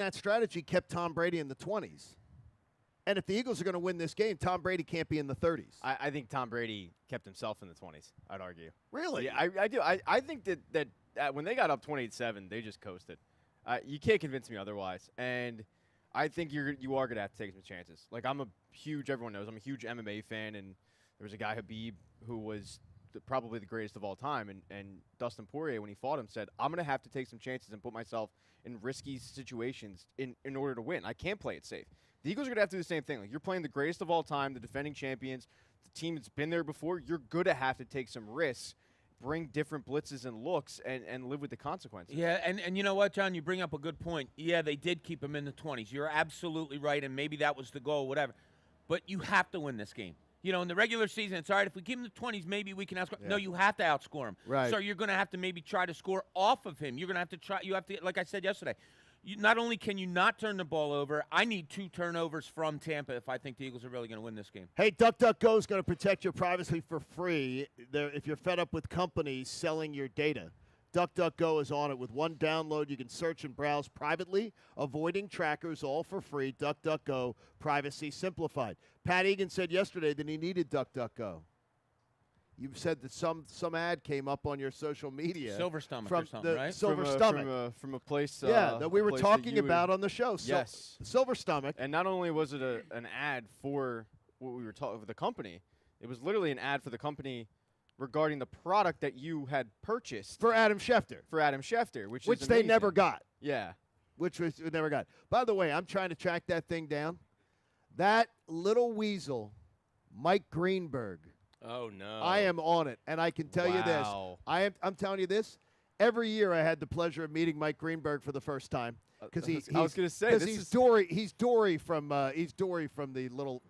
that strategy kept Tom Brady in the 20s. And if the Eagles are going to win this game, Tom Brady can't be in the 30s. I think Tom Brady kept himself in the 20s, I'd argue. Really? Yeah, I do. I think that when they got up 28-7, they just coasted. You can't convince me otherwise. And I think you are going to have to take some chances. Like, everyone knows, I'm a huge MMA fan, and there was a guy, Habib, who was probably the greatest of all time, and Dustin Poirier, when he fought him, said, I'm going to have to take some chances and put myself in risky situations in order to win. I can't play it safe. The Eagles are going to have to do the same thing. Like, you're playing the greatest of all time, the defending champions, the team that's been there before. You're going to have to take some risks, bring different blitzes and looks, and live with the consequences. Yeah, and you know what, John? You bring up a good point. Yeah, they did keep him in the 20s. You're absolutely right, and maybe that was the goal, whatever. But you have to win this game. You know, in the regular season, it's all right. If we keep him in the 20s, maybe we can outscore. Yeah. No, you have to outscore him. Right. So you're going to have to maybe try to score off of him. You're going to have to try. You have to, like I said yesterday, not only can you not turn the ball over, I need 2 turnovers from Tampa if I think the Eagles are really going to win this game. Hey, DuckDuckGo is going to protect your privacy for free if you're fed up with companies selling your data. DuckDuckGo is on it. With one download, you can search and browse privately, avoiding trackers, all for free. DuckDuckGo, privacy simplified. Pat Egan said yesterday that he needed DuckDuckGo. You said that some ad came up on your social media. Silver Stomach or something, right? Silver Stomach. From a place. That we were talking about on the show. Yes. Silver Stomach. And not only was it an ad for what we were talking with the company, it was literally an ad for the company regarding the product that you had purchased. For Adam Schefter. Which they never got. Yeah. Which we never got. By the way, I'm trying to track that thing down. That little weasel, Mike Greenberg. Oh, no. I am on it, and I can tell you this. I'm telling you this. Every year I had the pleasure of meeting Mike Greenberg for the first time. Because I was going to say, he's Dory from the little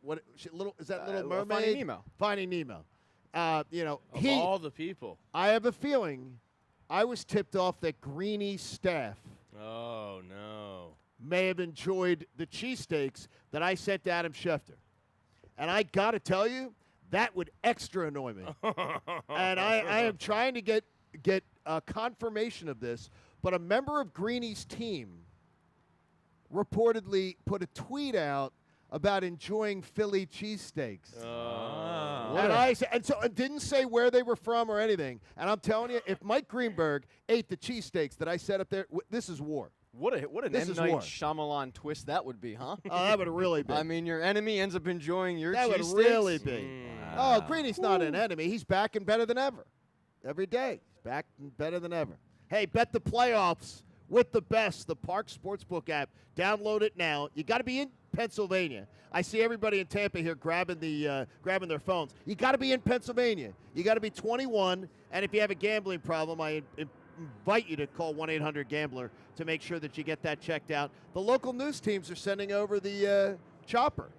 is that Little Mermaid? Finding Nemo. Finding Nemo. Of all the people. I have a feeling I was tipped off that Greeny's staff may have enjoyed the cheesesteaks that I sent to Adam Schefter. And I got to tell you, that would extra annoy me. And I am trying to get confirmation of this, but a member of Greeny's team reportedly put a tweet out about enjoying Philly cheesesteaks. And didn't say where they were from or anything. And I'm telling you, if Mike Greenberg ate the cheesesteaks that I set up there, this is war. What an M. Night Shyamalan twist that would be, huh? Oh, that would really be. I mean, your enemy ends up enjoying your cheesesteaks. That would really be. Wow. Oh, Greeny's not an enemy. He's back and better than ever. Every day. He's back and better than ever. Hey, bet the playoffs with the best, the Park Sportsbook app. Download it now. You got to be in Pennsylvania. I see everybody in Tampa here grabbing their phones. You got to be in Pennsylvania. You got to be 21, and if you have a gambling problem, I invite you to call 1-800-GAMBLER to make sure that you get that checked out. The local news teams are sending over the chopper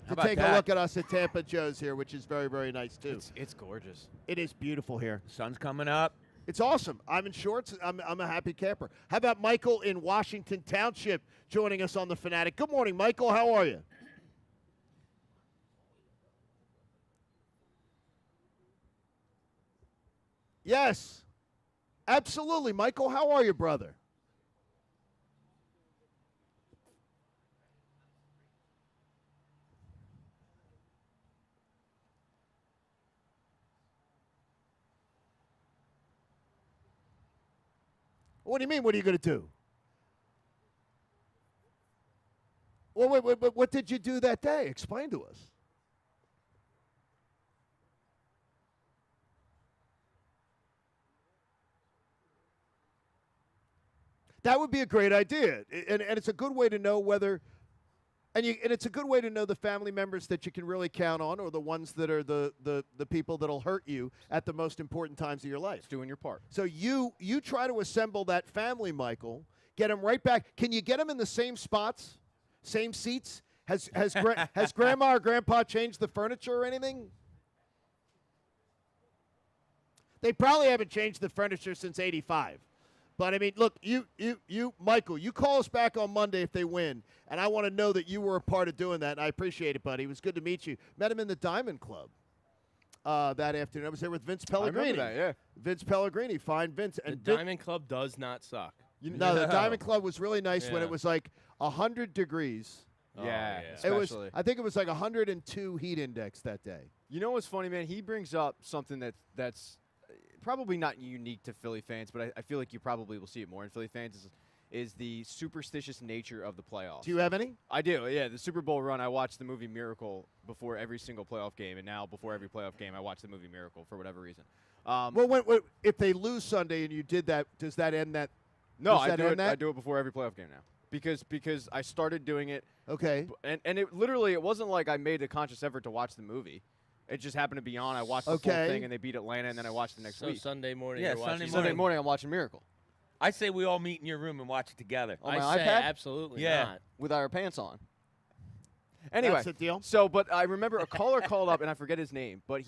to take a look at us at Tampa Joe's here, which is very, very nice, too. It's gorgeous. It is beautiful here. Sun's coming up. It's awesome. I'm in shorts. I'm a happy camper. How about Michael in Washington Township joining us on the Fanatic? Good morning, Michael. How are you? Yes. Absolutely. Michael, how are you, brother? What do you mean, what are you going to do? Well, wait, what did you do that day? Explain to us. That would be a great idea, and it's a good way to know whether, and it's a good way to know the family members that you can really count on, or the ones that are the people that'll hurt you at the most important times of your life. It's doing your part. So you try to assemble that family, Michael. Get them right back. Can you get them in the same spots, same seats? Has Grandma or Grandpa changed the furniture or anything? They probably haven't changed the furniture since '85. But, I mean, look, you, Michael, you call us back on Monday if they win, and I want to know that you were a part of doing that, and I appreciate it, buddy. It was good to meet you. Met him in the Diamond Club that afternoon. I was there with Vince Pellegrini. I remember that, yeah. Vince Pellegrini, fine Vince. And the Diamond Club does not suck. No, the Diamond Club was really nice when it was like 100 degrees. Yeah, It was. especially. I think it was like 102 heat index that day. You know what's funny, man? He brings up something that's probably not unique to Philly fans, but I feel like you probably will see it more in Philly fans, is the superstitious nature of the playoffs. Do you have any? I do, yeah. The Super Bowl run, I watched the movie Miracle before every single playoff game, and now before every playoff game, I watch the movie Miracle for whatever reason. Well, if they lose Sunday and you did that, does that end that? No, does that end that? I do it before every playoff game now. Because I started doing it. Okay. And it literally, it wasn't like I made a conscious effort to watch the movie. It just happened to be on. I watched the full thing, and they beat Atlanta, and then I watched the next week. Sunday morning, Yeah, you're watching Sunday morning, I'm watching Miracle. I say we all meet in your room and watch it together. On my I say iPad? absolutely Yeah. not. With our pants on. Anyway, That's the deal. So, but I remember a caller called up, and I forget his name, but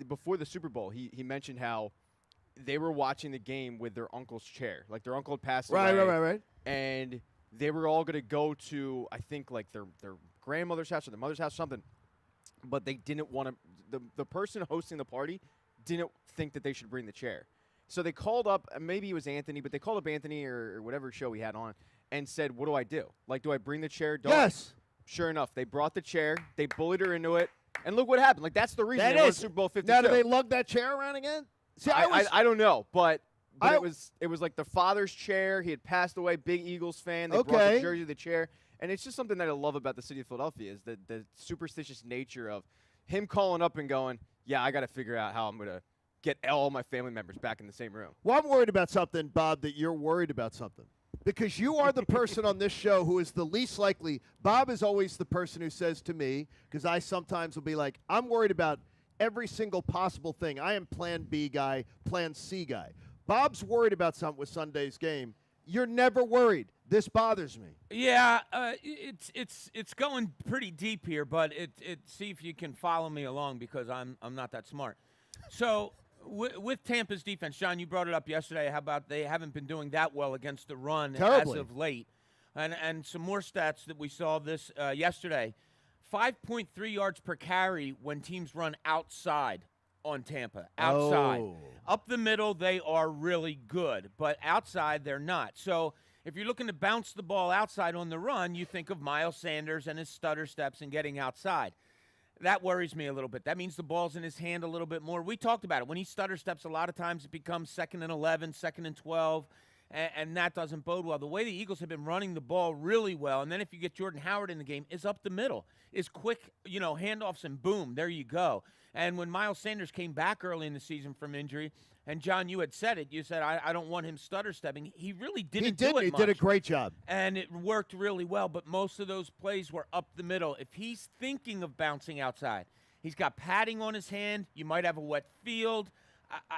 before the Super Bowl, he mentioned how they were watching the game with their uncle's chair. Like, their uncle had passed away. Right. And they were all going to go to, I think, like their grandmother's house or their mother's house, something. But they didn't want to. The person hosting the party didn't think that they should bring the chair. So they called up, maybe it was Anthony, but they called up Anthony or whatever show he had on and said, what do I do? Like, do I bring the chair? Yes. Sure enough, they brought the chair. They bullied her into it. And look what happened. Like, that's the reason That they won is. Super Bowl 52. Now, do they lug that chair around again? See, I don't know, but I- it was like the father's chair. He had passed away, big Eagles fan. They brought Okay. the jersey of the chair. And it's just something that I love about the city of Philadelphia is the superstitious nature of him calling up and going, yeah, I got to figure out how I'm going to get all my family members back in the same room. Well, I'm worried about something, Bob, that you're worried about something. Because you are the person on this show who is the least likely. Bob is always the person who says to me, because I sometimes will be like, I'm worried about every single possible thing. I am plan B guy, plan C guy. Bob's worried about something with Sunday's game. You're never worried. This bothers me. Yeah, it's going pretty deep here, but see if you can follow me along because I'm not that smart. So with Tampa's defense, John, you brought it up yesterday. How about they haven't been doing that well against the run Terribly. as of late, and some more stats that we saw this yesterday: 5.3 yards per carry when teams run outside on Tampa. Outside, Oh. up the middle, they are really good, but outside they're not. So if you're looking to bounce the ball outside on the run, you think of Miles Sanders and his stutter steps and getting outside. That worries me a little bit. That means the ball's in his hand a little bit more. We talked about it. When he stutter steps, a lot of times it becomes 2nd and 11, 2nd and 12, and that doesn't bode well. The way the Eagles have been running the ball really well, and then if you get Jordan Howard in the game, is up the middle, is quick, handoffs, and boom, there you go. And when Miles Sanders came back early in the season from injury, and John, you had said it. You said, I don't want him stutter stepping. He really didn't do it He much. did a great job. And it worked really well, but most of those plays were up the middle. If he's thinking of bouncing outside, he's got padding on his hand. You might have a wet field.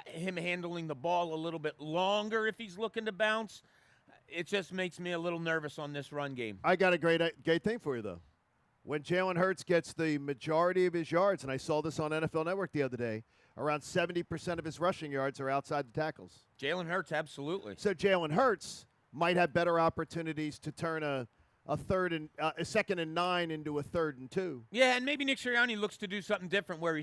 Him handling the ball a little bit longer if he's looking to bounce. It just makes me a little nervous on this run game. I got a great thing for you, though. When Jalen Hurts gets the majority of his yards, and I saw this on NFL Network the other day, around 70% of his rushing yards are outside the tackles. Jalen Hurts, absolutely. So Jalen Hurts might have better opportunities to turn a 2nd and 9 into a 3rd and 2. Yeah, and maybe Nick Sirianni looks to do something different where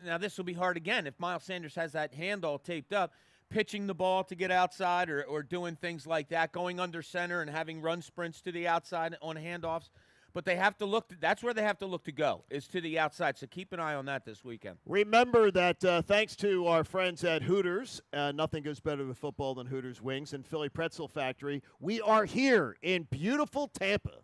now this will be hard again. If Miles Sanders has that hand all taped up, pitching the ball to get outside or doing things like that, going under center and having run sprints to the outside on handoffs. But they have to look. That's where they have to look to go, is to the outside. So keep an eye on that this weekend. Remember that thanks to our friends at Hooters, nothing goes better with football than Hooters Wings and Philly Pretzel Factory. We are here in beautiful Tampa,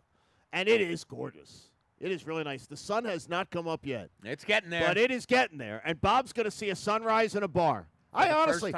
and it is gorgeous. It is really nice. The sun has not come up yet. It's getting there. But it is getting there, and Bob's going to see a sunrise in a bar. I honestly,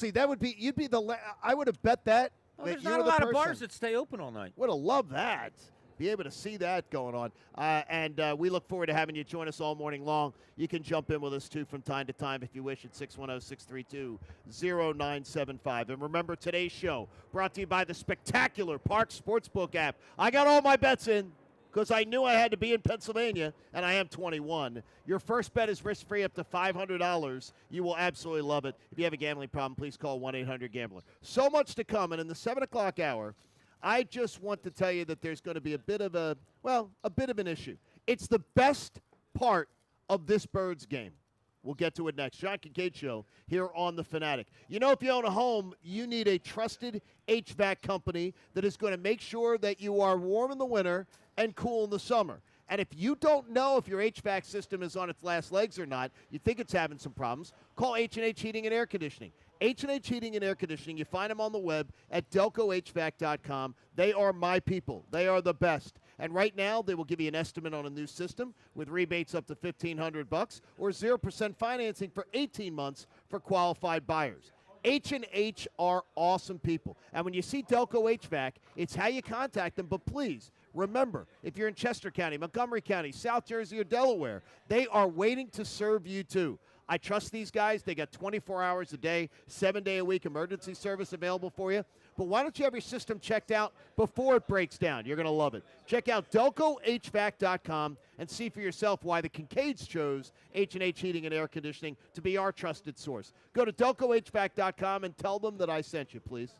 that would be. You'd be the. I would have bet that. Well, that there's you not were a the lot of person. bars that stay open all night. Would have loved that. Be able to see that going on. And we look forward to having you join us all morning long. You can jump in with us, too, from time to time if you wish at 610-632-0975. And remember, today's show brought to you by the spectacular Park Sportsbook app. I got all my bets in because I knew I had to be in Pennsylvania, and I am 21. Your first bet is risk-free up to $500. You will absolutely love it. If you have a gambling problem, please call 1-800-GAMBLER. So much to come, and in the 7 o'clock hour, I just want to tell you that there's going to be a bit of an issue. It's the best part of this Birds game. We'll get to it next. John Kincade Show here on The Fanatic. You know, if you own a home, you need a trusted HVAC company that is going to make sure that you are warm in the winter and cool in the summer. And if you don't know if your HVAC system is on its last legs or not, you think it's having some problems, call H&H Heating and Air Conditioning. H&H Heating and Air Conditioning, you find them on the web at delcohvac.com. They are my people. They are the best. And right now, they will give you an estimate on a new system with rebates up to $1,500 or 0% financing for 18 months for qualified buyers. H&H are awesome people. And when you see Delco HVAC, it's how you contact them. But please, remember, if you're in Chester County, Montgomery County, South Jersey, or Delaware, they are waiting to serve you too. I trust these guys. They got 24 hours a day, 7-day-a-week emergency service available for you. But why don't you have your system checked out before it breaks down? You're going to love it. Check out delcohvac.com and see for yourself why the Kincades chose H&H Heating and Air Conditioning to be our trusted source. Go to delcohvac.com and tell them that I sent you, please.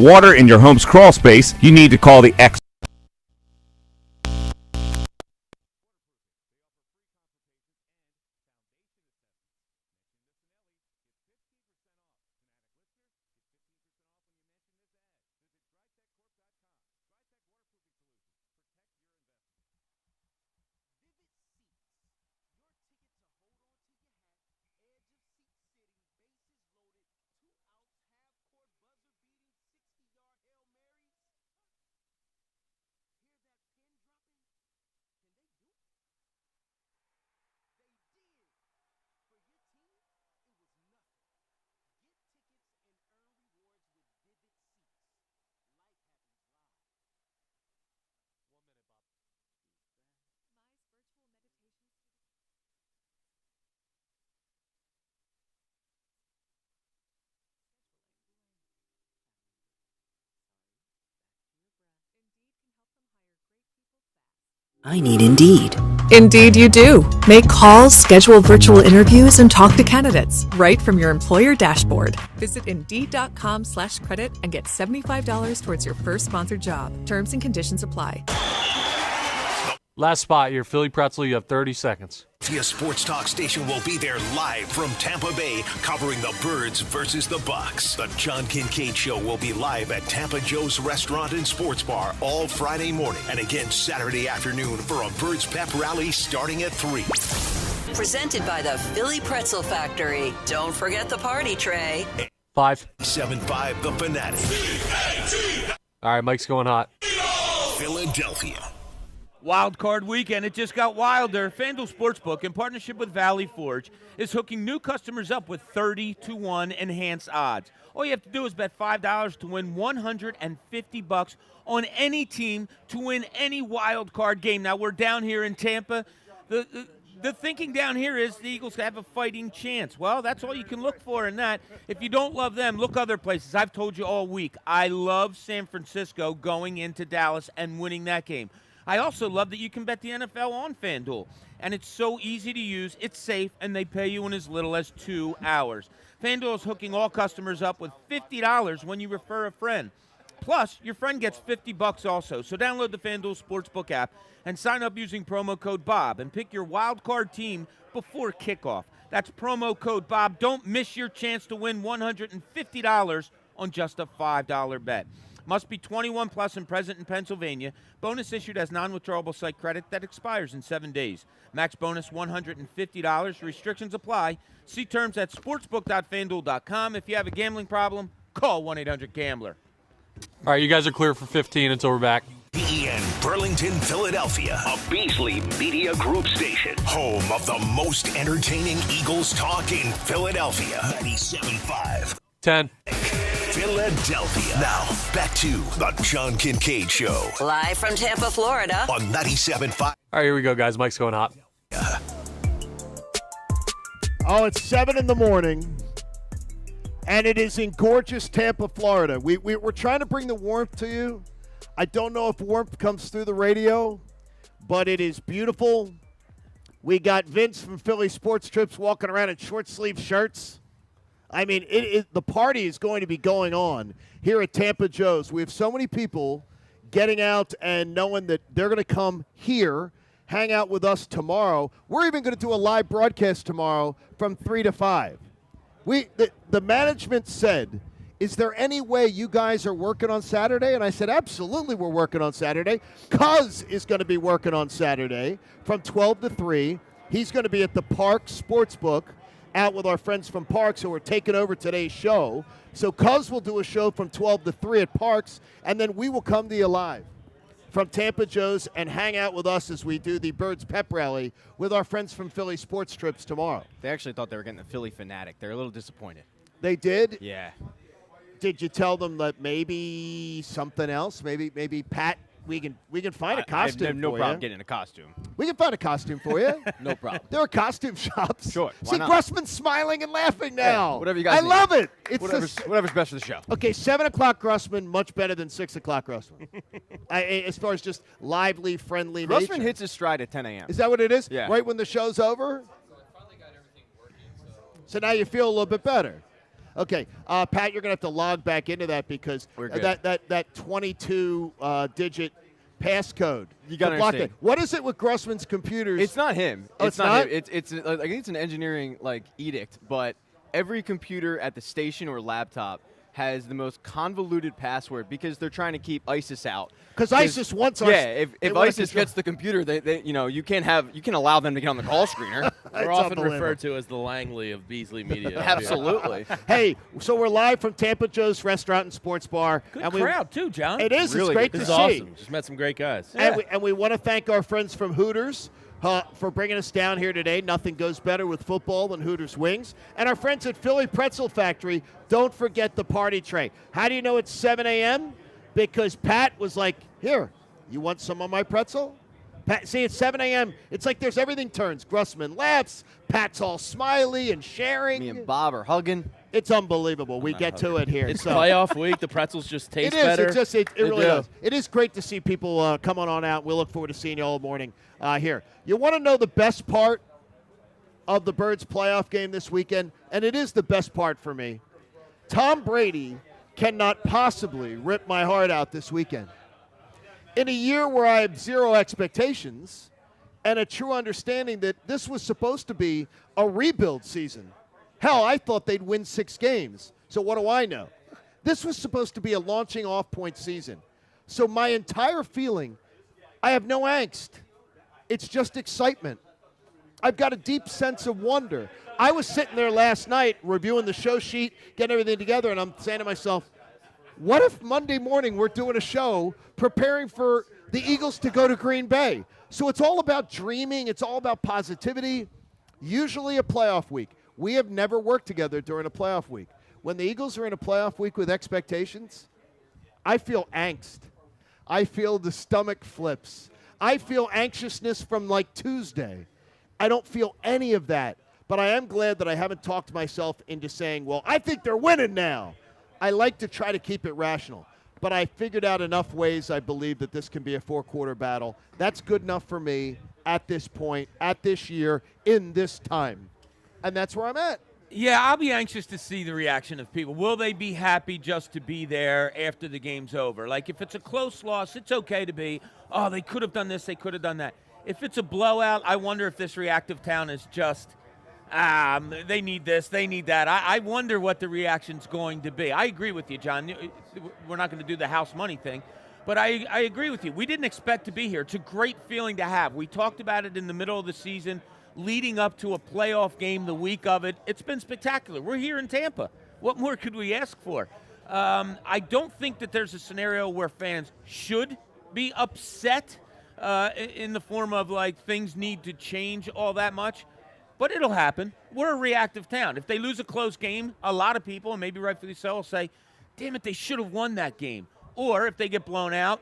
water in your home's crawl space, you need to call the X. I need Indeed. Indeed you do. Make calls, schedule virtual interviews, and talk to candidates right from your employer dashboard. Visit Indeed.com/credit and get $75 towards your first sponsored job. Terms and conditions apply. Last spot, your Philly pretzel. You have 30 seconds. The Sports Talk station will be there live from Tampa Bay, covering the Birds versus the Bucs. The John Kincade Show will be live at Tampa Joe's Restaurant and Sports Bar all Friday morning, and again Saturday afternoon for a Birds pep rally starting at 3. Presented by the Philly Pretzel Factory. Don't forget the party tray. 5. 7-5, the Fanatic. All right, Mike's going hot. Philadelphia. Wild card weekend, it just got wilder. FanDuel Sportsbook, in partnership with Valley Forge, is hooking new customers up with 30-1 enhanced odds. All you have to do is bet $5 to win $150 on any team to win any wild card game. Now, we're down here in Tampa. The thinking down here is the Eagles have a fighting chance. Well, that's all you can look for in that. If you don't love them, look other places. I've told you all week, I love San Francisco going into Dallas and winning that game. I also love that you can bet the NFL on FanDuel. And it's so easy to use, it's safe, and they pay you in as little as 2 hours. FanDuel is hooking all customers up with $50 when you refer a friend. Plus, your friend gets $50 also. So download the FanDuel Sportsbook app and sign up using promo code BOB and pick your wild card team before kickoff. That's promo code BOB. Don't miss your chance to win $150 on just a $5 bet. Must be 21 plus and present in Pennsylvania. Bonus issued as non-withdrawable site credit that expires in 7 days. Max bonus $150. Restrictions apply. See terms at sportsbook.fanduel.com. If you have a gambling problem, call 1-800-GAMBLER. All right, you guys are clear for 15 until we're back. BEN Burlington, Philadelphia. A Beasley Media Group station. Home of the most entertaining Eagles talk in Philadelphia. 97.5. 10. Philadelphia. Now, back to the John Kincade Show. Live from Tampa, Florida. On 97.5. All right, here we go, guys. Mike's going hot. Oh, it's 7 in the morning, and it is in gorgeous Tampa, Florida. We're trying to bring the warmth to you. I don't know if warmth comes through the radio, but it is beautiful. We got Vince from Philly Sports Trips walking around in short-sleeve shirts. I mean, the party is going to be going on here at Tampa Joe's. We have so many people getting out and knowing that they're going to come here, hang out with us tomorrow. We're even going to do a live broadcast tomorrow from 3 to 5. The management said, is there any way you guys are working on Saturday? And I said, absolutely, we're working on Saturday. Cuz is going to be working on Saturday from 12 to 3. He's going to be at the Parks Sportsbook out with our friends from Parks who are taking over today's show. So Cuz will do a show from 12 to 3 at Parks, and then we will come to you live from Tampa Joe's and hang out with us as we do the Birds Pep Rally with our friends from Philly Sports Trips tomorrow. They actually thought they were getting the Philly Fanatic. They're a little disappointed. They did? Yeah. Did you tell them that maybe something else? Maybe Pat, we can find a costume I have no for problem you. getting a costume. We can find a costume for you. No problem. There are costume shops. Sure. See, not? Grossman's smiling and laughing now. Hey, whatever you guys I need. love it. It's Whatever's best for the show. Okay, 7 o'clock Grossman, much better than 6 o'clock Grossman. As far as just lively, friendly Grossman nature. hits his stride at 10 a.m. Is that what it is? Yeah. Right when the show's over? So now you feel a little bit better. Okay, Pat, you're going to have to log back into that because that 22-digit passcode. You got to understand. What is it with Grossman's computers? It's not him. Oh, it's not him. I think it's an engineering edict, but every computer at the station or laptop has the most convoluted password because they're trying to keep ISIS out. Because ISIS wants us. Yeah, if ISIS gets the computer, they you can allow them to get on the call screener. We're often referred to as the Langley of Beasley Media. Absolutely. Hey, so we're live from Tampa Joe's Restaurant and Sports Bar. Good crowd too, John. It is. Really it's great good. to This see. is awesome. Just met some great guys. Yeah. And we want to thank our friends from Hooters for bringing us down here today. Nothing goes better with football than Hooters wings. And our friends at Philly Pretzel Factory, don't forget the party tray. How do you know it's 7 a.m.? Because Pat was like, here, you want some of my pretzel? Pat, see, it's 7 a.m. It's like there's everything turns. Grossman laughs. Pat's all smiley and sharing. Me and Bob are hugging. It's unbelievable. We get to it here. It's playoff week. The pretzels just taste it is. better. It really does. It is great to see people coming on out. We'll look forward to seeing you all morning here. You want to know the best part of the Birds playoff game this weekend? And it is the best part for me. Tom Brady cannot possibly rip my heart out this weekend. In a year where I have zero expectations and a true understanding that this was supposed to be a rebuild season. Hell, I thought they'd win 6 games. So what do I know? This was supposed to be a launching off point season. So my entire feeling, I have no angst. It's just excitement. I've got a deep sense of wonder. I was sitting there last night reviewing the show sheet, getting everything together, and I'm saying to myself, what if Monday morning we're doing a show preparing for the Eagles to go to Green Bay? So it's all about dreaming. It's all about positivity. Usually a playoff week. We have never worked together during a playoff week. When the Eagles are in a playoff week with expectations, I feel angst. I feel the stomach flips. I feel anxiousness from like Tuesday. I don't feel any of that. But I am glad that I haven't talked myself into saying, well, I think they're winning now. I like to try to keep it rational. But I figured out enough ways I believe that this can be a 4-quarter battle. That's good enough for me at this point, at this year, in this time. And that's where I'm at. Yeah, I'll be anxious to see the reaction of people. Will they be happy just to be there after the game's over? Like, if it's a close loss, it's okay to be, oh, they could have done this, they could have done that. If it's a blowout, I wonder if this reactive town is just, they need this, they need that. I wonder what the reaction's going to be. I agree with you, John. We're not going to do the house money thing, but I agree with you. We didn't expect to be here. It's a great feeling to have. We talked about it in the middle of the season, leading up to a playoff game the week of it. It's been spectacular. We're here in Tampa. What more could we ask for? I don't think that there's a scenario where fans should be upset in the form of, like, things need to change all that much. But it'll happen. We're a reactive town. If they lose a close game, a lot of people, and maybe rightfully so, will say, damn it, they should have won that game. Or if they get blown out,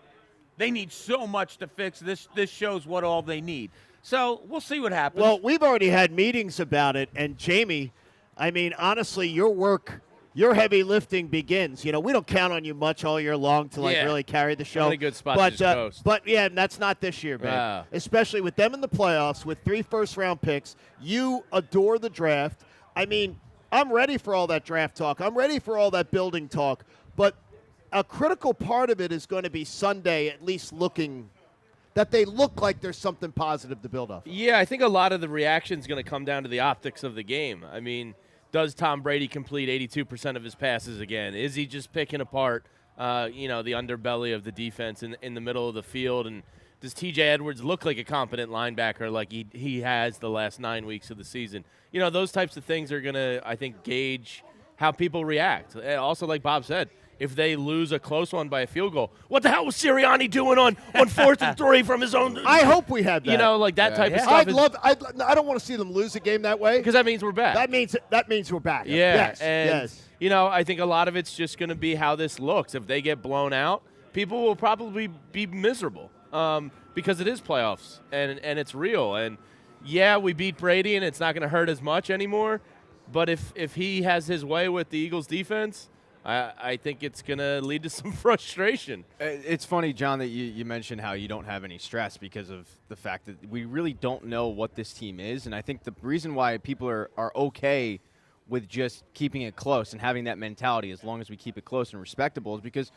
they need so much to fix. This shows what all they need. So we'll see what happens. Well, we've already had meetings about it. And, Jamie, I mean, honestly, your heavy lifting begins. You know, we don't count on you much all year long to really carry the show. Not a good spot to just coast. But yeah, that's not this year, man. Especially with them in the playoffs with 3 first-round picks. You adore the draft. I mean, I'm ready for all that draft talk. I'm ready for all that building talk. But a critical part of it is going to be Sunday, at least looking that they look like there's something positive to build off. Yeah, I think a lot of the reaction is going to come down to the optics of the game. I mean, does Tom Brady complete 82% of his passes again? Is he just picking apart, the underbelly of the defense in the middle of the field? And does T.J. Edwards look like a competent linebacker like he has the last 9 weeks of the season? You know, those types of things are going to, I think, gauge how people react. Also, like Bob said, if they lose a close one by a field goal, what the hell was Sirianni doing on 4th and 3 from his own? I hope we have that. You know, like that type of stuff. I don't want to see them lose a game that way. Because that means we're back. That means we're back. Yeah. Yes. You know, I think a lot of it's just going to be how this looks. If they get blown out, people will probably be miserable because it is playoffs and it's real. And, yeah, we beat Brady and it's not going to hurt as much anymore. But if he has his way with the Eagles defense, I think it's going to lead to some frustration. It's funny, John, that you mentioned how you don't have any stress because of the fact that we really don't know what this team is. And I think the reason why people are okay with just keeping it close and having that mentality as long as we keep it close and respectable is because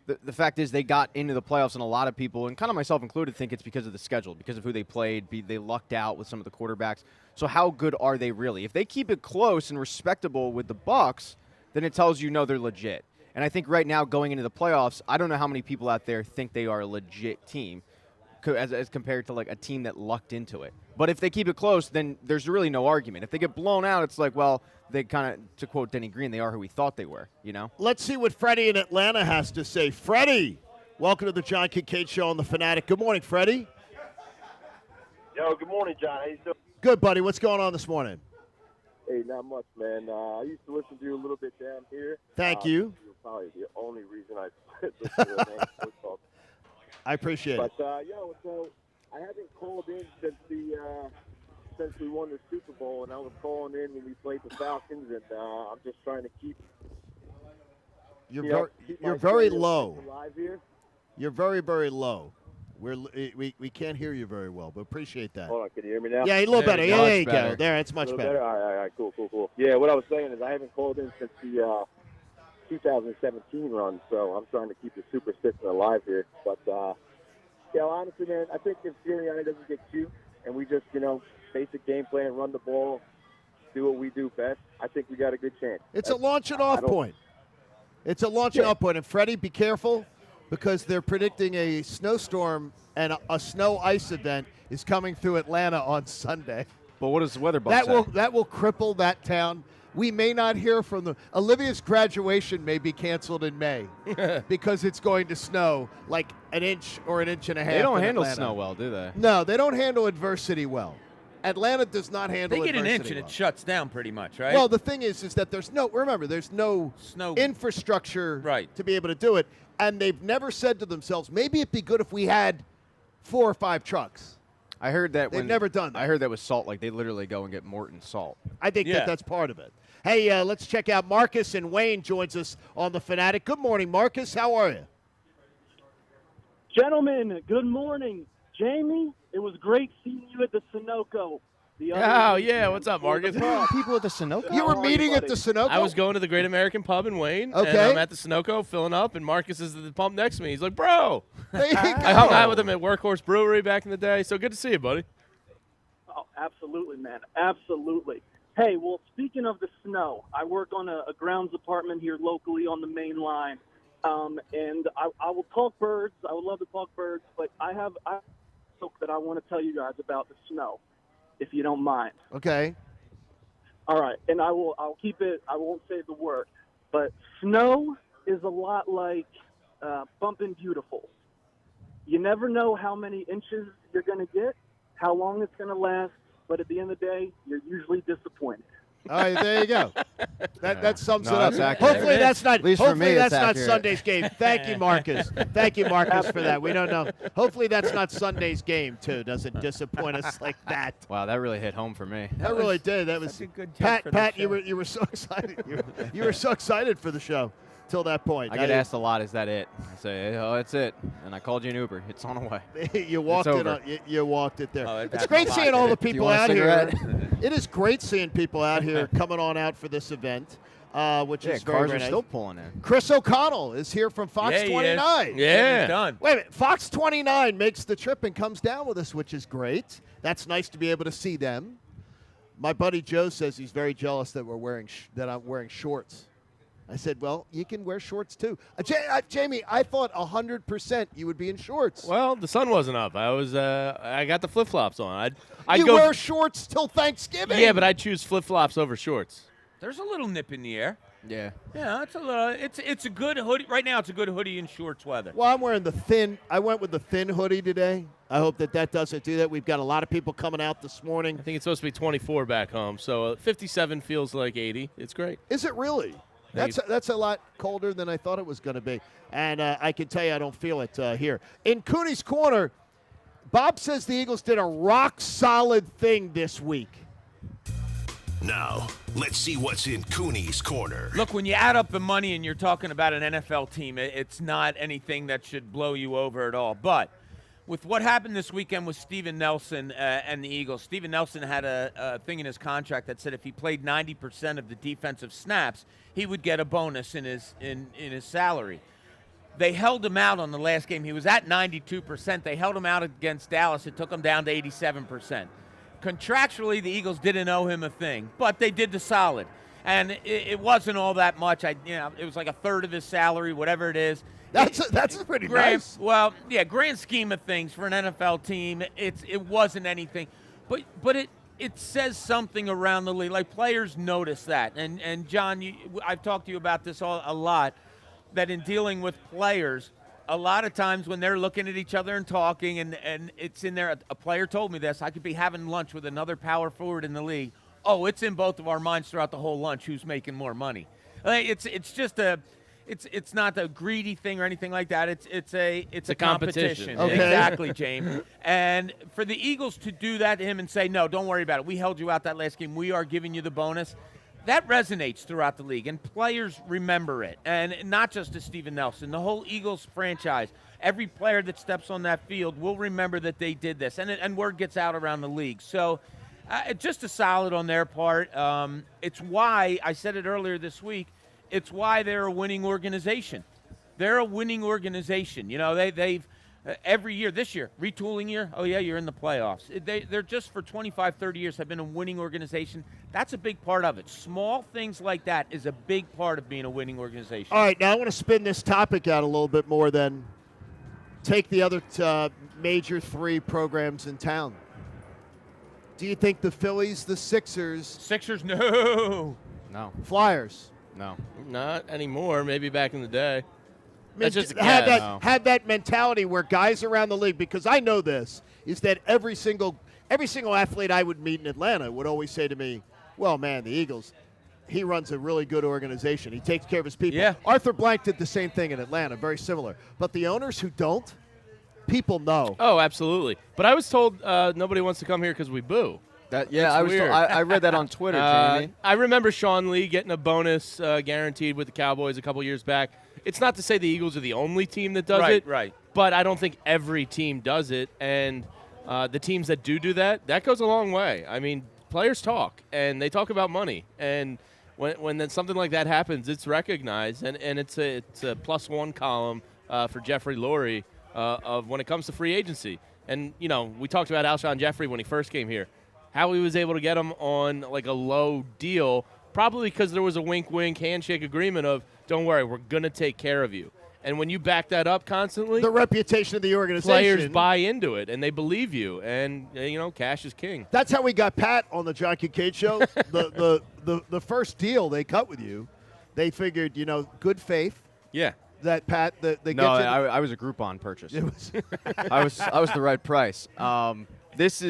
the fact is they got into the playoffs, and a lot of people, and kind of myself included, think it's because of the schedule, because of who they played. They lucked out with some of the quarterbacks. So how good are they really? If they keep it close and respectable with the Bucs, then it tells you, no, they're legit. And I think right now going into the playoffs, I don't know how many people out there think they are a legit team as compared to like a team that lucked into it. But if they keep it close, then there's really no argument. If they get blown out, it's like, well, they kind of, to quote Denny Green, they are who we thought they were, you know? Let's see what Freddie in Atlanta has to say. Freddie, welcome to the John Kincade Show on the Fanatic. Good morning, Freddie. Yo, good morning, John. How you doing? Good, buddy. What's going on this morning? Hey, not much, man. I used to listen to you a little bit down here. Thank you. You're probably the only reason I listen to the football. I appreciate it. But, so I haven't called in since we won the Super Bowl, and I was calling in when we played the Falcons, and I'm just trying to keep You're very low. alive here. You're very, very low. We can't hear you very well, but appreciate that. Hold on, can you hear me now? Yeah, a little better. Yeah, there you better. go. There, it's much better. All right, cool. Yeah, what I was saying is I haven't called in since the 2017 run, so I'm trying to keep the superstition alive here. But, honestly, man, I think if Sirianni doesn't get cute and we just, basic game plan, run the ball, do what we do best, I think we got a good chance. It's a launching off point. It's a launching off point. And, Freddie, be careful because they're predicting a snowstorm and a snow ice event is coming through Atlanta on Sunday. But what does the weather bug say? That will cripple that town. We may not hear from them. Olivia's graduation may be canceled in May because it's going to snow like an inch or an inch and a half. They don't in handle Atlanta. snow well, do they? No, they don't handle adversity well. Atlanta does not handle They get adversity an inch and well. it shuts down pretty much, right? Well, the thing is that there's no Snow infrastructure to be able to do it, and they've never said to themselves, maybe it'd be good if we had 4 or 5 trucks. I heard that They've never done that. I heard that with salt. Like, they literally go and get Morton salt. I think that's part of it. Hey, let's check out Marcus and Wayne joins us on the Fanatic. Good morning, Marcus. How are you? Gentlemen, good morning. Jamie, it was great seeing you at the Sunoco. Oh, yeah. What's up, Marcus? People at the Sunoco? You were meeting at the Sunoco? I was going to the Great American Pub in Wayne. Okay. And I'm at the Sunoco filling up, and Marcus is at the pump next to me. He's like, bro. There you go. I hung out with him at Workhorse Brewery back in the day. So good to see you, buddy. Oh, absolutely, man. Absolutely. Hey, well, speaking of the snow, I work on a grounds department here locally on the main line. And I will talk birds. I would love to talk birds, but I have that I want to tell you guys about the snow, if you don't mind. Okay. All right, and I'll keep it. I won't say the word, but snow is a lot like bumping beautiful. You never know how many inches you're going to get, how long it's going to last, but at the end of the day, you're usually disappointed. All right, there you go. That sums it up. that's accurate. Hopefully that's not. At least for hopefully me, that's it's not accurate. Sunday's game. Thank you, Marcus. Thank you, Marcus, for that. We don't know. Hopefully that's not Sunday's game too. Doesn't disappoint us like that. Wow, that really hit home for me. That really did. That was such a good tip for the Pat. show. You were so excited. You were so excited for the show till that point. I get asked a lot, is that it? I say, oh, that's it. And I called you an Uber. It's on the way. You walked It's it. over. You walked it there. Oh, It's that's great a lot, seeing all the Do you people want a out here. cigarette? It is great seeing people out here coming on out for this event, which Yeah, is very, cars very are nice. still pulling in. Chris O'Connell is here from Fox Yeah, he is. 29. Yeah. He's done. Wait a minute. Fox 29 makes the trip and comes down with us, which is great. That's nice to be able to see them. My buddy Joe says he's very jealous that that I'm wearing shorts. I said, well, you can wear shorts too. Jamie, I thought 100% you would be in shorts. Well, the sun wasn't up. I got the flip-flops on. I'd You go wear shorts till Thanksgiving. Yeah, but I'd choose flip-flops over shorts. There's a little nip in the air. Yeah. Yeah, it's a little. It's a good hoodie right now. It's a good hoodie and shorts weather. Well, I'm wearing the thin. I went with the thin hoodie today. I hope that doesn't do that. We've got a lot of people coming out this morning. I think it's supposed to be 24 back home, so 57 feels like 80. It's great. Is it really? That's a lot colder than I thought it was going to be. And I can tell you I don't feel it here. In Cooney's Corner, Bob says the Eagles did a rock-solid thing this week. Now, let's see what's in Cooney's Corner. Look, when you add up the money and you're talking about an NFL team, it's not anything that should blow you over at all. But with what happened this weekend with Steven Nelson and the Eagles, Steven Nelson had a thing in his contract that said if he played 90% of the defensive snaps, he would get a bonus in his salary. They held him out on the last game. He was at 92%. They held him out against Dallas. It took him down to 87%. Contractually, the Eagles didn't owe him a thing, but they did the solid. And it wasn't all that much. It was like a third of his salary, whatever it is. That's pretty nice. Well, yeah, grand scheme of things for an NFL team, it wasn't anything. But it says something around the league. Like, players notice that. And John, I've talked to you about this a lot, that in dealing with players, a lot of times when they're looking at each other and talking, and it's in there, a player told me this, I could be having lunch with another power forward in the league. Oh, it's in both of our minds throughout the whole lunch who's making more money. It's just it's not a greedy thing or anything like that. It's a competition. Okay. Exactly, James. And for the Eagles to do that to him and say, no, don't worry about it. We held you out that last game. We are giving you the bonus. That resonates throughout the league, and players remember it. And not just to Steven Nelson. The whole Eagles franchise, every player that steps on that field will remember that they did this. And word gets out around the league. So just a solid on their part. It's why, I said it earlier this week, it's why they're a winning organization. They're a winning organization. You know, they've every year, this year, retooling year, oh, yeah, you're in the playoffs. They're just for 25, 30 years have been a winning organization. That's a big part of it. Small things like that is a big part of being a winning organization. All right, now I want to spin this topic out a little bit more than take the other major three programs in town. Do you think the Phillies, the Sixers... Sixers, no. No. Flyers? No. Not anymore. Maybe back in the day. That's just a had guess. had that mentality where guys around the league, because I know this, is that every single athlete I would meet in Atlanta would always say to me, well, man, the Eagles, he runs a really good organization. He takes care of his people. Yeah. Arthur Blank did the same thing in Atlanta, very similar. But the owners who don't, people know. Oh, absolutely. But I was told nobody wants to come here because we boo. I read that on Twitter, Jamie. I remember Sean Lee getting a bonus guaranteed with the Cowboys a couple years back. It's not to say the Eagles are the only team that does it. Right. But I don't think every team does it. And the teams that do that goes a long way. I mean, players talk, and they talk about money. And when then something like that happens, it's recognized. And it's a +1 column for Jeffrey Lurie of when it comes to free agency. And, you know, we talked about Alshon Jeffrey when he first came here. How he was able to get him on like a low deal, probably because there was a wink-wink handshake agreement of, don't worry, we're going to take care of you. And when you back that up constantly, the reputation of the organization, players buy into it and they believe you. And, you know, cash is king. That's how we got Pat on the John Kincade show. the first deal they cut with you, they figured, you know, good faith. Yeah. That Pat, they no, get you. I was a Groupon purchase. I was the right price. This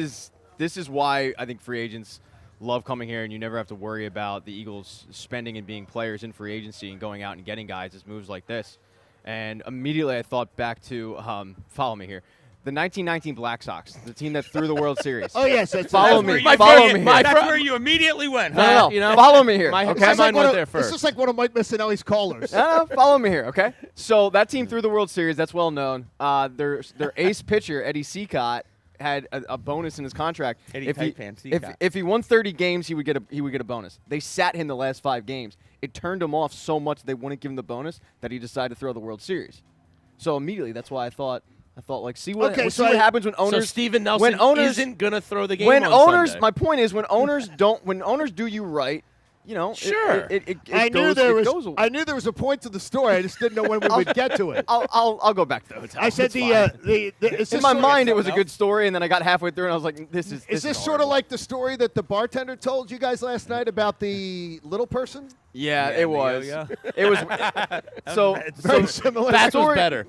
is why I think free agents love coming here, and you never have to worry about the Eagles spending and being players in free agency and going out and getting guys as moves like this. And immediately I thought back to, follow me here, the 1919 Black Sox, the team that threw the World Series. Oh, yes. Follow me. Follow me here. That's where you immediately went. No, you know, follow me here. My Okay? mind went there first. This is like one of Mike Missinelli's callers. No, follow me here, okay? So that team threw the World Series. That's well known. Their ace pitcher, Eddie Seacott, had a bonus in his contract. If he won 30 games, he would get a bonus. They sat him the last 5 games. It turned him off so much they wouldn't give him the bonus that he decided to throw the World Series. So immediately, that's why I thought like, see what happens when owners. So Steven Nelson isn't gonna throw the game. When on owners, Sunday. my point is, when owners do you right. You know, sure. I knew there was a point to the story. I just didn't know when we would get to it. I'll go back to the hotel. I said in my mind it was a good story, and then I got halfway through and I was like, "This is." Is this sort of like the story that the bartender told you guys last night about the little person? Yeah, it was. It was. So very similar. Bats was better.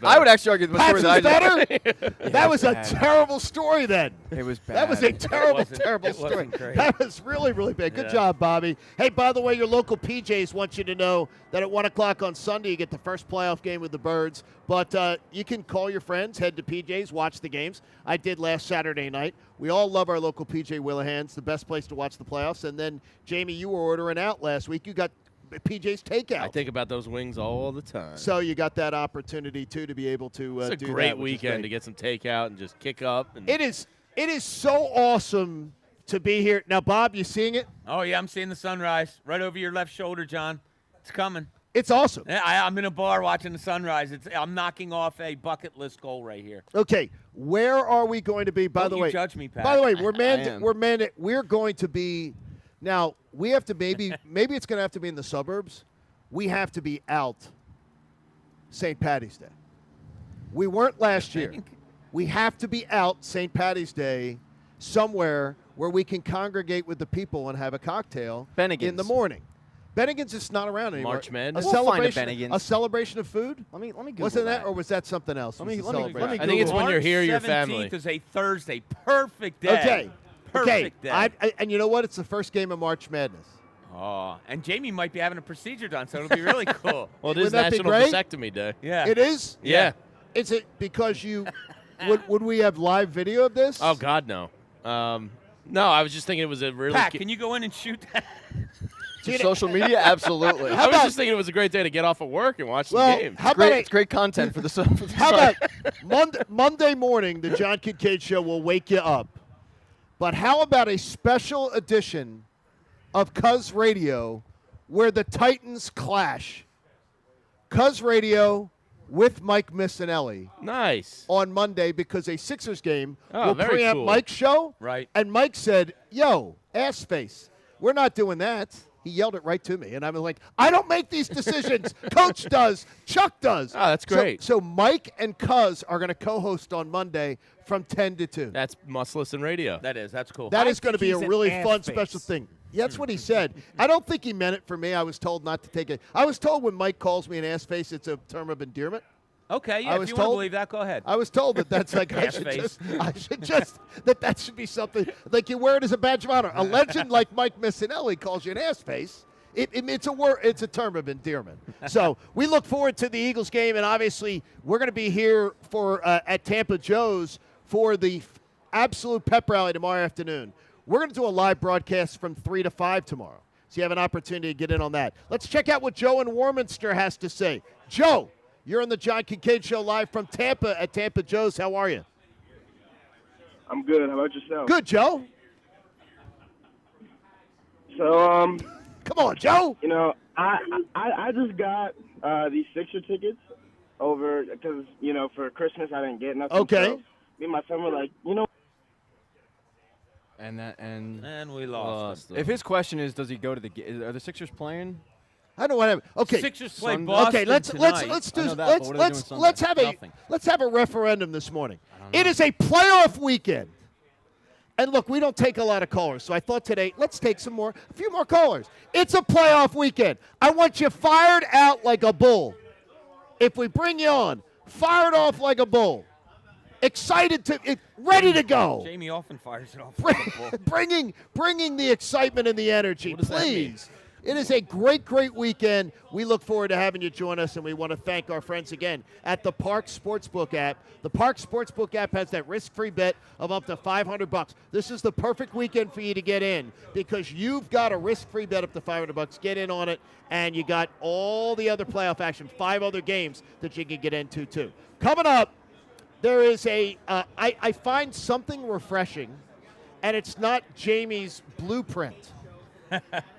I would actually argue the story that I better. That was a terrible story. Then it was bad. That was a terrible story. That was really, really bad. Good job, Bobby. Hey, by the way, your local PJs want you to know that at 1 o'clock on Sunday you get the first playoff game with the Birds. But you can call your friends, head to PJs, watch the games. I did last Saturday night. We all love our local PJ Willahans, the best place to watch the playoffs. And then, Jamie, you were ordering out last week. You got PJ's Takeout. I think about those wings all the time. So you got that opportunity, too, to be able to It's a do great that, which is weekend great. to get some takeout and just kick up. And It is so awesome to be here. Now, Bob, you seeing it? Oh, yeah, I'm seeing the sunrise right over your left shoulder, John. It's coming. It's awesome. Yeah, I'm in a bar watching the sunrise. I'm knocking off a bucket list goal right here. Okay, where are we going to be? By Don't the you way, judge me, Pat. By the way, am. we're going to be. Now we have to maybe it's going to have to be in the suburbs. We have to be out St. Patty's Day. We weren't last year. We have to be out St. Patty's Day somewhere where we can congregate with the people and have a cocktail in the Bennigan's. morning. Bennigan's is not around anymore. March Madness? We'll find a Bennigan's. A celebration of food? Let me Google Wasn't that, that. or was that something else? Let me celebration? I think it's when you're here, your March family. 17th is a Thursday. Perfect day. Okay. Perfect day. And you know what? It's the first game of March Madness. Oh, and Jamie might be having a procedure done, so it'll be really cool. Well, it is Wouldn't that be National great? Vasectomy Day. Yeah. It is? Yeah. Is it because you would we have live video of this? Oh, God, no. No, I was just thinking it was a really Pat, can you go in and shoot that? Social media? Absolutely. I was just thinking it was a great day to get off of work and watch Well, the game. how about It's great content for the how about Monday morning, the John Kincade Show will wake you up. But how about a special edition of Cuz Radio where the Titans clash? Cuz Radio with Mike Missinelli Nice. on Monday because a Sixers game Oh, will very preempt cool. Mike's show. Right. And Mike said, yo, ass face, we're not doing that. He yelled it right to me. And I'm like, I don't make these decisions. Coach does. Chuck does. Oh, that's great. So Mike and Cuz are going to co-host on Monday from 10 to 2. That's must listen radio. That's cool. That I is going to think be a he's an really ass fun face. special thing. Yeah, that's what he said. I don't think he meant it for me. I was told not to take it. I was told when Mike calls me an ass face, it's a term of endearment. Okay, yeah, I if was you want to told- believe that, go ahead. I was told that that's like Ass face. that should be something like you wear it as a badge of honor. A legend like Mike Missinelli calls you an ass face. It's a word. It's a term of endearment. So we look forward to the Eagles game, and obviously we're going to be here for at Tampa Joe's for the absolute pep rally tomorrow afternoon. We're going to do a live broadcast from 3 to 5 tomorrow, so you have an opportunity to get in on that. Let's check out what Joe in Warminster has to say. Joe, you're on the John Kincade Show live from Tampa at Tampa Joe's. How are you? I'm good. How about yourself? Good, Joe. So, Come on, Joe. you know, I just got these Sixer tickets over because, you know, for Christmas I didn't get nothing. Okay. So me and my son were like, you know. And we lost. If his question is, does he go to are the Sixers playing? I don't want to. Okay. Sixers play Sunday. Boston Okay, let's tonight. I know that, but what are they doing Sunday? let's have a referendum this morning. It is a playoff weekend. And look, we don't take a lot of callers, so I thought today, let's take a few more callers. It's a playoff weekend. I want you fired out like a bull. If we bring you on, fired off like a bull. Excited ready to go. Jamie often fires it off. Bringing the excitement and the energy, What does that mean? please. It is a great, great weekend. We look forward to having you join us, and we want to thank our friends again at the Park Sportsbook app. The Park Sportsbook app has that risk-free bet of up to $500. This is the perfect weekend for you to get in because you've got a risk-free bet up to $500. Get in on it, and you got all the other playoff action, 5 other games that you can get into, too. Coming up, there is I find something refreshing, and it's not Jamie's blueprint.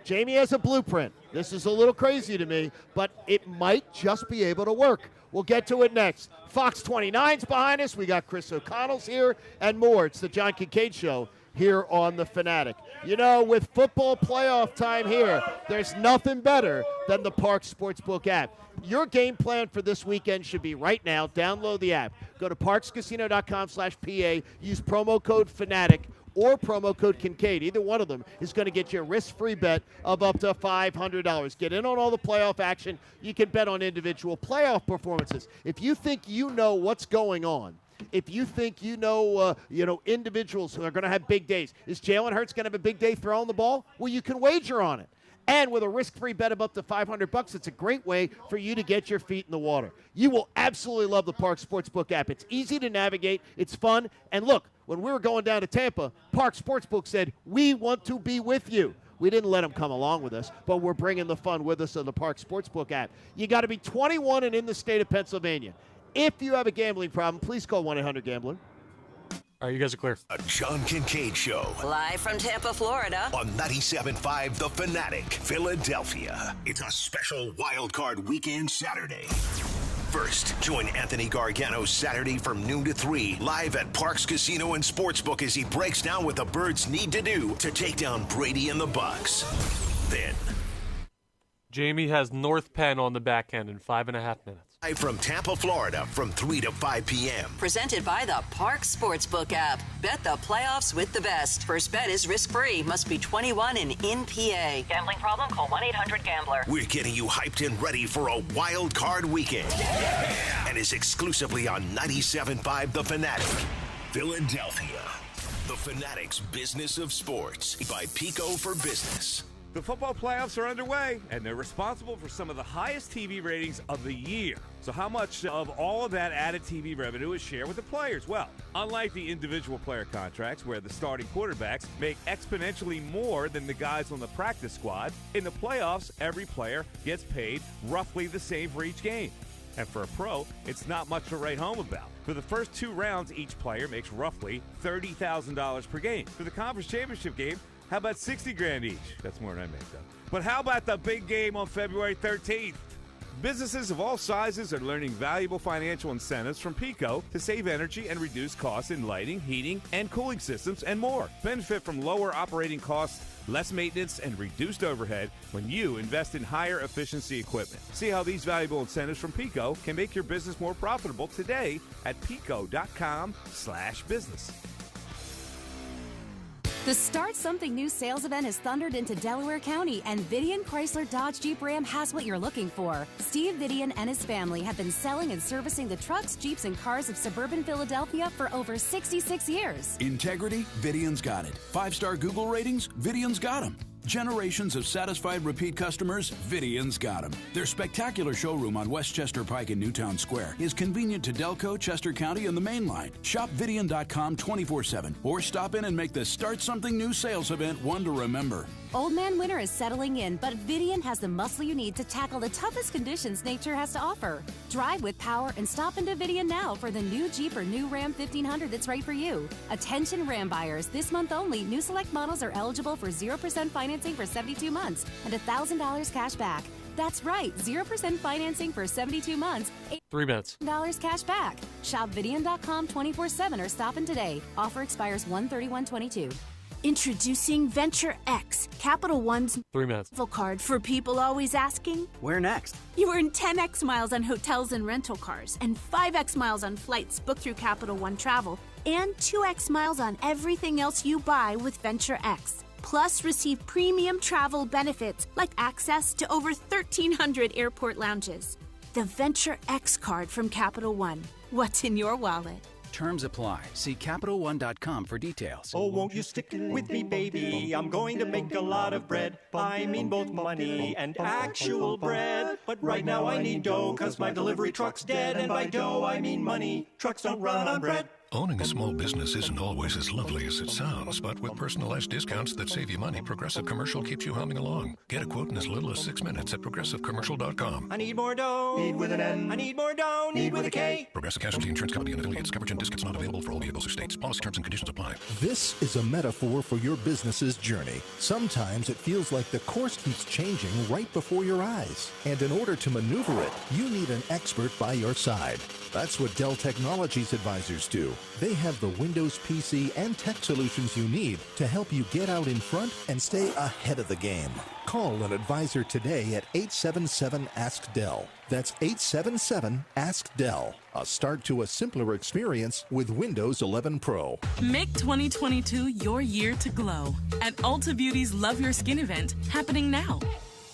Jamie has a blueprint. This is a little crazy to me, but it might just be able to work. We'll get to it next. Fox 29's behind us. We got Chris O'Connell's here and more. It's the John Kincade Show here on the Fanatic. You know, with football playoff time here, there's nothing better than the Park Sportsbook app. Your game plan for this weekend should be right now. Download the app. Go to parkscasino.com/PA. Use promo code FANATIC or promo code Kincade. Either one of them is going to get you a risk-free bet of up to $500. Get in on all the playoff action. You can bet on individual playoff performances. If you think you know what's going on, if you think you know individuals who are going to have big days, is Jalen Hurts going to have a big day throwing the ball? Well, you can wager on it. And with a risk-free bet of up to $500, it's a great way for you to get your feet in the water. You will absolutely love the Park Sportsbook app. It's easy to navigate. It's fun. And look, when we were going down to Tampa, Park Sportsbook said, we want to be with you. We didn't let them come along with us, but we're bringing the fun with us on the Park Sportsbook app. You got to be 21 and in the state of Pennsylvania. If you have a gambling problem, please call 1-800-GAMBLER. All right, you guys are clear. A John Kincade Show. Live from Tampa, Florida. On 97.5 The Fanatic, Philadelphia. It's a special Wild Card Weekend Saturday. First, join Anthony Gargano Saturday from noon to 3, live at Parks Casino and Sportsbook as he breaks down what the Birds need to do to take down Brady and the Bucs. Then, Jamie has North Penn on the back end in 5.5 minutes. live from Tampa, Florida from 3 to 5 p.m. Presented by the Park Sportsbook app. Bet the playoffs with the best. First bet is risk-free. Must be 21 and in PA. Gambling problem? Call 1-800-GAMBLER. We're getting you hyped and ready for a Wild Card Weekend. And is exclusively on 97.5 The Fanatic, Philadelphia. The Fanatic's Business of Sports by Pico for Business. The football playoffs are underway, and they're responsible for some of the highest TV ratings of the year. So how much of all of that added TV revenue is shared with the players? Well, unlike the individual player contracts where the starting quarterbacks make exponentially more than the guys on the practice squad, in the playoffs, every player gets paid roughly the same for each game. And for a pro, it's not much to write home about. For the first 2 rounds, each player makes roughly $30,000 per game. For the conference championship game, how about $60,000 each? That's more than I make, though. But how about the big game on February 13th? Businesses of all sizes are learning valuable financial incentives from Pico to save energy and reduce costs in lighting, heating, and cooling systems, and more. Benefit from lower operating costs, less maintenance, and reduced overhead when you invest in higher efficiency equipment. See how these valuable incentives from Pico can make your business more profitable today at pico.com/business. The Start Something New sales event has thundered into Delaware County, and Vidian Chrysler Dodge Jeep Ram has what you're looking for. Steve Vidian and his family have been selling and servicing the trucks, Jeeps, and cars of suburban Philadelphia for over 66 years. Integrity? Vidian's got it. 5-star Google ratings? Vidian's got them. Generations of satisfied repeat customers? Vidian's got them. Their spectacular showroom on Westchester Pike in Newtown Square is convenient to Delco, Chester County, and the Main Line. Shop Vidian.com 24/7 or stop in and make the Start Something New sales event one to remember. Old Man Winter is settling in, but Vidian has the muscle you need to tackle the toughest conditions nature has to offer. Drive with power and stop into Vidian now for the new Jeep or new Ram 1500 that's right for you. Attention Ram buyers, this month only, new select models are eligible for 0% financing for 72 months and $1,000 cash back. That's right, 0% financing for 72 months, 3 minutes. $8 cash back. Shop Vidian.com 24/7 or stop in today. Offer expires 1/31/22. Introducing Venture X, Capital One's 3 minutes. card for people always asking, where next? You earn 10x miles on hotels and rental cars, and 5x miles on flights booked through Capital One Travel, and 2x miles on everything else you buy with Venture X. Plus, receive premium travel benefits like access to over 1,300 airport lounges. The Venture X card from Capital One. What's in your wallet? Terms apply. See CapitalOne.com for details. Oh, won't you stick with me, baby? I'm going to make a lot of bread. I mean both money and actual bread. But right now I need dough, cause my delivery truck's dead. And by dough I mean money. Trucks don't run on bread. Owning a small business isn't always as lovely as it sounds, but with personalized discounts that save you money, Progressive Commercial keeps you humming along. Get a quote in as little as 6 minutes at progressivecommercial.com. I need more dough. Need with an N. I need more dough. Need with a K. Progressive Casualty Insurance Company and affiliates. Coverage and discounts not available for all vehicles or states. Policy terms and conditions apply. This is a metaphor for your business's journey. Sometimes it feels like the course keeps changing right before your eyes. And in order to maneuver it, you need an expert by your side. That's what Dell Technologies advisors do. They have the Windows PC and tech solutions you need to help you get out in front and stay ahead of the game. Call an advisor today at 877-ASK-DELL. That's 877-ASK-DELL. A start to a simpler experience with Windows 11 Pro. Make 2022 your year to glow at Ulta Beauty's Love Your Skin event happening now.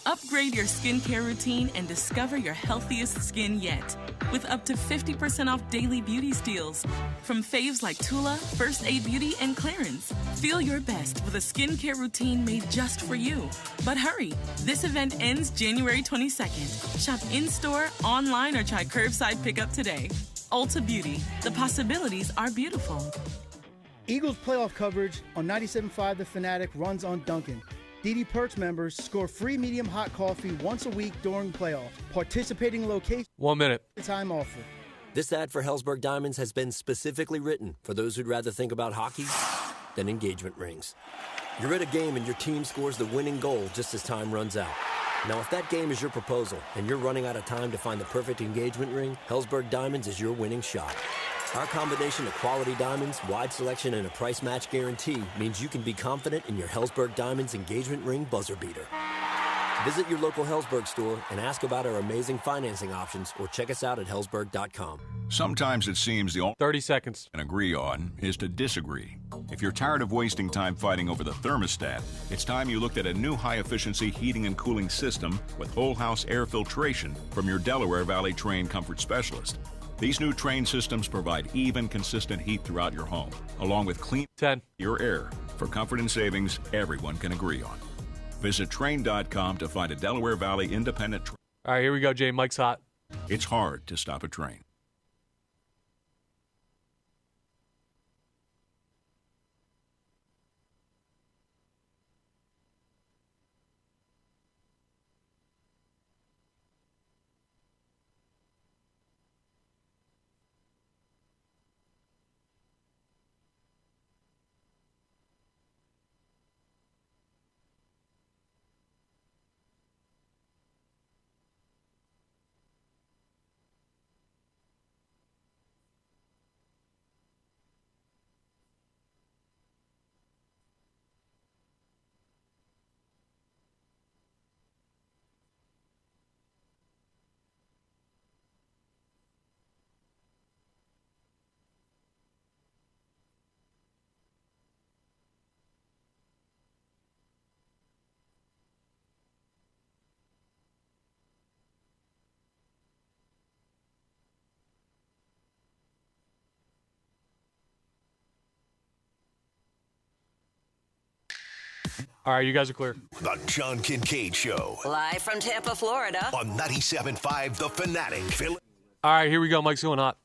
Upgrade your skincare routine and discover your healthiest skin yet with up to 50% off daily beauty steals from faves like Tula, First Aid Beauty, and Clarins. Feel your best with a skincare routine made just for you. But hurry, this event ends January 22nd. Shop in-store, online, or try curbside pickup today. Ulta Beauty, the possibilities are beautiful. Eagles playoff coverage on 97.5 The Fanatic runs on Duncan. DD Perks members score free medium hot coffee once a week during playoffs. Participating location. 1 minute. Time offer. This ad for Hellsberg Diamonds has been specifically written for those who'd rather think about hockey than engagement rings. You're at a game and your team scores the winning goal just as time runs out. Now, if that game is your proposal and you're running out of time to find the perfect engagement ring, Hellsberg Diamonds is your winning shot. Our combination of quality diamonds, wide selection, and a price match guarantee means you can be confident in your Hellsberg Diamonds engagement ring buzzer beater. Visit your local Hellsberg store and ask about our amazing financing options or check us out at hellsberg.com. Sometimes it seems the only 30 seconds can agree on is to disagree. If you're tired of wasting time fighting over the thermostat, it's time you looked at a new high-efficiency heating and cooling system with whole-house air filtration from your Delaware Valley trained comfort specialist. These new Train systems provide even, consistent heat throughout your home, along with clean your air for comfort and savings everyone can agree on. Visit Train.com to find a Delaware Valley independent train. All right, here we go, Jay. Mike's hot. It's hard to stop a train. All right, you guys are clear. The John Kincade Show. Live from Tampa, Florida. On 97.5 The Fanatic. All right, here we go. Mike's going hot.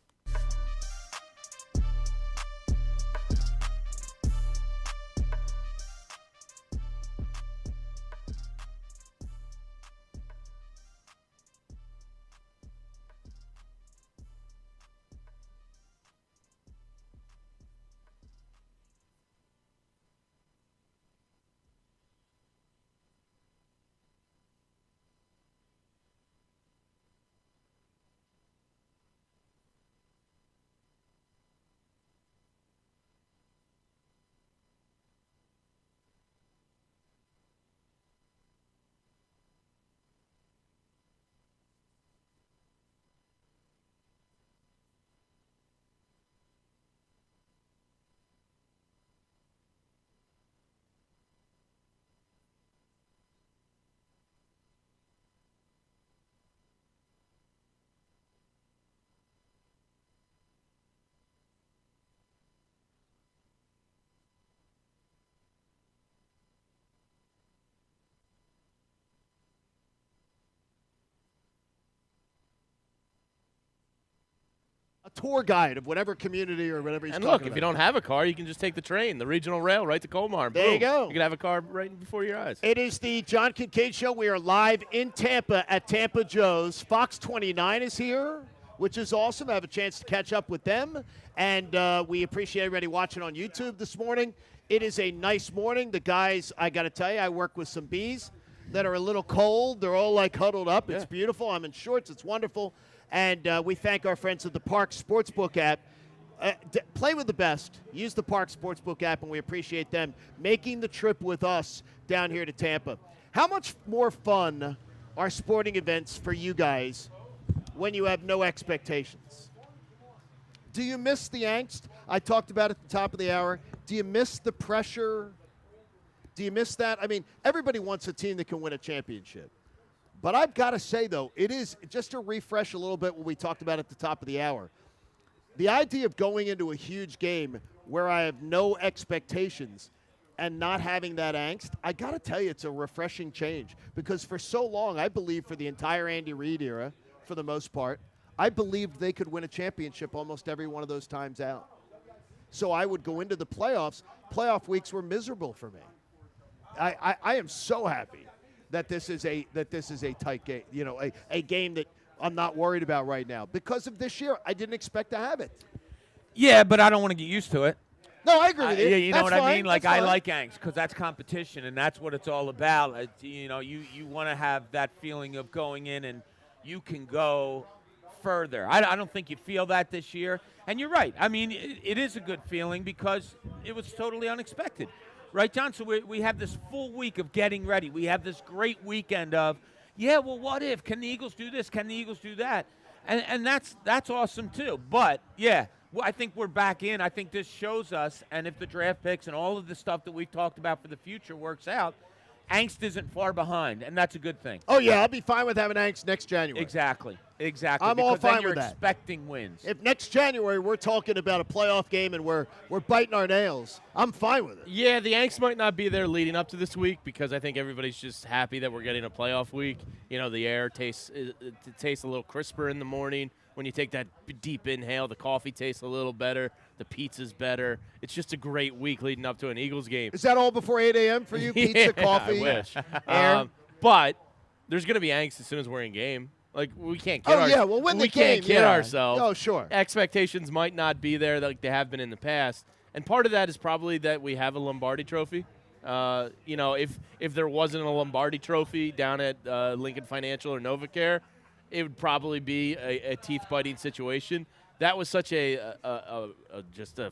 A tour guide of whatever community or whatever he's And talking look, about. if you don't have a car, you can just take the train, the regional rail, right to Colmar. There you Boom. go. You can have a car right before your eyes. It is the John Kincade Show. We are live in Tampa at Tampa Joe's. Fox 29 is here, which is awesome. I have a chance to catch up with them. And we appreciate everybody watching on YouTube this morning. It is a nice morning. The guys, I got to tell you, I work with some bees that are a little cold. They're all like huddled up. It's beautiful. I'm in shorts. It's wonderful. And we thank our friends at the Park Sportsbook app. Play with the best. Use the Park Sportsbook app, and we appreciate them making the trip with us down here to Tampa. How much more fun are sporting events for you guys when you have no expectations? Do you miss the angst? I talked about at the top of the hour. Do you miss the pressure? Do you miss that? I mean, everybody wants a team that can win a championship. But I've got to say, though, it is, just to refresh a little bit what we talked about at the top of the hour, the idea of going into a huge game where I have no expectations and not having that angst, I got to tell you, it's a refreshing change. Because for so long, I believe for the entire Andy Reid era, for the most part, I believed they could win a championship almost every one of those times out. So I would go into the playoffs. Playoff weeks were miserable for me. I am so happy that this is a tight game. You know, a game that I'm not worried about right now because of this year. I didn't expect to have it. Yeah, but I don't want to get used to it. No, I agree with you. You know what I fine. mean? Like, That's I fine. like angst because that's competition, and that's what it's all about. You know, you want to have that feeling of going in and you can go further. I don't think you feel that this year. And you're right. I mean, it is a good feeling because it was totally unexpected. Right, John? So we have this full week of getting ready. We have this great weekend of, yeah, well, what if? Can the Eagles do this? Can the Eagles do that? And that's awesome, too. But, yeah, well, I think we're back in. I think this shows us, and if the draft picks and all of the stuff that we've talked about for the future works out, angst isn't far behind, and that's a good thing. Oh, yeah, I'll be fine with having angst next January. Exactly. I'm all fine then you're with that. expecting wins. If next January we're talking about a playoff game and we're biting our nails, I'm fine with it. Yeah, the angst might not be there leading up to this week because I think everybody's just happy that we're getting a playoff week. You know, the air tastes a little crisper in the morning. When you take that deep inhale, the coffee tastes a little better. The pizza's better. It's just a great week leading up to an Eagles game. Is that all before 8 a.m. for you? Pizza, coffee? I wish. Air? But there's going to be angst as soon as we're in game. Like, we can't kid we can't kid yeah. ourselves. Oh, sure. Expectations might not be there like they have been in the past. And part of that is probably that we have a Lombardi trophy. You know, if there wasn't a Lombardi trophy down at Lincoln Financial or NovaCare, it would probably be a teeth-biting situation. That was such just a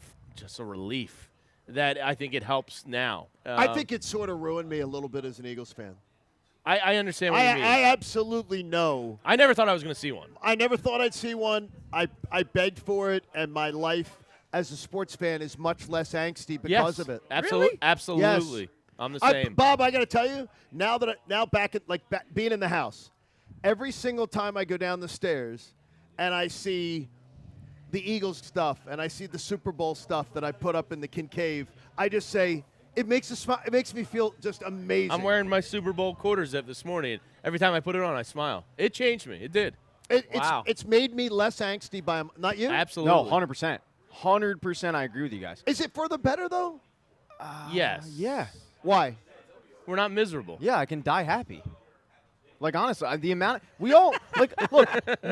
relief that I think it helps now. I think it sort of ruined me a little bit as an Eagles fan. I understand what you mean. I absolutely know. I never thought I was going to see one. I never thought I'd see one. I begged for it, and my life as a sports fan is much less angsty because of it. Really? Absolutely. Yes. I'm the same. Bob, I got to tell you, being in the house, every single time I go down the stairs and I see the Eagles stuff and I see the Super Bowl stuff that I put up in the Kincade, I just say, it makes me feel just amazing. I'm wearing my Super Bowl quarter zip this morning. Every time I put it on, I smile. It changed me. It did. Wow. It's made me less angsty by not you? Absolutely. No, 100%. 100% I agree with you guys. Is it for the better, though? Yes. Yeah. Why? We're not miserable. Yeah, I can die happy. Like, honestly, the amount we all look,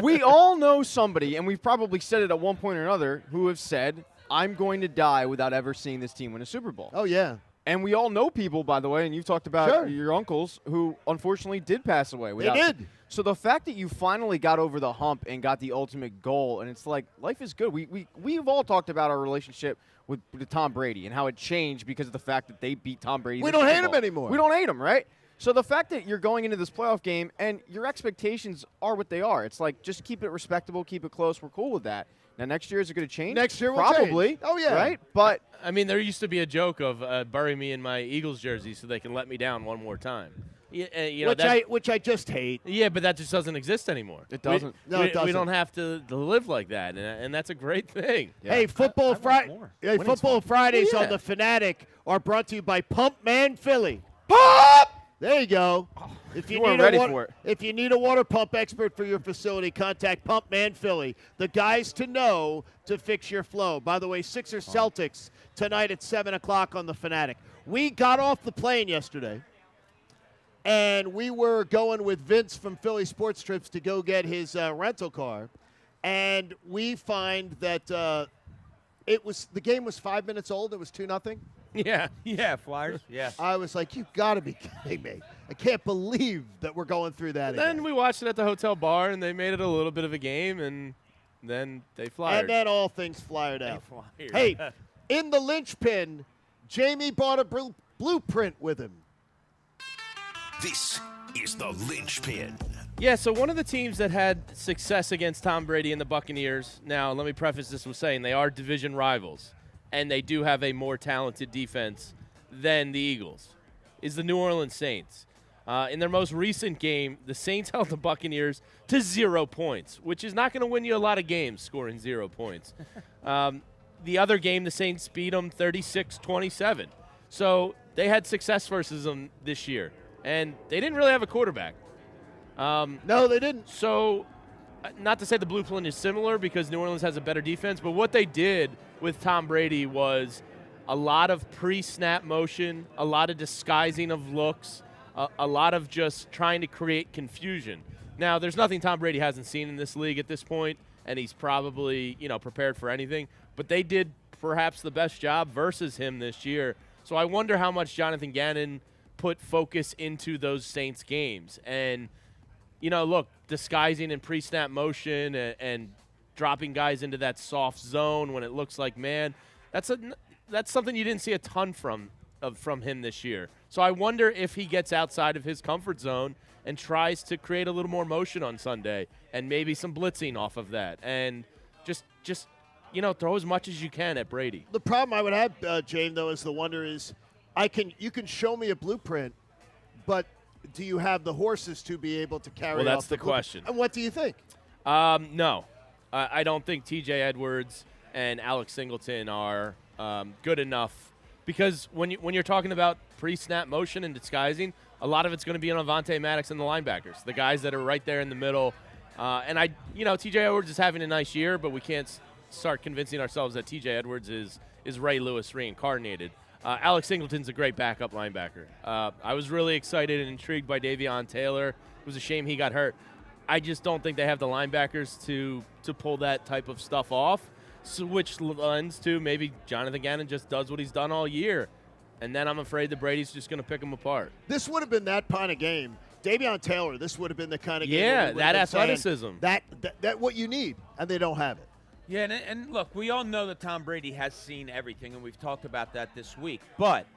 we all know somebody, and we've probably said it at one point or another, who have said, I'm going to die without ever seeing this team win a Super Bowl. Oh, yeah. And we all know people, by the way, and you've talked about your uncles who unfortunately did pass away. They did. So the fact that you finally got over the hump and got the ultimate goal, and it's like, life is good. We've all talked about our relationship with Tom Brady and how it changed because of the fact that they beat Tom Brady. We don't hate him anymore. We don't hate him, right? So the fact that you're going into this playoff game and your expectations are what they are. It's like, just keep it respectable, keep it close. We're cool with that. Now, next year, is it going to change? Next year will probably. change. Oh, yeah. Right? But I mean, there used to be a joke of bury me in my Eagles jersey so they can let me down one more time. You know, which I just hate. Yeah, but that just doesn't exist anymore. It doesn't. It doesn't. We don't have to live like that, and that's a great thing. Yeah. Hey, Football Fridays on the Fanatic are brought to you by Pump Man Philly. Pump! There you go. If you need a water pump expert for your facility, contact Pump Man Philly, the guys to know to fix your flow. By the way, Sixers Celtics tonight at 7 o'clock on the Fanatic. We got off the plane yesterday, and we were going with Vince from Philly Sports Trips to go get his rental car, and we find that the game was 5 minutes old. It was 2-0. Yeah, Flyers. Yeah. I was like, you got to be kidding me. I can't believe that we're going through that again. Then we watched it at the hotel bar, and they made it a little bit of a game, and then they flyered. And then all things flyered out. Hey, in the linchpin, Jamie bought a blueprint with him. This is the linchpin. Yeah, so one of the teams that had success against Tom Brady and the Buccaneers, now let me preface this with saying they are division rivals, and they do have a more talented defense than the Eagles, is the New Orleans Saints. In their most recent game, the Saints held the Buccaneers to 0 points, which is not going to win you a lot of games scoring 0 points. The other game, the Saints beat them 36-27. So they had success versus them this year, and they didn't really have a quarterback. No, they didn't. So not to say the blueprint is similar because New Orleans has a better defense, but what they did with Tom Brady was a lot of pre-snap motion, a lot of disguising of looks, a lot of just trying to create confusion. Now, there's nothing Tom Brady hasn't seen in this league at this point, and he's probably, prepared for anything. But they did perhaps the best job versus him this year. So I wonder how much Jonathan Gannon put focus into those Saints games. And, look, disguising in pre-snap motion and dropping guys into that soft zone when it looks like man, that's something you didn't see a ton from him this year. So I wonder if he gets outside of his comfort zone and tries to create a little more motion on Sunday and maybe some blitzing off of that and just throw as much as you can at Brady. The problem I would have, Jane, though, is the wonder is you can show me a blueprint, but do you have the horses to be able to carry Well, that's off the question. And what do you think? No. I don't think T.J. Edwards and Alex Singleton are good enough because when you're talking about pre-snap motion and disguising, a lot of it's going to be on Avonte Maddox and the linebackers, the guys that are right there in the middle. And T.J. Edwards is having a nice year, but we can't start convincing ourselves that T.J. Edwards is Ray Lewis reincarnated. Alex Singleton's a great backup linebacker. I was really excited and intrigued by Davion Taylor. It was a shame he got hurt. I just don't think they have the linebackers to pull that type of stuff off, which lends to maybe Jonathan Gannon just does what he's done all year, and then I'm afraid that Brady's just going to pick him apart. This would have been that kind of game. Davion Taylor, this would have been the kind of game. Yeah, that athleticism. That what you need, and they don't have it. Yeah, and look, we all know that Tom Brady has seen everything, and we've talked about that this week. But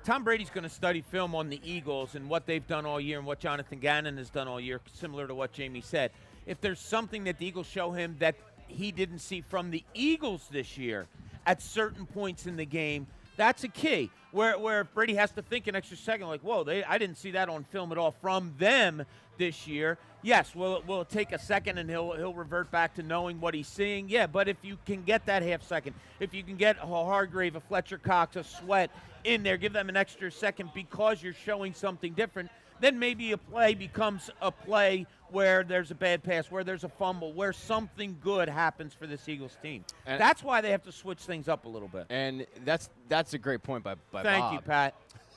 Tom Brady's going to study film on the Eagles and what they've done all year and what Jonathan Gannon has done all year, similar to what Jamie said. If there's something that the Eagles show him that he didn't see from the Eagles this year at certain points in the game, that's a key. Where Brady has to think an extra second, like, whoa, I didn't see that on film at all from them this year. Yes, will it take a second and he'll revert back to knowing what he's seeing? Yeah, but if you can get that half second, if you can get a Hargrave, a Fletcher Cox, a Sweat in there, give them an extra second because you're showing something different, then maybe a play becomes a play where there's a bad pass, where there's a fumble, where something good happens for this Eagles team. And that's why they have to switch things up a little bit. And that's a great point by Thank Bob. you, Pat.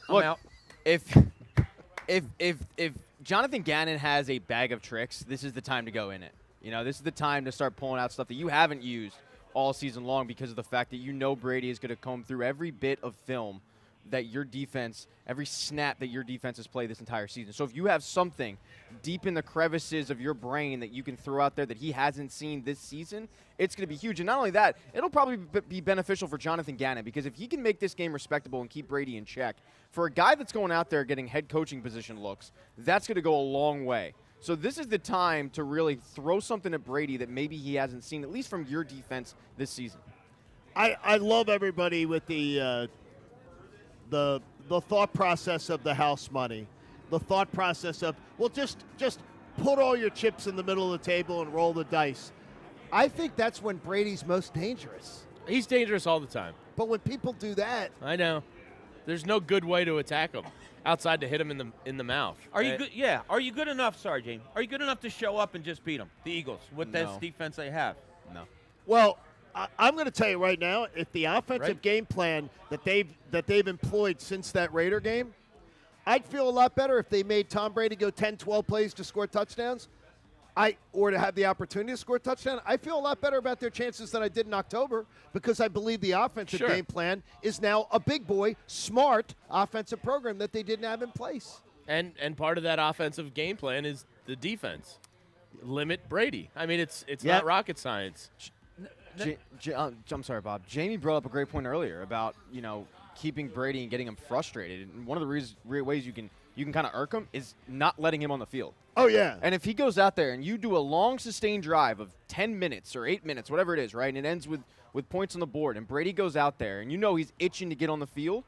Look, I'm out. If Jonathan Gannon has a bag of tricks, this is the time to go in it. This is the time to start pulling out stuff that you haven't used all season long because of the fact that Brady is going to comb through every bit of film that your defense, every snap that your defense has played this entire season. So if you have something deep in the crevices of your brain that you can throw out there that he hasn't seen this season, it's going to be huge. And not only that, it'll probably be beneficial for Jonathan Gannon because if he can make this game respectable and keep Brady in check, for a guy that's going out there getting head coaching position looks, that's going to go a long way. So this is the time to really throw something at Brady that maybe he hasn't seen, at least from your defense this season. I love everybody with the thought process of the house money, the thought process of, well, just put all your chips in the middle of the table and roll the dice. I think that's when Brady's most dangerous. He's dangerous all the time. But when people do that, I know. There's no good way to attack him outside to hit him in the mouth. Are you good? Yeah. Are you good enough, sorry, James? Are you good enough to show up and just beat them, the Eagles, with this defense they have? No. Well, I'm going to tell you right now, if the offensive game plan that they've employed since that Raider game, I'd feel a lot better if they made Tom Brady go 10, 12 plays to score touchdowns, or to have the opportunity to score a touchdown. I feel a lot better about their chances than I did in October because I believe the offensive game plan is now a big boy, smart offensive program that they didn't have in place. And part of that offensive game plan is the defense. Limit Brady. I mean, it's not rocket science. I'm sorry, Bob. Jamie brought up a great point earlier about, keeping Brady and getting him frustrated. And one of the ways you can kind of irk him is not letting him on the field. Oh, yeah. And if he goes out there and you do a long, sustained drive of 10 minutes or 8 minutes, whatever it is, right, and it ends with points on the board, and Brady goes out there and he's itching to get on the field,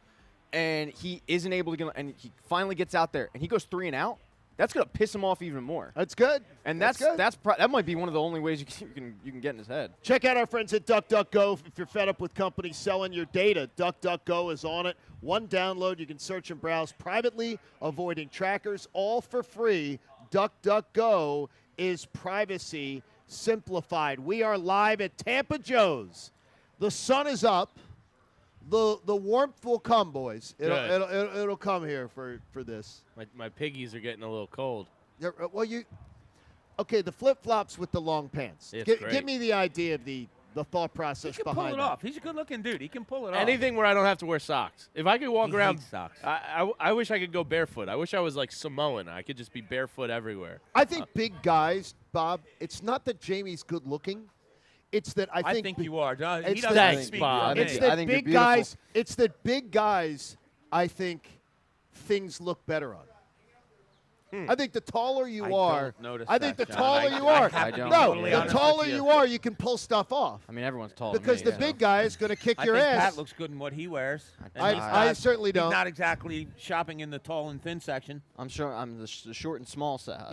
and he isn't able to get on, and he finally gets out there, and he goes 3 and out, that's going to piss him off even more. That's good. And that's good. That might be one of the only ways you can get in his head. Check out our friends at DuckDuckGo. If you're fed up with companies selling your data, DuckDuckGo is on it. One download, you can search and browse privately, avoiding trackers, all for free. DuckDuckGo is privacy simplified. We are live at Tampa Joe's. The sun is up. The warmth will come, boys. Good. It'll come here for this. My piggies are getting a little cold. Yeah, well, okay, the flip-flops with the long pants. It's great. Give me the idea of the thought process He can behind pull it that. off. He's a good-looking dude. He can pull it off. Anything where I don't have to wear socks. If I could walk He around, hates socks. I wish I could go barefoot. I wish I was like Samoan. I could just be barefoot everywhere. I think big guys, Bob, it's not that Jamie's good-looking. It's that I think you are. No, he it's doesn't that, speak Bob. for me. It's that big guys. It's that big guys. I think things look better on. I think the taller you are, I think the taller you are. No, the taller you are, you can pull stuff off. I mean, everyone's taller because than the me, big guy is going to kick your I think ass. Pat looks good in what he wears. I certainly don't. He's not exactly shopping in the tall and thin section. I'm sure I'm the short and small store.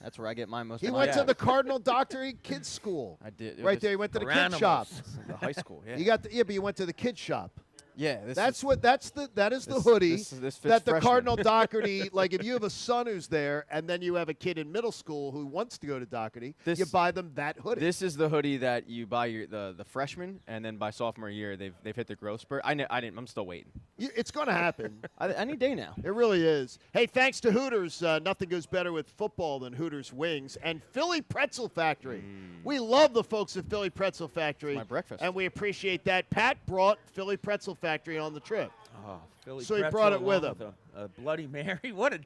That's where I get my most. He of my went to stuff. the Cardinal Doctor Kids School. I did. It Right was there, he went to the for kid shop. The high school. Yeah. You got but you went to the kid shop. Yeah, that is the hoodie this fits that the freshman. Cardinal Doherty, like if you have a son who's there and then you have a kid in middle school who wants to go to Doherty, you buy them that hoodie. This is the hoodie that you buy the freshman, and then by sophomore year they've hit the growth spurt. I'm still waiting. It's going to happen. Any day now. It really is. Hey, thanks to Hooters, nothing goes better with football than Hooters wings and Philly Pretzel Factory. We love the folks at Philly Pretzel Factory. It's my breakfast. And we appreciate that. Pat brought Philly Pretzel Factory on the trip. Oh, Philly So he pretzel brought it with along him. A Bloody Mary. What a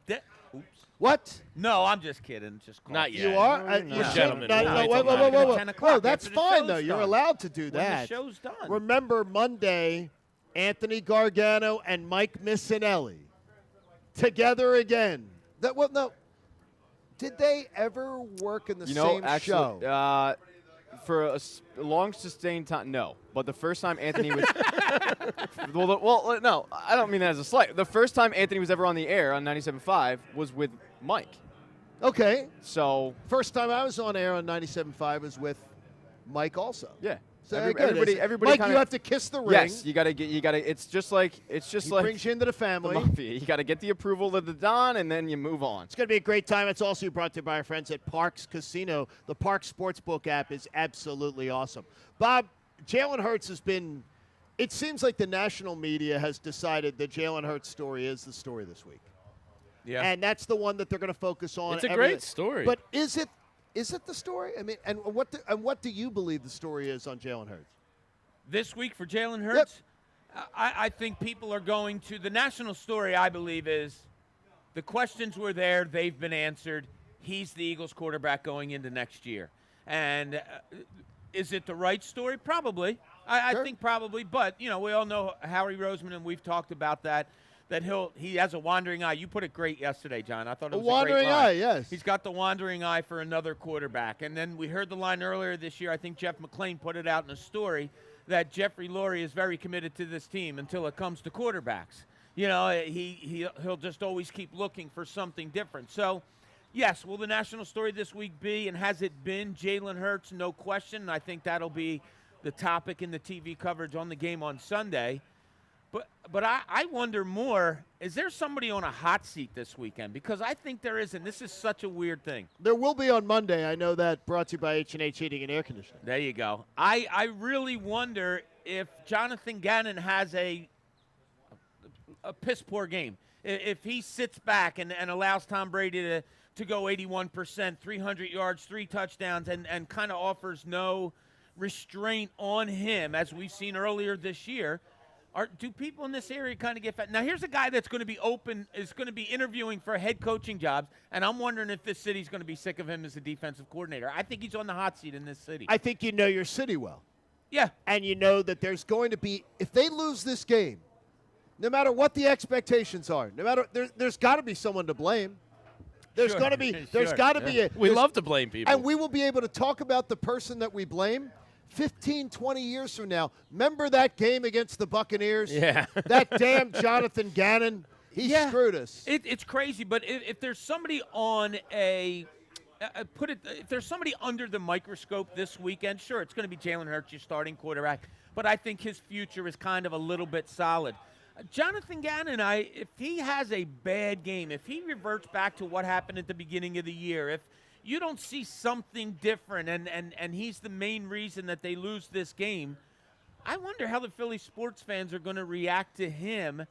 oops. What? No, I'm just kidding. Just Not coffee. yet. You are? We're You should- gentlemen. no, We'll no, wait wait, till wait, 9 wait, o'clock. wait. 10 o'clock Well, that's after the fine, show's though. You're done. allowed to do When that. the show's done. Remember Monday, Anthony Gargano and Mike Missinelli together again. Did they ever work in the same show? For a long sustained time, no. But the first time Anthony was no, I don't mean that as a slight. The first time Anthony was ever on the air on 97.5 was with Mike. Okay. So First time I was on air on 97.5 was with Mike also. yeah. So Everybody Mike, kinda, you have to kiss the ring. Yes, you gotta. It's just like He brings you into the family. mafia. You gotta get the approval of the Don, and then you move on. It's going to be a great time. It's also brought to you by our friends at Parks Casino. The Parks Sportsbook app is absolutely awesome. Bob, Jalen Hurts has been – it seems like the national media has decided the Jalen Hurts story is the story this week. Yeah. And that's the one that they're going to focus on. It's a great story. But is it the story? I mean, and what do you believe the story is on Jalen Hurts? This week for Jalen Hurts, I think people are going to – the national story, I believe, is the questions were there. They've been answered. He's the Eagles quarterback going into next year. And is it the right story? Probably. I think probably. But, we all know Howie Roseman, and we've talked about that he has a wandering eye. You put it great yesterday, John. I thought it was a wandering great line. eye, yes. He's got the wandering eye for another quarterback. And then we heard the line earlier this year. I think Jeff McClain put it out in a story that Jeffrey Lurie is very committed to this team until it comes to quarterbacks. He'll just always keep looking for something different. So, yes, will the national story this week be, and has it been Jalen Hurts? No question. I think that'll be the topic in the TV coverage on the game on Sunday. But I wonder more, is there somebody on a hot seat this weekend? Because I think there is, and this is such a weird thing. There will be on Monday. I know that, brought to you by H&H Heating and Air Conditioning. There you go. I really wonder if Jonathan Gannon has a piss-poor game. If he sits back and allows Tom Brady to go 81%, 300 yards, 3 touchdowns, and kind of offers no restraint on him, as we've seen earlier this year, do people in this area kind of get fat? Now, here's a guy that's going to be is going to be interviewing for head coaching jobs, and I'm wondering if this city's going to be sick of him as a defensive coordinator. I think he's on the hot seat in this city. I think you know your city well. Yeah. And you know that there's going to be, if they lose this game, no matter what the expectations are, there's got to be someone to blame. There's got to be, We love to blame people. And we will be able to talk about the person that we blame 15, 20 years from now. Remember that game against the Buccaneers? Yeah. That damn Jonathan Gannon. He screwed us. It's crazy, but if there's somebody on if there's somebody under the microscope this weekend, sure, it's going to be Jalen Hurts, your starting quarterback. But I think his future is kind of a little bit solid. Jonathan Gannon, if he has a bad game, if he reverts back to what happened at the beginning of the year, if you don't see something different and he's the main reason that they lose this game, I wonder how the Philly sports fans are going to react to him.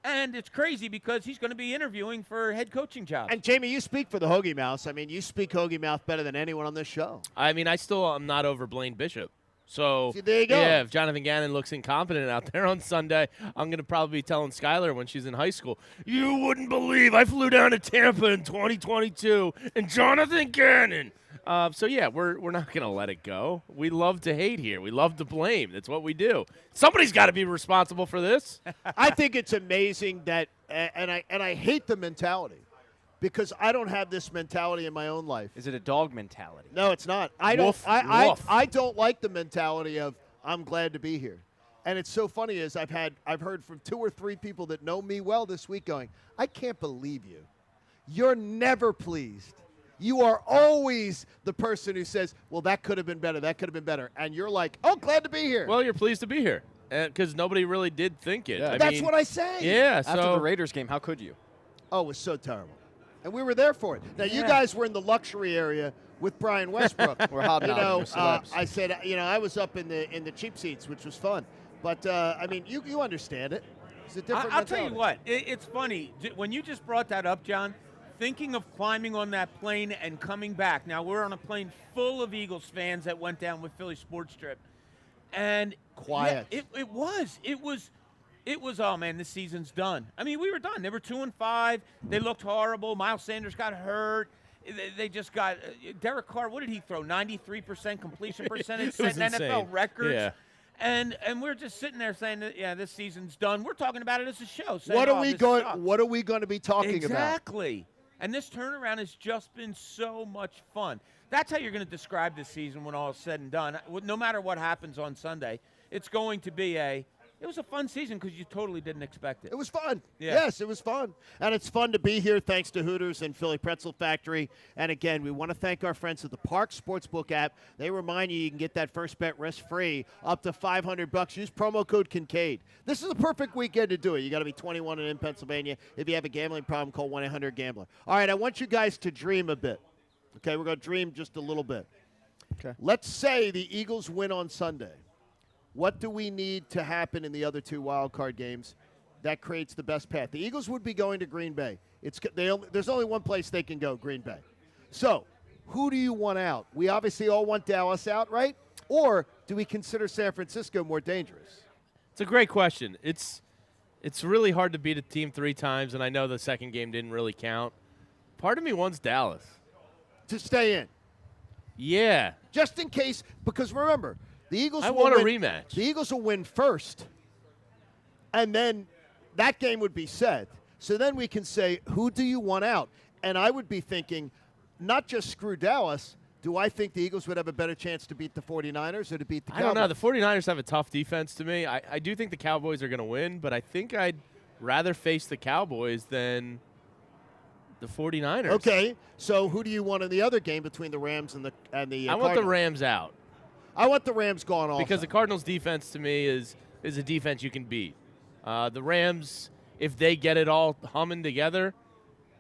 And it's crazy because he's going to be interviewing for head coaching jobs. And, Jamie, you speak for the Hoagie Mouse. I mean, you speak Hoagie Mouth better than anyone on this show. I mean, I'm not over Blaine Bishop. So, see, there you go. Yeah, if Jonathan Gannon looks incompetent out there on Sunday, I'm going to probably be telling Skylar when she's in high school, you wouldn't believe I flew down to Tampa in 2022 and Jonathan Gannon. So, yeah, we're not going to let it go. We love to hate here. We love to blame. That's what we do. Somebody's got to be responsible for this. I think it's amazing that, and I hate the mentality. Because I don't have this mentality in my own life. Is it a dog mentality? No, it's not. I don't like the mentality of I'm glad to be here. And it's so funny is I've heard from 2 or 3 people that know me well this week going, I can't believe you. You're never pleased. You are always the person who says, well, that could have been better. That could have been better. And you're like, oh, glad to be here. Well, you're pleased to be here because nobody really did think it. Yeah. That's what I say. Yeah. After the Raiders game, how could you? Oh, it was so terrible. And we were there for it. Now, you guys were in the luxury area with Brian Westbrook. We're hobnobbing. I said, I was up in the cheap seats, which was fun. But, I mean, you understand it. It's a different I'll mentality. tell you what. It's funny. When you just brought that up, John, thinking of climbing on that plane and coming back. Now, we're on a plane full of Eagles fans that went down with Philly Sports Trip. And quiet. Yeah, it was, oh, man, this season's done. I mean, we were done. They were 2-5. They looked horrible. Miles Sanders got hurt. They just got Derek Carr, what did he throw? 93% completion percentage, setting NFL records. Yeah. And we're just sitting there saying, yeah, this season's done. We're talking about it as a show. What are we going to be talking about? Exactly. And this turnaround has just been so much fun. That's how you're going to describe this season when all is said and done. No matter what happens on Sunday, it's going to be it was a fun season because you totally didn't expect it. It was fun. Yeah. Yes, it was fun. And it's fun to be here thanks to Hooters and Philly Pretzel Factory. And, again, we want to thank our friends at the Park Sportsbook app. They remind you can get that first bet risk-free up to $500. Use promo code Kincade. This is a perfect weekend to do it. You got to be 21 and in Pennsylvania. If you have a gambling problem, call 1-800-GAMBLER. All right, I want you guys to dream a bit. Okay, we're going to dream just a little bit. Okay. Let's say the Eagles win on Sunday. What do we need to happen in the other 2 wild card games that creates the best path? The Eagles would be going to Green Bay. There's only one place they can go, Green Bay. So, who do you want out? We obviously all want Dallas out, right? Or do we consider San Francisco more dangerous? It's a great question. It's really hard to beat a team 3 times, and I know the second game didn't really count. Part of me wants Dallas. To stay in. Yeah. Just in case, because remember, the Eagles I will want a win, rematch. The Eagles will win first, and then that game would be set. So then we can say, who do you want out? And I would be thinking, not just screw Dallas. Do I think the Eagles would have a better chance to beat the 49ers or to beat the Cowboys? I don't know. The 49ers have a tough defense to me. I do think the Cowboys are going to win, but I think I'd rather face the Cowboys than the 49ers. Okay, so who do you want in the other game between the Rams and the I want the Rams out. I want the Rams gone also. Because the Cardinals' defense to me is a defense you can beat. The Rams, if they get it all humming together,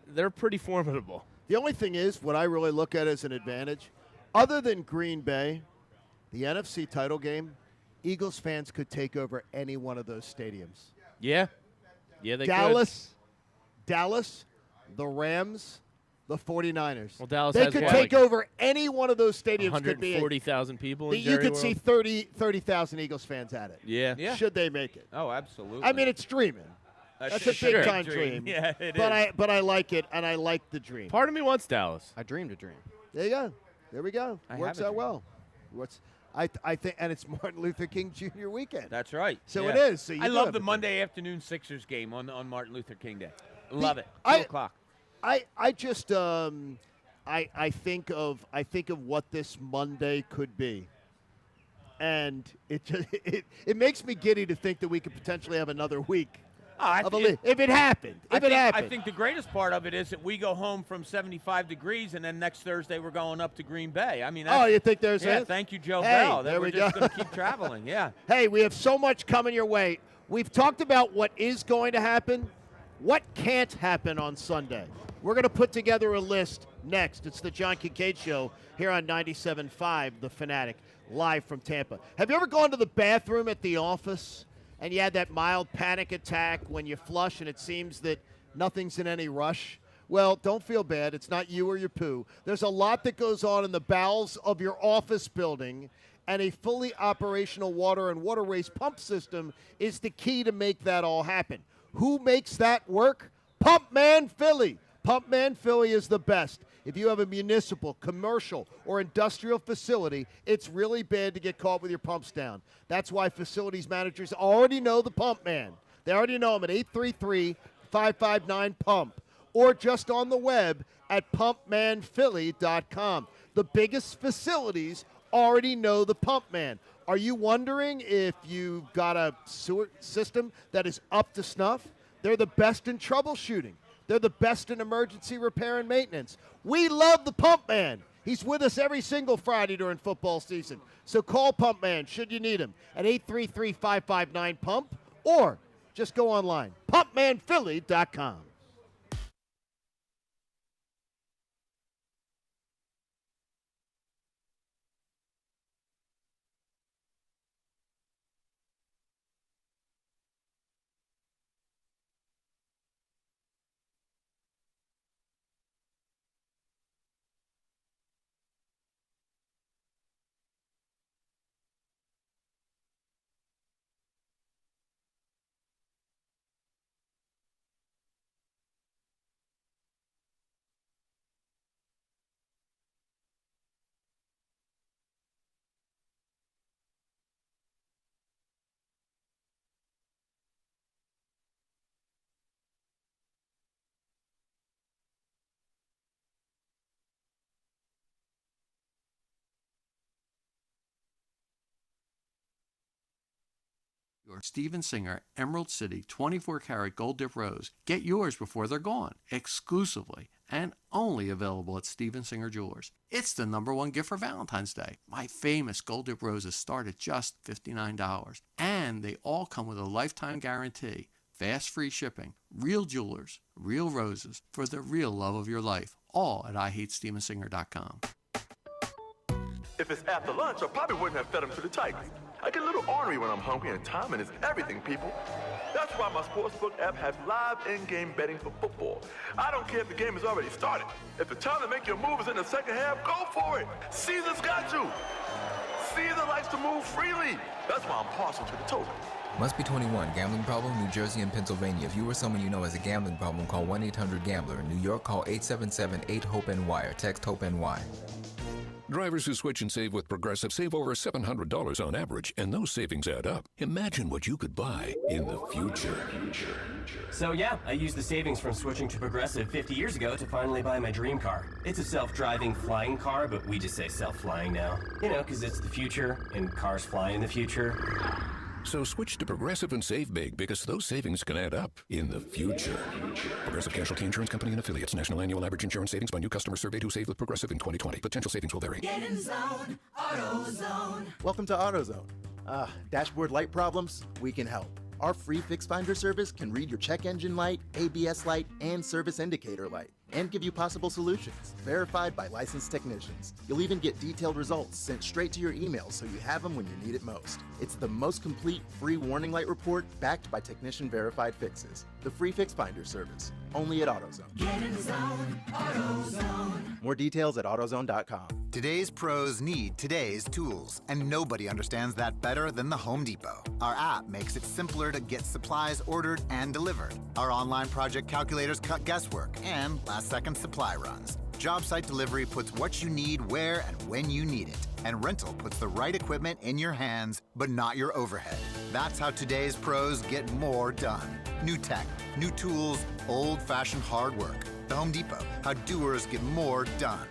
they're pretty formidable. The only thing is, what I really look at as an advantage, other than Green Bay, the NFC title game, Eagles fans could take over any one of those stadiums. Yeah. Yeah, they Dallas, the Rams, the 49ers. Well, Dallas they has could what, take like over any one of those stadiums. 140,000 people in You Jerry could World? see 30,000 Eagles fans at it. Yeah. Should they make it? Oh, absolutely. I mean, it's dreaming. That's a big-time dream. Yeah, it but is. But I like it, and I like the dream. Part of me wants Dallas. I dreamed a dream. There you go. There we go. I Works have a out dream. well. I think, and it's Martin Luther King Jr. weekend. That's right. So Yeah. it is. So I love the Monday afternoon Sixers game on Martin Luther King Day. Love it. 2 o'clock. I just I think of what this Monday could be, and it makes me giddy to think that we could potentially have another week. If it happened. I think the greatest part of it is that we go home from 75 degrees, and then next Thursday we're going up to Green Bay. I mean, you think there's yeah, thank you, Joe Hey, Bell. there We're we just go. going to keep traveling. Yeah. Hey, we have so much coming your way. We've talked about what is going to happen, what can't happen on Sunday. We're going to put together a list next. It's the John Kincade Show here on 97.5, The Fanatic. live from Tampa. Have you ever gone to the bathroom at the office and you had that mild panic attack when you flush and it seems that nothing's in any rush? Well, don't feel bad. It's not you or your poo. There's a lot that goes on in the bowels of your office building, and a fully operational water and water waste pump system is the key to make that all happen. Who makes that work? Pumpman Philly. Pumpman Philly is the best. If you have a municipal, commercial, or industrial facility, it's really bad to get caught with your pumps down. That's why facilities managers already know the Pumpman. They already know him at 833-559-PUMP or just on the web at pumpmanphilly.com. The biggest facilities already know the Pumpman. Are you wondering if you've got a sewer system that is up to snuff? They're the best in troubleshooting. They're the best in emergency repair and maintenance. We love the Pumpman. He's with us every single Friday during football season. So call Pumpman should you need him at 833-559-PUMP or just go online, pumpmanphilly.com. Your Steven Singer Emerald City 24-karat gold dip rose. Get yours before they're gone, exclusively and only available at Steven Singer Jewelers. It's the #1 gift for Valentine's Day. My famous gold dip roses start at just $59, and they all come with a lifetime guarantee. Fast free shipping, real jewelers, real roses for the real love of your life. All at IHateStevenSinger.com. If it's after lunch, I probably wouldn't have fed him to the Tigers. I get a little ornery when I'm hungry, and timing is everything, people. That's why my Sportsbook app has live in-game betting for football. I don't care if the game has already started. If the time to make your move is in the second half, go for it. Caesar's got you. Caesar likes to move freely. That's why I'm partial to the total. Must be 21. Gambling problem? New Jersey and Pennsylvania. If you or someone you know has a gambling problem, call 1-800-GAMBLER. In New York, call 877-8-HOPE-NY or text HOPE-NY. Drivers who switch and save with Progressive save over $700 on average, and those savings add up. Imagine what you could buy in the future. So yeah, I used the savings from switching to Progressive 50 years ago to finally buy my dream car. It's a self-driving flying car, but we just say self-flying now. You know, because it's the future, and cars fly in the future. So switch to Progressive and save big, because those savings can add up in the future. Progressive Casualty Insurance Company and Affiliates. National annual average insurance savings by new customers surveyed who saved with Progressive in 2020. Potential savings will vary. Get in zone, AutoZone. Welcome to AutoZone. Dashboard light problems? We can help. Our free Fix Finder service can read your check engine light, ABS light, and service indicator light, and give you possible solutions, verified by licensed technicians. You'll even get detailed results sent straight to your email so you have them when you need it most. It's the most complete free warning light report backed by technician-verified fixes. The free Fix Finder service, only at AutoZone. Get in zone, AutoZone. More details at AutoZone.com. Today's pros need today's tools, and nobody understands that better than the Home Depot. Our app makes it simpler to get supplies ordered and delivered. Our online project calculators cut guesswork and last-second supply runs. Job site delivery puts what you need where and when you need it. And rental puts the right equipment in your hands, but not your overhead. That's how today's pros get more done. New tech, new tools, old-fashioned hard work. The Home Depot, how doers get more done.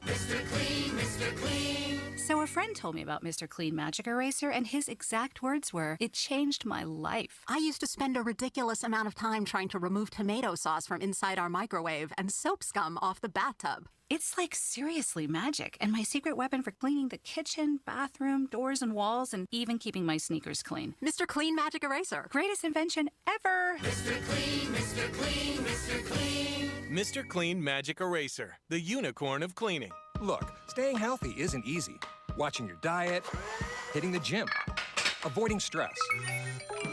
Mr. Clean, Mr. Clean. So a friend told me about Mr. Clean Magic Eraser, and his exact words were, "It changed my life." I used to spend a ridiculous amount of time trying to remove tomato sauce from inside our microwave and soap scum off the bathtub. It's like seriously magic, and my secret weapon for cleaning the kitchen, bathroom, doors, and walls, and even keeping my sneakers clean. Mr. Clean Magic Eraser. Greatest invention ever. Mr. Clean, Mr. Clean, Mr. Clean. Mr. Clean Magic Eraser, the unicorn of cleaning. Look, staying healthy isn't easy, watching your diet, hitting the gym, avoiding stress.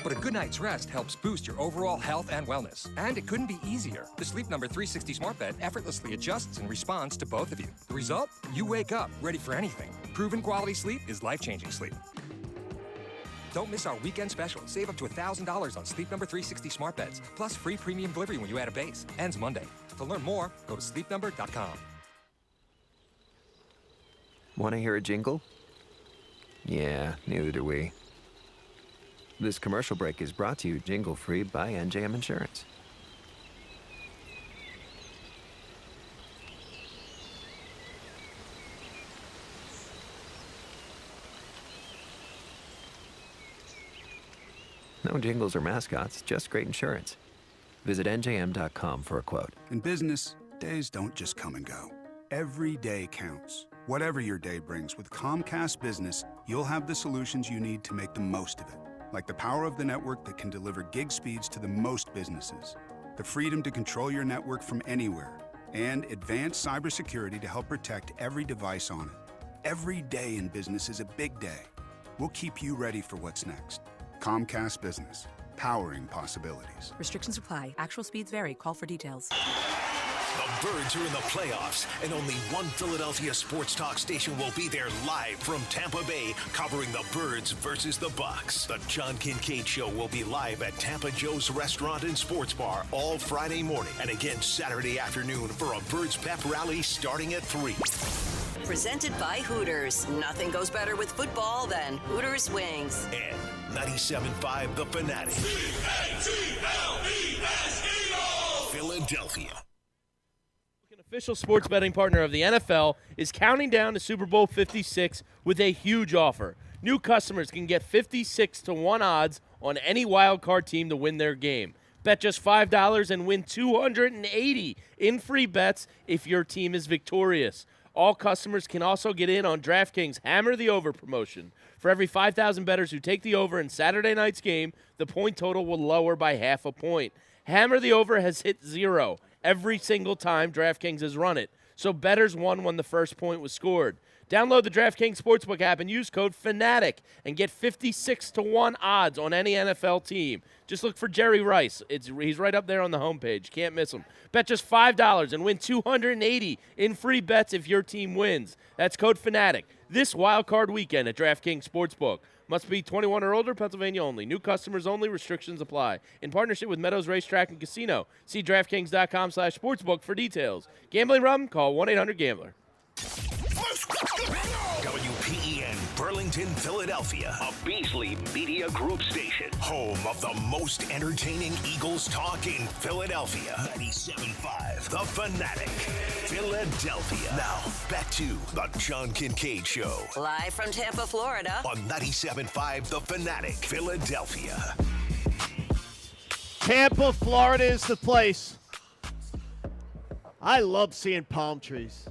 But a good night's rest helps boost your overall health and wellness. And it couldn't be easier. The Sleep Number 360 smart bed effortlessly adjusts and responds to both of you. The result? You wake up ready for anything. Proven quality sleep is life-changing sleep. Don't miss our weekend special. Save up to $1,000 on Sleep Number 360 smart beds, plus free premium delivery when you add a base. Ends Monday. To learn more, go to sleepnumber.com. Want to hear a jingle? Yeah, neither do we. This commercial break is brought to you jingle-free by NJM Insurance. No jingles or mascots, just great insurance. Visit njm.com for a quote. In business, days don't just come and go. Every day counts. Whatever your day brings, with Comcast Business, you'll have the solutions you need to make the most of it. Like the power of the network that can deliver gig speeds to the most businesses, the freedom to control your network from anywhere, and advanced cybersecurity to help protect every device on it. Every day in business is a big day. We'll keep you ready for what's next. Comcast Business, powering possibilities. Restrictions apply. Actual speeds vary. Call for details. The Birds are in the playoffs, and only one Philadelphia sports talk station will be there live from Tampa Bay, covering the Birds versus the Bucs. The John Kincade Show will be live at Tampa Joe's Restaurant and Sports Bar all Friday morning, and again Saturday afternoon for a Birds pep rally starting at 3. Presented by Hooters. Nothing goes better with football than Hooters wings. And 97.5 The Fanatic. Philadelphia. An official sports betting partner of the NFL is counting down to Super Bowl 56 with a huge offer. New customers can get 56-1 odds on any wild card team to win their game. Bet just $5 and win $280 in free bets if your team is victorious. All customers can also get in on DraftKings Hammer the Over promotion. For every 5,000 bettors who take the over in Saturday night's game, the point total will lower by half a point. Hammer the Over has hit 0 every single time DraftKings has run it, so bettors won when the first point was scored. Download the DraftKings Sportsbook app and use code FANATIC and get 56-1 odds on any NFL team. Just look for Jerry Rice. He's right up there on the homepage. Can't miss him. Bet just $5 and win $280 in free bets if your team wins. That's code FANATIC. This wild card weekend at DraftKings Sportsbook. Must be 21 or older, Pennsylvania only. New customers only. Restrictions apply. In partnership with Meadows Racetrack and Casino. See DraftKings.com/sportsbook for details. Gambling problem? Call 1-800-GAMBLER. WPEN Burlington, Philadelphia, a Beasley Media Group station, home of the most entertaining Eagles talk in Philadelphia. 97.5 The Fanatic, Philadelphia. Now, back to the John Kincade Show. Live from Tampa, Florida. On 97.5 The Fanatic, Philadelphia. Tampa, Florida is the place. I love seeing palm trees.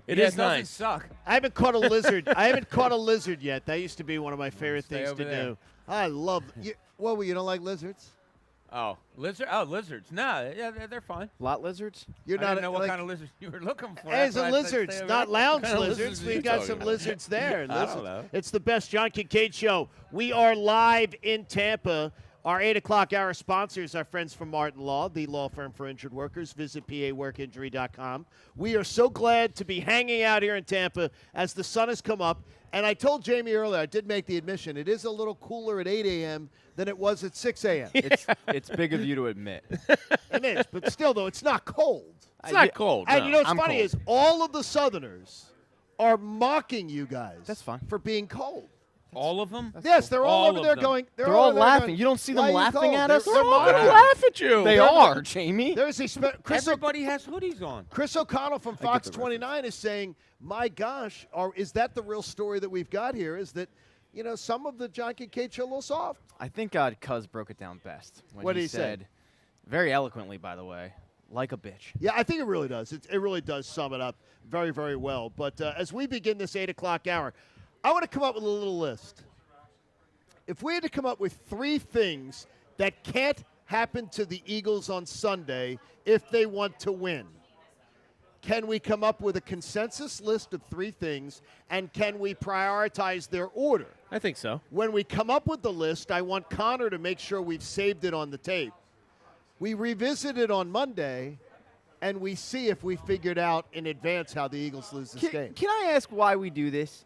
It is nice. Suck. I haven't caught a lizard. I haven't caught a lizard yet. That used to be one of my favorite Stay things over to there. do. I love. Well, you don't like lizards? Oh, lizards. No, yeah, they're fine. Lot lizards? You're I not didn't know what like- kind of lizards you were looking for. As That's why a I said lizards, stay over not there. lounge What kind of lizards. are We've you got talking some about? lizards there. I don't Listen, know. it's the best John Kincade Show. We are live in Tampa. Our 8 o'clock hour sponsors, our friends from Martin Law, the law firm for injured workers. Visit paworkinjury.com. We are so glad to be hanging out here in Tampa as the sun has come up. And I told Jamie earlier, I did make the admission, it is a little cooler at 8 a.m. than it was at 6 a.m. It's big of you to admit. It is, but still, though, it's not cold. It's not cold. And no. you know what's I'm funny cold. is all of the Southerners are mocking you guys. That's fine. For being cold. All of them? Yes, they're all over of there them. going. They're all over there laughing. going, You don't see them "Why are you laughing cold?" at us? They're They're all mocking gonna you. laugh at you. They They're- are, Jamie. There's a Chris, Everybody has hoodies on. Chris O'Connell from Fox 29 is saying, "My gosh, is that the real story that we've got here? Is that, some of the John Kincade show a little soft?" I think Cuz broke it down best when What'd he he say? said, very eloquently, by the way, like a bitch. Yeah, I think it really does. It really does sum it up very, very well. But as we begin this 8 o'clock hour, I want to come up with a little list. If we had to come up with 3 things that can't happen to the Eagles on Sunday if they want to win, can we come up with a consensus list of 3 things, and can we prioritize their order? I think so. When we come up with the list, I want Connor to make sure we've saved it on the tape. We revisit it on Monday, and we see if we figured out in advance how the Eagles lose this game. Can I ask why we do this?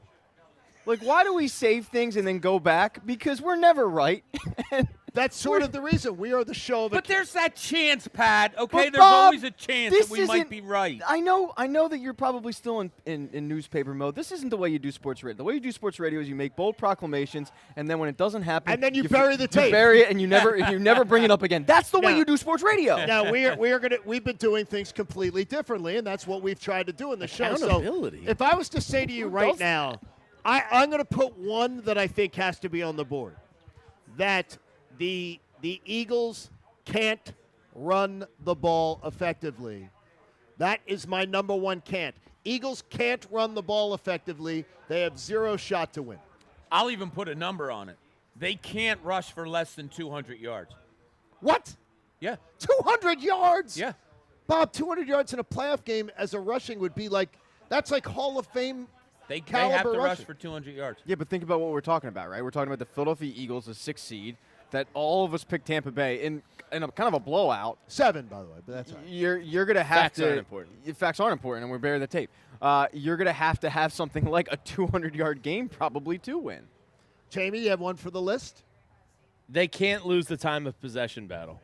Like, why do we save things and then go back? Because we're never right. That's sort of the reason. We are the show of But there's that chance, Pat. Okay, But there's Bob, always a chance that we might isn't- be right. I know that you're probably still in newspaper mode. This isn't the way you do sports radio. The way you do sports radio is you make bold proclamations, and then when it doesn't happen, And then you bury the tape. You bury it, and you never bring it up again. That's the way you do sports radio. Now we've been doing things completely differently, and that's what we've tried to do in the show. Accountability. So if I was to say to you right now, I'm going to put one that I think has to be on the board, that the Eagles can't run the ball effectively. That is my number one can't. Eagles can't run the ball effectively. They have 0 shot to win. I'll even put a number on it. They can't rush for less than 200 yards. What? Yeah. 200 yards? Yeah. Bob, 200 yards in a playoff game as a rushing would be like, that's like Hall of Fame They caliber have to rush rushing. for 200 yards. Yeah, but think about what we're talking about, right? We're talking about the Philadelphia Eagles, a 6th seed, that all of us picked Tampa Bay in a kind of a blowout. 7, by the way, but that's all right. You're going to have Facts aren't important. Facts aren't important, and we're bearing the tape. You're going to have something like a 200-yard game probably to win. Jamie, you have one for the list? They can't lose the time of possession battle.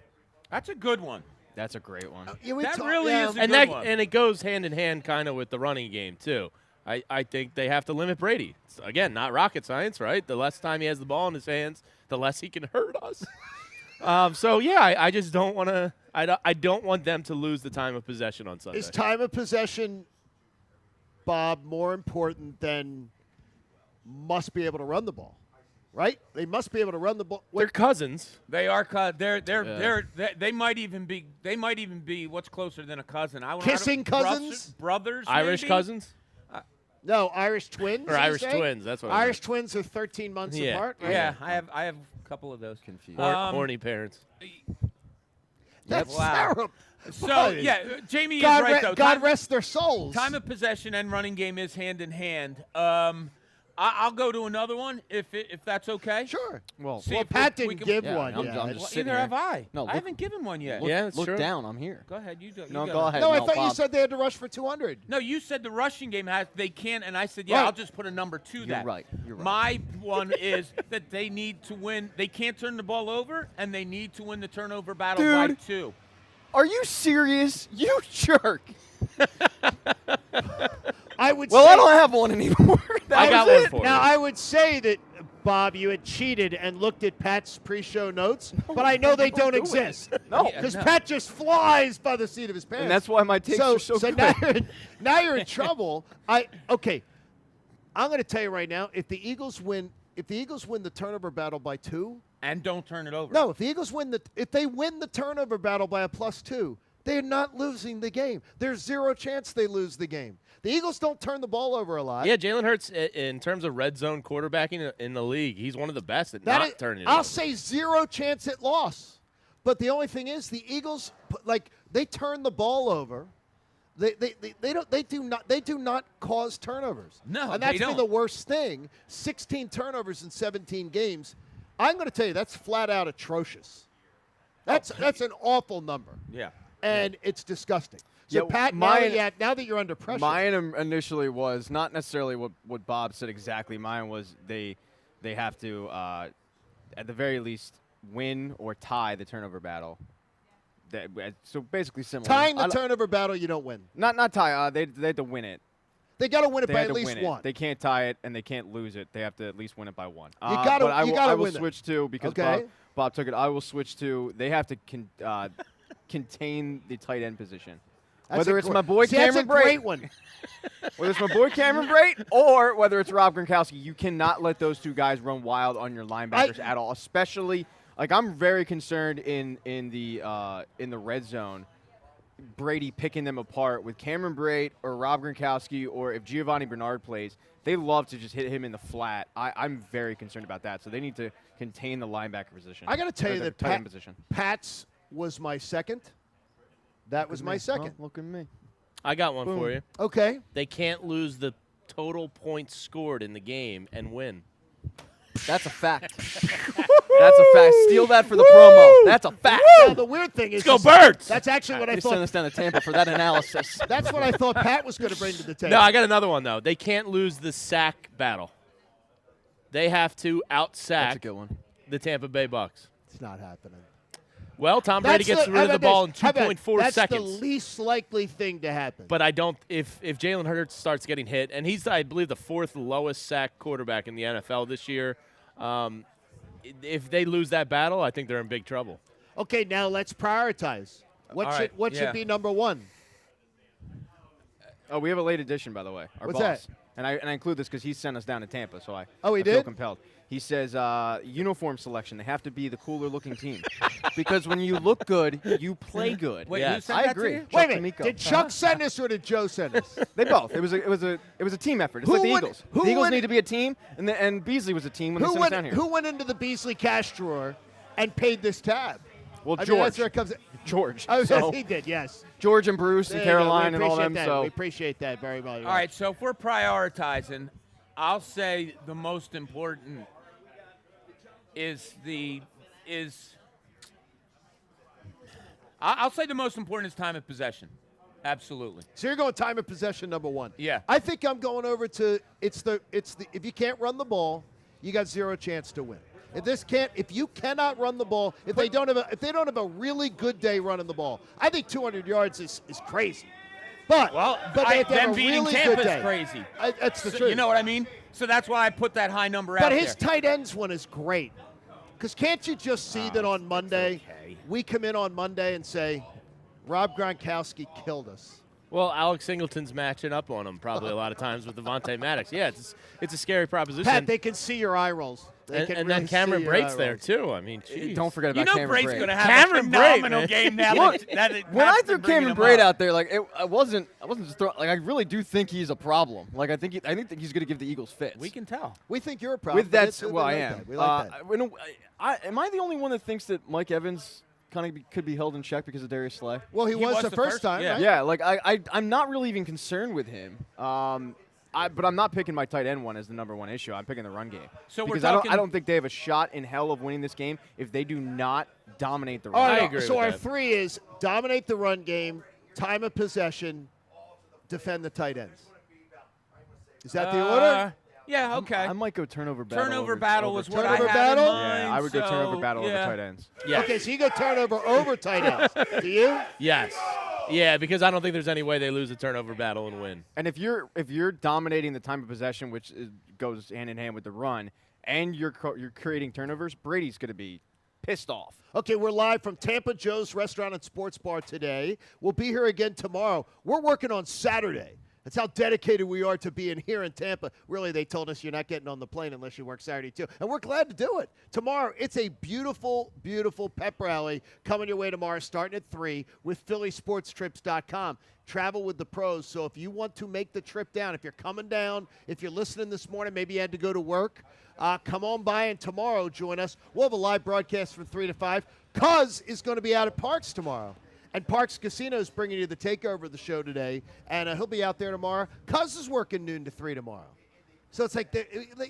That's a good one. That's a great one. That really is a and good one. And it goes hand in hand kind of with the running game, too. I think they have to limit Brady. It's, again, not rocket science, right? The less time he has the ball in his hands, the less he can hurt us. I just don't want to. I don't want them to lose the time of possession on Sunday. Is time of possession, Bob, more important than must be able to run the ball? Right? They must be able to run the ball. They're cousins. They are. They might even be. What's closer than a cousin? Kissing cousins? Brothers. Irish maybe? cousins. No, Irish twins. Or you Irish say? twins, that's what I Irish twins are 13 months Yeah. apart. Right? Yeah, I have a couple of those. Confused. Horny parents. That's Wow. terrible. So yeah, Jamie God is right though. God rest their souls. Time of possession and running game is hand in hand. I'll go to another one if that's okay. Sure. Well, See if Pat we didn't can- give Yeah, one. I'm yet. just Well, sitting either here. have I. No, I look- haven't given one yet. Yeah, that's Look true. down. I'm here. Go ahead. You go. No, you go ahead. No, I No, thought you Bob. said they had to rush for 200. No, you said the rushing game they can, and I said, yeah, Right. I'll just put a number to that. right. You're right. My one is that they need to win. They can't turn the ball over, and they need to win the turnover battle by Dude. 2. Are you serious? You jerk. I would Well, say, I don't have one anymore. I got one for Now, you. I would say that, Bob, you had cheated and looked at Pat's pre-show notes, but I know they don't do it. exist. No. Because no. Pat just flies by the seat of his pants. And that's why my takes are so good. now you're in trouble. Okay. I'm going to tell you right now, if the Eagles win the turnover battle by 2, And don't turn it over. no, if they win the turnover battle by a +2, they're not losing the game. There's 0 chance they lose the game. The Eagles don't turn the ball over a lot. Yeah, Jalen Hurts, in terms of red zone quarterbacking in the league, he's one of the best at That not is- turning it I'll over. say 0 chance at loss. But the only thing is, the Eagles, they turn the ball over. They do not cause turnovers. No, and that's they been don't. the worst thing. 16 turnovers in 17 games. I'm going to tell you, that's flat out atrocious. That's an awful number. Yeah. And it's disgusting. So, Yeah, Pat, now that you're under pressure. Mine initially was not necessarily what Bob said exactly. Mine was they have to, at the very least, win or tie the turnover battle. So basically similar. Tying the turnover battle, you don't win. Not tie. They have to win it. They got to win it They by have at to least win one. it. They can't tie it and they can't lose it. They have to at least win it by 1. You gotta- but I you will, gotta I will win it. switch to because Okay. Bob took it. I will switch to. They have to contain the tight end position. That's Whether a it's gr- my boy See, that's Cameron a Brate, great one. whether it's my boy Cameron Brate or whether it's Rob Gronkowski, you cannot let those two guys run wild on your linebackers at all. Especially, I'm very concerned in the red zone. Brady picking them apart with Cameron Brate or Rob Gronkowski, or if Giovanni Bernard plays, they love to just hit him in the flat. I'm very concerned about that. So they need to contain the linebacker position. I got to tell or you the that tight end position. Pat's was my second. That was my second. Well, look at me. I got one Boom. for you. Okay. They can't lose the total points scored in the game and win. That's a fact. That's a fact. Steal that for the promo. That's a fact. Now, the weird thing is, Let's go Birds! That's actually what I They thought. sent us down to Tampa for that analysis. That's what I thought Pat was going to bring to the table. No, I got another one, though. They can't lose the sack battle. They have to out-sack That's a good one. the Tampa Bay Bucs. It's not happening. Well, Tom Brady gets rid of the ball in 2.4 seconds. That's the least likely thing to happen. But I don't – if Jalen Hurts starts getting hit, and he's, I believe, the 4th lowest sack quarterback in the NFL this year, if they lose that battle, I think they're in big trouble. Okay, now let's prioritize. What should be number one? Oh, we have a late edition, by the way. Our What's boss. that? And I include this because he sent us down to Tampa, so I he feel did? compelled. He says uniform selection. They have to be the cooler-looking team because when you look good, you play good. Wait, who sent I that agree. to you? Wait a minute. D'Amico. Did Chuck send us or did Joe send us? They both. It was a team effort. It's Who like the would- Eagles. who The Eagles would- need to be a team, and Beasley was a team when they sent us down here. Who went into the Beasley cash drawer and paid this tab? Well, I mean, George. that's where it comes. George. Oh, So, yes, he did. Yes. George and Bruce and There you go. Caroline We and all appreciate them. that. So We appreciate that very much. All right, so if we're prioritizing, I'll say the most important I'll say the most important is time of possession. Absolutely. So you're going time of possession number one. Yeah. I think I'm going over to it's the if you can't run the ball, you got zero chance to win. If you cannot run the ball, if they don't have a really good day running the ball, I think 200 yards is crazy. But they have to have them a beating really Tampa good day. is crazy. That's the So, truth. you know what I mean? So that's why I put that high number out But there. his tight ends one is great. Because can't you just see that on Monday, we come in on Monday and say, Rob Gronkowski killed us. Well, Alex Singleton's matching up on him probably a lot of times with Devontae Maddox. Yeah, it's a scary proposition. Pat, they can see your eye rolls. And then Cameron Brate's there, too. I mean, geez. don't forget about Cameron Brate's Brate. going to have Cameron a Brate, phenomenal man. game now. Look, when I threw bringing Cameron him Brate up. out there, like I wasn't just throwing. Like I really do think he's a problem. Like I think he's going to give the Eagles fits. We can tell. We think you're a problem. With that, but well, we I like am. that. We like that. Am I the only one that thinks that Mike Evans kind of could be held in check because of Darius Slay? Well, he was the first time, right? Yeah, like I'm not really even concerned with him. But I'm not picking my tight end one as the number one issue. I'm picking the run game. So because we're talking. I don't think they have a shot in hell of winning this game if they do not dominate the All run. right, I agree so with our that. three is dominate the run game, time of possession, defend the tight ends. Is that the order? Yeah, okay. I might go turnover battle. Turnover battle was what Turnover I had battle? in mind. Yeah, I would go turnover so, battle yeah. over tight ends. Yeah. Okay, so you go turnover over tight ends. Do you? Yes. Yeah, because I don't think there's any way they lose a turnover battle and win. And if you're dominating the time of possession, which goes hand in hand with the run, and you're creating turnovers, Brady's going to be pissed off. Okay, we're live from Tampa Joe's Restaurant and Sports Bar today. We'll be here again tomorrow. We're working on Saturday. That's how dedicated we are to being here in Tampa. Really, they told us you're not getting on the plane unless you work Saturday, too. And we're glad to do it. Tomorrow, it's a beautiful, beautiful pep rally coming your way tomorrow, starting at 3 with PhillySportsTrips.com. Travel with the pros. So if you want to make the trip down, if you're coming down, if you're listening this morning, maybe you had to go to work, come on by and tomorrow join us. We'll have a live broadcast from 3 to 5. Cuz is going to be out at Parks tomorrow. And Parks Casino is bringing you the takeover of the show today, and he'll be out there tomorrow. Cuz is working noon to 3 tomorrow. So it's like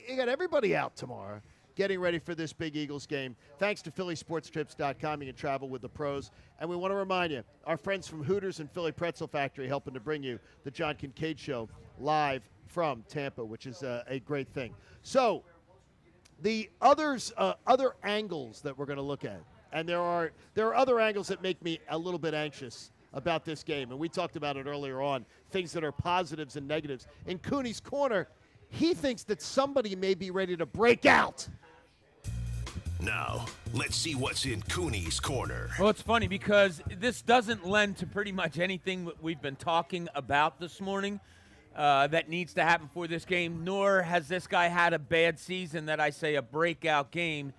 you got everybody out tomorrow getting ready for this big Eagles game. Thanks to PhillySportsTrips.com. You can travel with the pros. And we want to remind you, our friends from Hooters and Philly Pretzel Factory helping to bring you the John Kincade Show live from Tampa, which is a great thing. So the other angles that we're going to look at, and there are other angles that make me a little bit anxious about this game. And we talked about it earlier on, things that are positives and negatives. In Cooney's corner, he thinks that somebody may be ready to break out. Now, let's see what's in Cooney's corner. Well, it's funny because this doesn't lend to pretty much anything that we've been talking about this morning that needs to happen for this game, nor has this guy had a bad season that I say a breakout game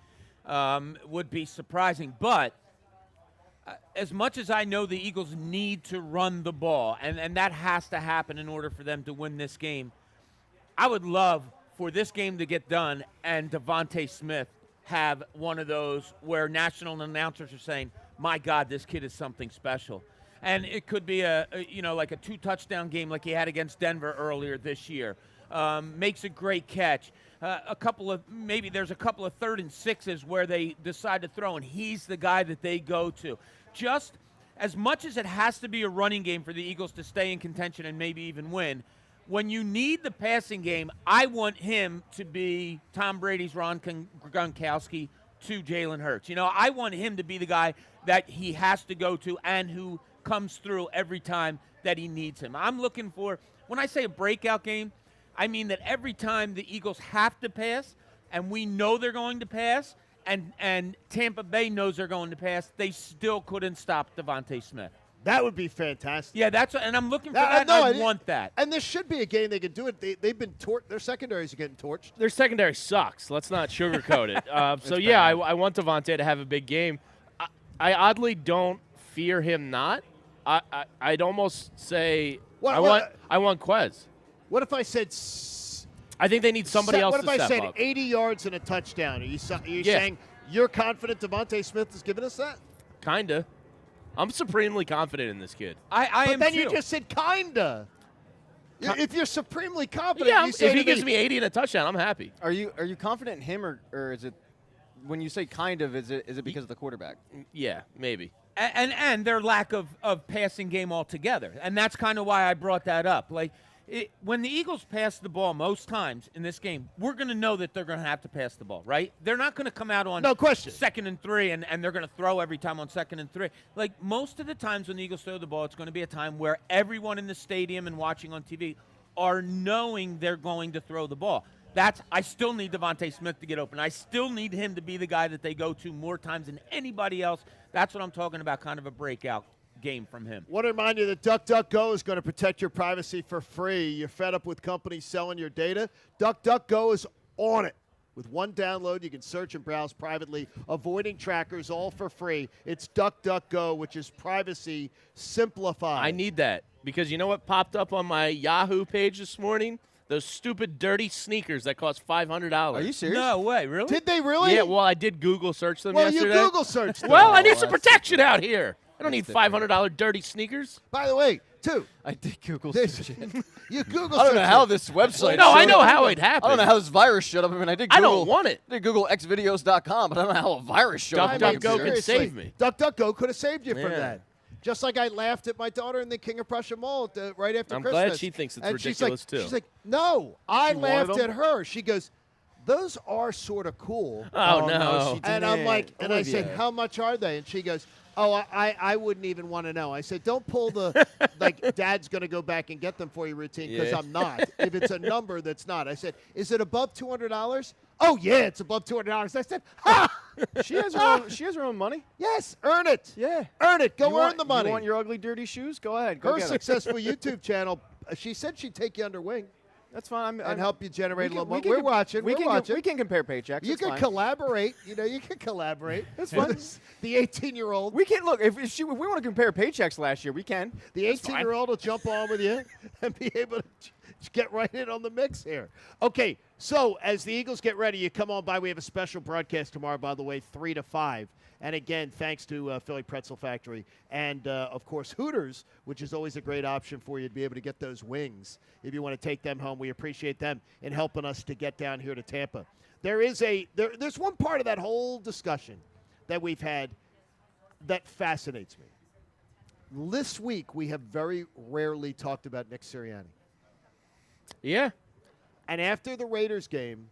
would be surprising. But as much as I know the Eagles need to run the ball, and that has to happen in order for them to win this game, I would love for this game to get done and Devontae Smith have one of those where national announcers are saying, my God, this kid is something special. And it could be like a 2-touchdown game like he had against Denver earlier this year. Makes a great catch. There's a couple of 3rd and 6s where they decide to throw, and he's the guy that they go to. Just as much as it has to be a running game for the Eagles to stay in contention and maybe even win, when you need the passing game, I want him to be Tom Brady's Ron Gronkowski to Jalen Hurts. I want him to be the guy that he has to go to and who comes through every time that he needs him. I'm looking for, when I say a breakout game, I mean that every time the Eagles have to pass, and we know they're going to pass, and Tampa Bay knows they're going to pass, they still couldn't stop Devontae Smith. That would be fantastic. Yeah, and I'm looking for that. I want that. And this should be a game they can do it. They've been their secondaries are getting torched. Their secondary sucks. Let's not sugarcoat it. I want Devontae to have a big game. I oddly don't fear him not. I'd almost say I want Quez. What if I said? I think they need somebody else to step up. What if I said 80 yards and a touchdown? Are you saying you're confident Devontae Smith is giving us that? Kinda. I'm supremely confident in this kid. I am then too. You just said kinda. If you're supremely confident, if he gives me 80 and a touchdown, I'm happy. Are you confident in him, or is it when you say kind of? Is it because of the quarterback? Yeah, maybe. And their lack of passing game altogether, and that's kind of why I brought that up. When the Eagles pass the ball most times in this game, we're going to know that they're going to have to pass the ball, right? They're not going to come out on 2nd and 3 and they're going to throw every time on 2nd and 3. Most of the times when the Eagles throw the ball, it's going to be a time where everyone in the stadium and watching on TV are knowing they're going to throw the ball. I still need Devontae Smith to get open. I still need him to be the guy that they go to more times than anybody else. That's what I'm talking about, kind of a breakout game from him. Want to remind you that DuckDuckGo is going to protect your privacy for free. You're fed up with companies selling your data? DuckDuckGo is on it. With one download, you can search and browse privately, avoiding trackers, all for free. It's DuckDuckGo, which is privacy simplified. I need that because you know what popped up on my Yahoo page this morning? Those stupid, dirty sneakers that cost $500. Are you serious? No way, really? Did they really? Yeah, well, I did Google search them yesterday. Well, you Google searched them. Well, I need some protection out here. I don't need $500 dirty sneakers. By the way, too. I did Google search it. You Google I don't know search how it. this website No, I showed know up. how it happened. I don't know how this virus showed up. I mean, I did Google. I don't want it. I did Google xvideos.com, but I don't know how a virus showed up. DuckDuckGo can save me. DuckDuckGo could have saved you from Yeah. that. Just like I laughed at my daughter in the King of Prussia Mall right after I'm Christmas. glad she thinks it's and ridiculous, too. She's like, no, I She wanted laughed them? at her. She goes, those are sort of cool. Oh, no. she And I'm didn't. like, and I said, Olivia. how much are they? And she goes, oh, I wouldn't even want to know. I said, don't pull the, Dad's going to go back and get them for you routine, because Yeah. I'm not. If it's a number that's not. I said, is it above $200? Oh, yeah, it's above $200. I said, ha! She has her own money. Yes, earn it. Yeah. Earn it. Go You earn want- the money. You want your ugly, dirty shoes? Go ahead. Go Her get 'em. successful YouTube channel, she said she'd take you under wing That's fine. and help you generate a little money. can We're com- watching. We We're can watching. We can compare paychecks. You It's can fine. collaborate. You can collaborate. That's fine. The 18-year-old. We can look if we want to compare paychecks last year. We can. The 18-year-old will jump on with you and be able to get right in on the mix here. Okay, so as the Eagles get ready, you come on by. We have a special broadcast tomorrow, by the way, 3 to 5. And again, thanks to Philly Pretzel Factory and, of course, Hooters, which is always a great option for you to be able to get those wings. If you want to take them home, we appreciate them in helping us to get down here to Tampa. There's one part of that whole discussion that we've had that fascinates me. This week, we have very rarely talked about Nick Sirianni. Yeah. And after the Raiders game,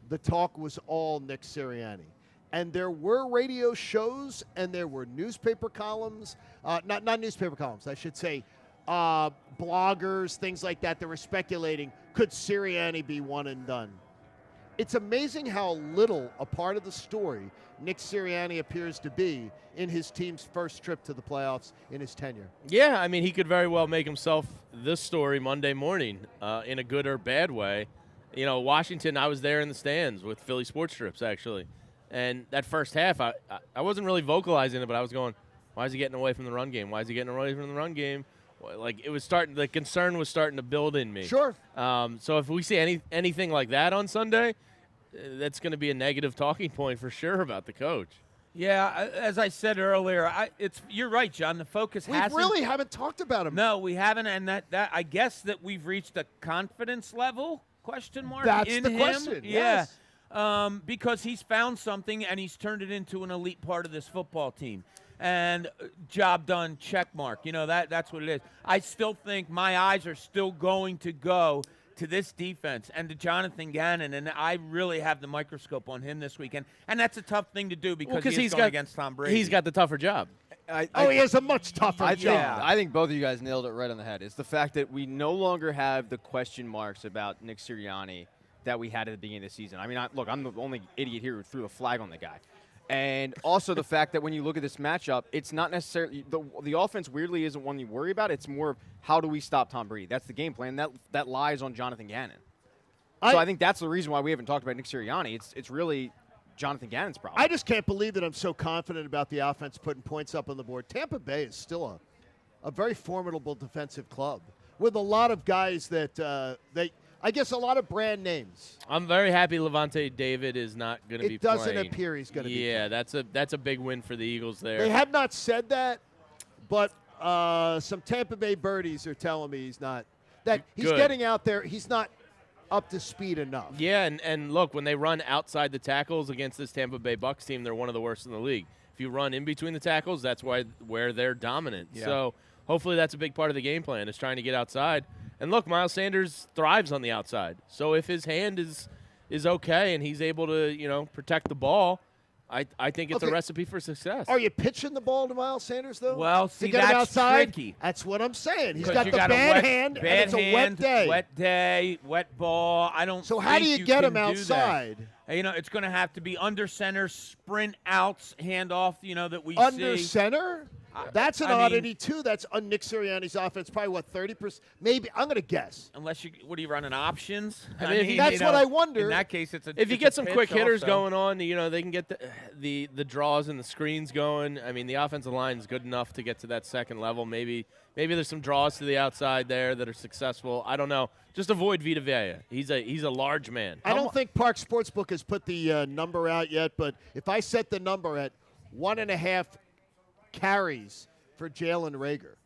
the talk was all Nick Sirianni. And there were radio shows and there were newspaper columns, not newspaper columns, I should say, bloggers, things like that were speculating, could Sirianni be one and done? It's amazing how little a part of the story Nick Sirianni appears to be in his team's first trip to the playoffs in his tenure. Yeah, I mean, he could very well make himself this story Monday morning in a good or bad way. You know, Washington, I was there in the stands with Philly Sports Strips, actually. And that first half, I wasn't really vocalizing it, but I was going, why is he getting away from the run game? Why is he getting away from the run game? Like, it was starting, the concern was starting to build in me. Sure. So if we see anything like that on Sunday, that's going to be a negative talking point for sure about the coach. Yeah, as I said earlier, you're right, John. The focus We hasn't. really haven't talked about him. No, we haven't, and that I guess that we've reached a confidence level question mark. That's in the him. question. Yeah, Yes. because he's found something and he's turned it into an elite part of this football team. And job done, check mark. You know that's what it is. I still think my eyes are still going to go to this defense and to Jonathan Gannon, and I really have the microscope on him this weekend. And that's a tough thing to do because he's going against Tom Brady. He's got the tougher job. He has a much tougher job. I think both of you guys nailed it right on the head. It's the fact that we no longer have the question marks about Nick Sirianni that we had at the beginning of the season. I mean, look, I'm the only idiot here who threw a flag on the guy. And also the fact that when you look at this matchup, it's not necessarily the offense weirdly isn't one you worry about. It's more of how do we stop Tom Brady? That's the game plan. That lies on Jonathan Gannon. So I think that's the reason why we haven't talked about Nick Sirianni. It's really Jonathan Gannon's problem. I just can't believe that I'm so confident about the offense putting points up on the board. Tampa Bay is still a very formidable defensive club with a lot of guys that I guess a lot of brand names. I'm very happy Levante David is not going to be playing. It doesn't appear he's going to be playing. Yeah, that's a big win for the Eagles there. They have not said that, but some Tampa Bay birdies are telling me he's not. That he's Good. getting out there. He's not up to speed enough. Yeah, and look, when they run outside the tackles against this Tampa Bay Bucs team, they're one of the worst in the league. If you run in between the tackles, that's where they're dominant. Yeah. So hopefully that's a big part of the game plan is trying to get outside. And look, Miles Sanders thrives on the outside. So if his hand is okay and he's able to, protect the ball, I think it's a recipe for success. Are you pitching the ball to Miles Sanders, though? Well, see, to get him that's outside? tricky. That's what I'm saying. He's 'Cause got you the got bad hand, and it's a wet day. Wet day, wet ball. I don't. So how do think you get can him do outside? that. It's going to have to be under center, sprint outs, handoff. That we Under see. center? That's an oddity, too. That's on Nick Sirianni's offense. Probably, 30%? Maybe. I'm going to guess. Unless what are you running, options? I mean, that's what I wonder. In that case, it's a if you it's get a some pitch quick hitters also. going on, they can get the draws and the screens going. I mean, the offensive line is good enough to get to that second level. Maybe there's some draws to the outside there that are successful. I don't know. Just avoid Vita Vea. He's a large man. I don't think Park Sportsbook has put the number out yet, but if I set the number at 1.5 carries for Jalen Reagor.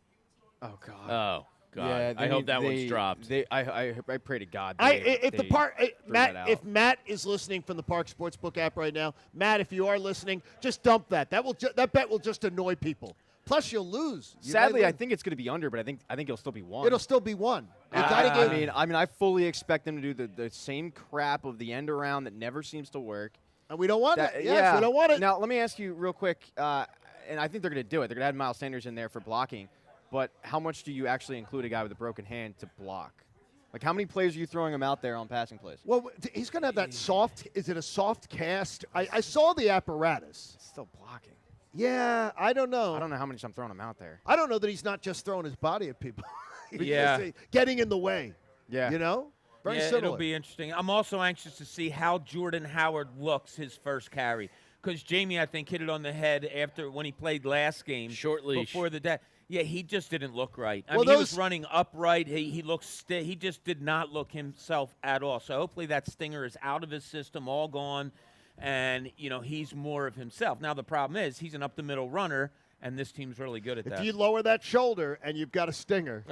Oh, God. Oh, God. Yeah, I hope that one's dropped. I pray to God. If Matt is listening from the Park Sportsbook app right now, Matt, if you are listening, just dump that. That bet will just annoy people. Plus, you'll lose. Sadly, I think it's going to be under, but I think it'll still be one. It'll still be one. I fully expect them to do the same crap of the end around that never seems to work. And we don't want it. Yes, yeah. we don't want it. Now, let me ask you real quick, and I think they're going to do it. They're going to have Miles Sanders in there for blocking. But how much do you actually include a guy with a broken hand to block? Like, how many plays are you throwing him out there on passing plays? Well, he's going to have that soft – is it a soft cast? I saw the apparatus. It's still blocking. Yeah, I don't know. I don't know how much I'm throwing him out there. I don't know that he's not just throwing his body at people. Yeah. Getting in the way. Yeah. Very yeah, similar. It'll be interesting. I'm also anxious to see how Jordan Howard looks his first carry. Because Jamie, I think, hit it on the head after when he played last game. Short leash. Before the day. Yeah, he just didn't look right. I Well, mean, he was running upright. He looked he just did not look himself at all. So hopefully that stinger is out of his system, all gone, and, he's more of himself. Now, the problem is he's an up-the-middle runner, and this team's really good at that. If you lower that shoulder and you've got a stinger,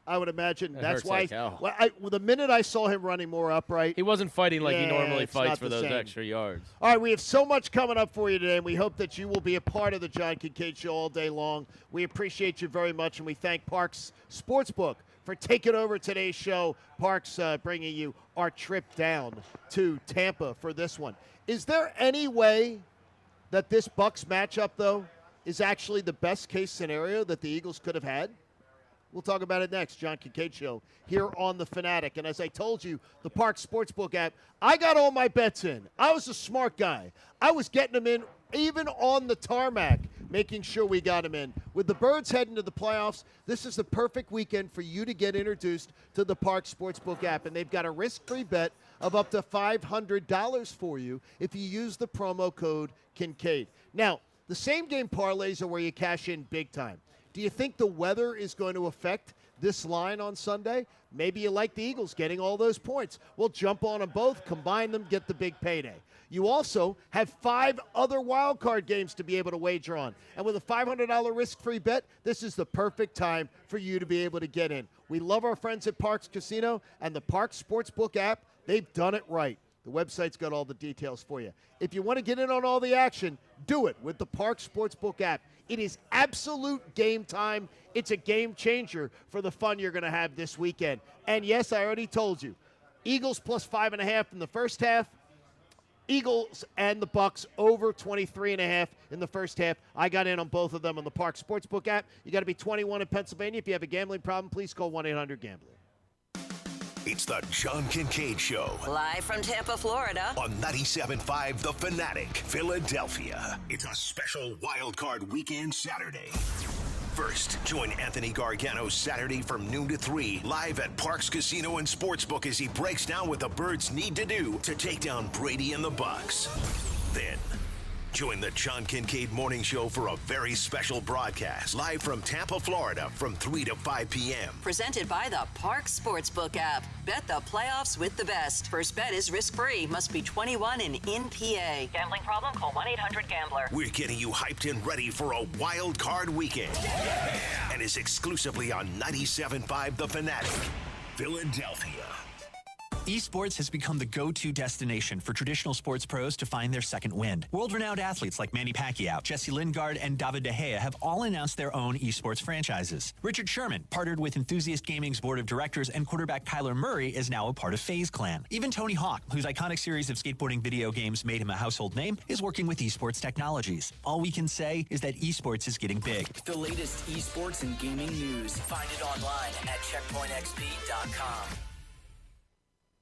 I would imagine that's hurts why. like hell. The minute I saw him running more upright, He wasn't fighting like he Yeah, normally it's fights not for the those same. extra yards. All right, we have so much coming up for you today, and we hope that you will be a part of the John Kincade Show all day long. We appreciate you very much, and we thank Parks Sportsbook for taking over today's show. Parks bringing you our trip down to Tampa for this one. Is there any way that this Bucs matchup, though, is actually the best-case scenario that the Eagles could have had? We'll talk about it next. John Kincade Show here on the Fanatic. And as I told you, the Park Sportsbook app, I got all my bets in. I was a smart guy. I was getting them in even on the tarmac, making sure we got them in. With the Birds heading to the playoffs, this is the perfect weekend for you to get introduced to the Park Sportsbook app. And they've got a risk-free bet of up to $500 for you if you use the promo code Kincade. Now, the same-game parlays are where you cash in big time. Do you think the weather is going to affect this line on Sunday? Maybe you like the Eagles getting all those points. We'll jump on them both, combine them, get the big payday. You also have 5 other wild card games to be able to wager on. And with a $500 risk-free bet, this is the perfect time for you to be able to get in. We love our friends at Parx Casino and the Parx Sportsbook app. They've done it right. The website's got all the details for you. If you want to get in on all the action, do it with the Parx Sportsbook app. It is absolute game time. It's a game changer for the fun you're going to have this weekend. And yes, I already told you, Eagles plus 5.5 in the first half. Eagles and the Bucs over 23.5 in the first half. I got in on both of them on the Parx Sportsbook app. You got to be 21 in Pennsylvania. If you have a gambling problem, please call 1-800-GAMBLER. It's the John Kincade Show. Live from Tampa, Florida. On 97.5 The Fanatic, Philadelphia. It's a special wild card weekend Saturday. First, join Anthony Gargano Saturday from noon to 3, live at Parx Casino and Sportsbook as he breaks down what the Birds need to do to take down Brady and the Bucs. Then, join the John Kincade Morning Show for a very special broadcast, live from Tampa, Florida, from 3 to 5 p.m. Presented by the Parx Sportsbook app. Bet the playoffs with the best. First bet is risk-free. Must be 21 and in PA. Gambling problem? Call 1-800-GAMBLER. We're getting you hyped and ready for a wild card weekend. Yeah! And is exclusively on 97.5 The Fanatic, Philadelphia. Esports has become the go-to destination for traditional sports pros to find their second wind. World-renowned athletes like Manny Pacquiao, Jesse Lingard, and David De Gea have all announced their own esports franchises. Richard Sherman, partnered with Enthusiast Gaming's board of directors, and quarterback Kyler Murray is now a part of FaZe Clan. Even Tony Hawk, whose iconic series of skateboarding video games made him a household name, is working with esports technologies. All we can say is that esports is getting big. The latest esports and gaming news. Find it online at checkpointxp.com.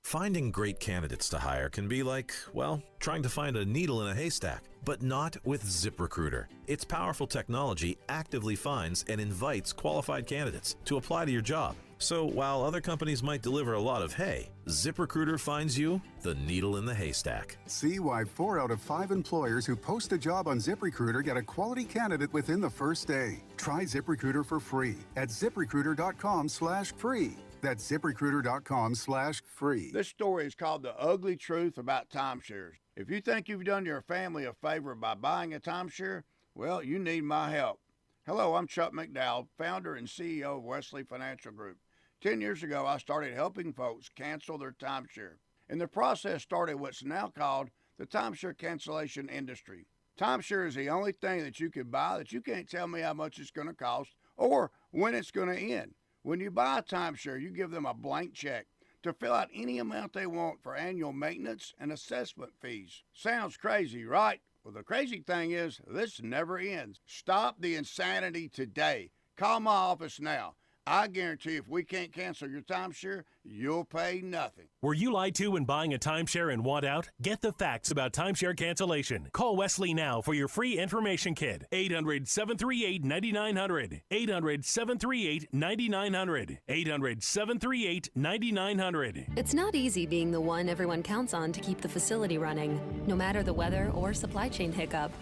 Finding great candidates to hire can be like, well, trying to find a needle in a haystack, but not with ZipRecruiter. Its powerful technology actively finds and invites qualified candidates to apply to your job. So while other companies might deliver a lot of hay, ZipRecruiter finds you the needle in the haystack. See why 4 out of 5 employers who post a job on ZipRecruiter get a quality candidate within the first day. Try ZipRecruiter for free at ZipRecruiter.com/free. That's ZipRecruiter.com/free. This story is called The Ugly Truth About Timeshares. If you think you've done your family a favor by buying a timeshare, well, you need my help. Hello, I'm Chuck McDowell, founder and CEO of Wesley Financial Group. 10 years ago, I started helping folks cancel their timeshare. And the process started what's now called the timeshare cancellation industry. Timeshare is the only thing that you can buy that you can't tell me how much it's going to cost or when it's going to end. When you buy a timeshare, you give them a blank check to fill out any amount they want for annual maintenance and assessment fees. Sounds crazy, right? Well, the crazy thing is, this never ends. Stop the insanity today. Call my office now. I guarantee if we can't cancel your timeshare, you'll pay nothing. Were you lied to when buying a timeshare and want out? Get the facts about timeshare cancellation. Call Wesley now for your free information kit. 800-738-9900. 800-738-9900. 800-738-9900. It's not easy being the one everyone counts on to keep the facility running, no matter the weather or supply chain hiccup.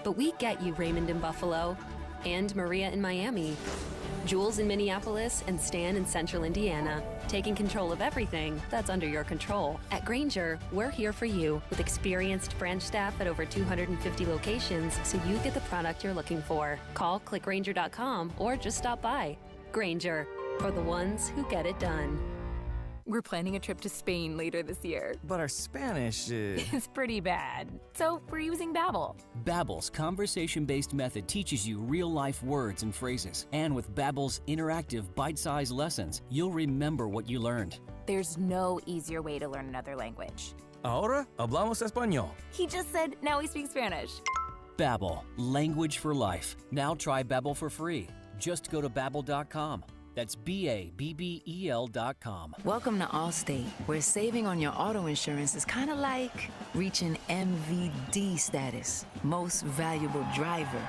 But we get you, Raymond in Buffalo, and Maria in Miami, Jules in Minneapolis, and Stan in Central Indiana, taking control of everything that's under your control. At Grainger, we're here for you with experienced branch staff at over 250 locations so you get the product you're looking for. Call clickgrainger.com or just stop by. Grainger, for the ones who get it done. We're planning a trip to Spain later this year. But our Spanish is pretty bad. So we're using Babbel. Babbel's conversation-based method teaches you real-life words and phrases. And with Babbel's interactive, bite-sized lessons, you'll remember what you learned. There's no easier way to learn another language. Ahora hablamos español. He just said now we speak Spanish. Babbel, language for life. Now try Babbel for free. Just go to Babbel.com. That's Babbel.com. Welcome to Allstate, where saving on your auto insurance is kind of like reaching MVD status, most valuable driver.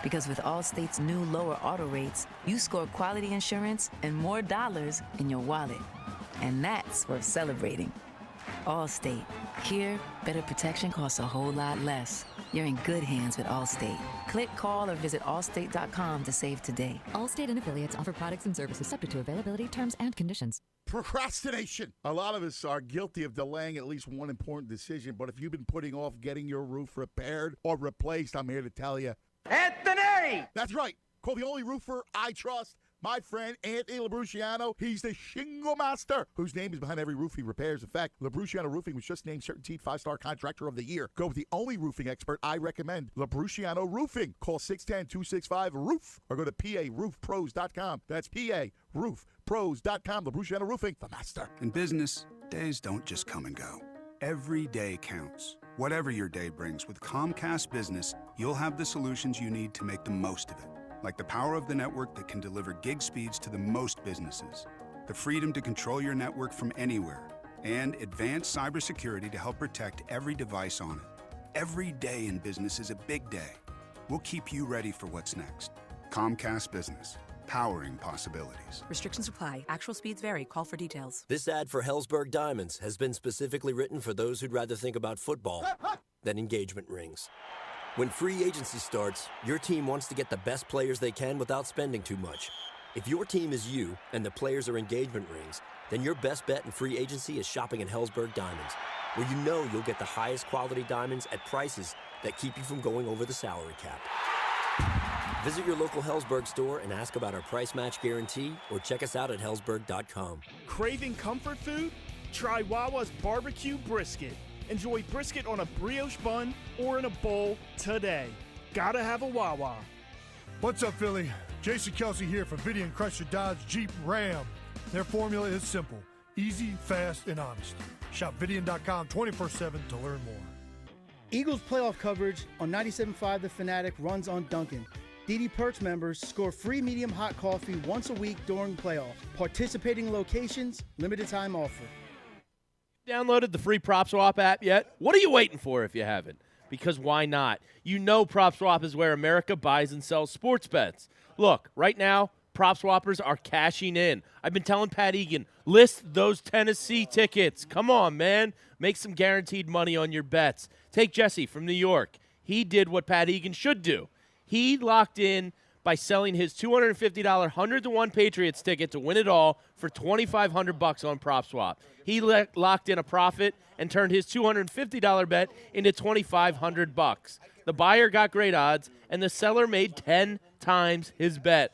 Because with Allstate's new lower auto rates, you score quality insurance and more dollars in your wallet. And that's worth celebrating. Allstate. Here, better protection costs a whole lot less. you're in good hands with Allstate. Click, call, or visit allstate.com to save today. Allstate and affiliates offer products and services subject to availability, terms, and conditions. Procrastination. A lot of us are guilty of delaying at least one important decision, but if you've been putting off getting your roof repaired or replaced, I'm here to tell you. Anthony! That's right. Call the only roofer I trust, my friend Anthony Labruciano. He's the shingle master whose name is behind every roof he repairs. In fact, Labruciano Roofing was just named Certainty 5-Star Contractor of the Year. Go with the only roofing expert I recommend, Labruciano Roofing. Call 610-265-ROOF or go to PARoofPros.com. That's PARoofPros.com. Labruciano Roofing, the master. In business, days don't just come and go. Every day counts. Whatever your day brings, with Comcast Business, you'll have the solutions you need to make the most of it. Like the power of the network that can deliver gig speeds to the most businesses, the freedom to control your network from anywhere, and advanced cybersecurity to help protect every device on it. Every day in business is a big day. We'll keep you ready for what's next. Comcast Business, powering possibilities. Restrictions apply. Actual speeds vary. Call for details. This ad for Hellsberg Diamonds has been specifically written for those who'd rather think about football than engagement rings. When free agency starts, your team wants to get the best players they can without spending too much. If your team is you and the players are engagement rings, then your best bet in free agency is shopping at Hellsberg Diamonds, where you know you'll get the highest quality diamonds at prices that keep you from going over the salary cap. Visit your local Hellsberg store and ask about our price match guarantee, or check us out at hellsberg.com. Craving comfort food? Try Wawa's barbecue brisket. Enjoy brisket on a brioche bun or in a bowl today. Gotta have a Wawa. What's up, Philly? Jason Kelsey here for Vidian Chrysler Dodge Jeep Ram. Their formula is simple, easy, fast, and honest. Shop Vidian.com 24/7 to learn more. Eagles playoff coverage on 97.5 The Fanatic runs on Dunkin'. DD Perks members score free medium hot coffee once a week during playoffs. Participating locations, limited time offer. Downloaded the free PropSwap app yet? What are you waiting for if you haven't? Because why not? You know PropSwap is where America buys and sells sports bets. Look, right now, PropSwappers are cashing in. I've been telling Pat Egan, list those Tennessee tickets. Come on, man. Make some guaranteed money on your bets. Take Jesse from New York. He did what Pat Egan should do. He locked in by selling his $250 100-to-1 Patriots ticket to win it all for $2,500 on PropSwap. He locked in a profit and turned his $250 bet into $2,500. The buyer got great odds, and the seller made 10 times his bet.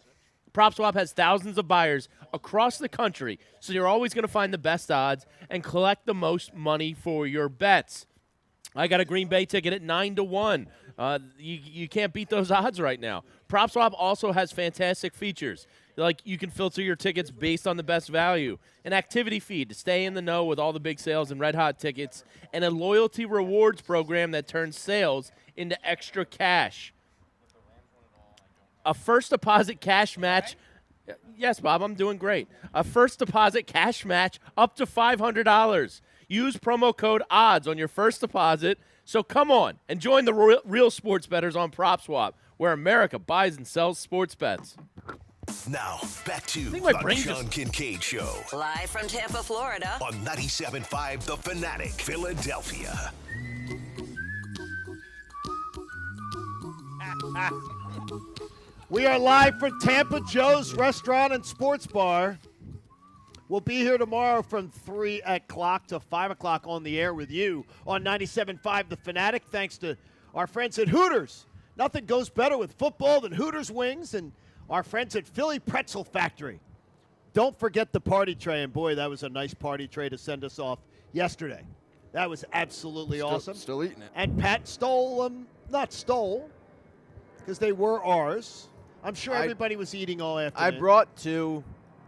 PropSwap has thousands of buyers across the country, so you're always going to find the best odds and collect the most money for your bets. I got a Green Bay ticket at 9-to-1. You can't beat those odds right now. PropSwap also has fantastic features. Like you can filter your tickets based on the best value, an activity feed to stay in the know with all the big sales and red-hot tickets, and a loyalty rewards program that turns sales into extra cash. A first deposit cash match. Yes, Bob, I'm doing great. A first deposit cash match up to $500. Use promo code ODDS on your first deposit. So come on and join the real sports bettors on PropSwap, where America buys and sells sports bets. Now, back to the John Kincade Show. Live from Tampa, Florida. On 97.5 The Fanatic, Philadelphia. We are live from Tampa Joe's Restaurant and Sports Bar. We'll be here tomorrow from 3 o'clock to 5 o'clock on the air with you on 97.5 The Fanatic. Thanks to our friends at Hooters. Nothing goes better with football than Hooters wings and our friends at Philly Pretzel Factory. Don't forget the party tray. And, boy, that was a nice party tray to send us off yesterday. That was absolutely awesome. Still eating it. And Pat stole them. Not stole, because they were ours. I'm sure everybody was eating all afternoon. I brought 2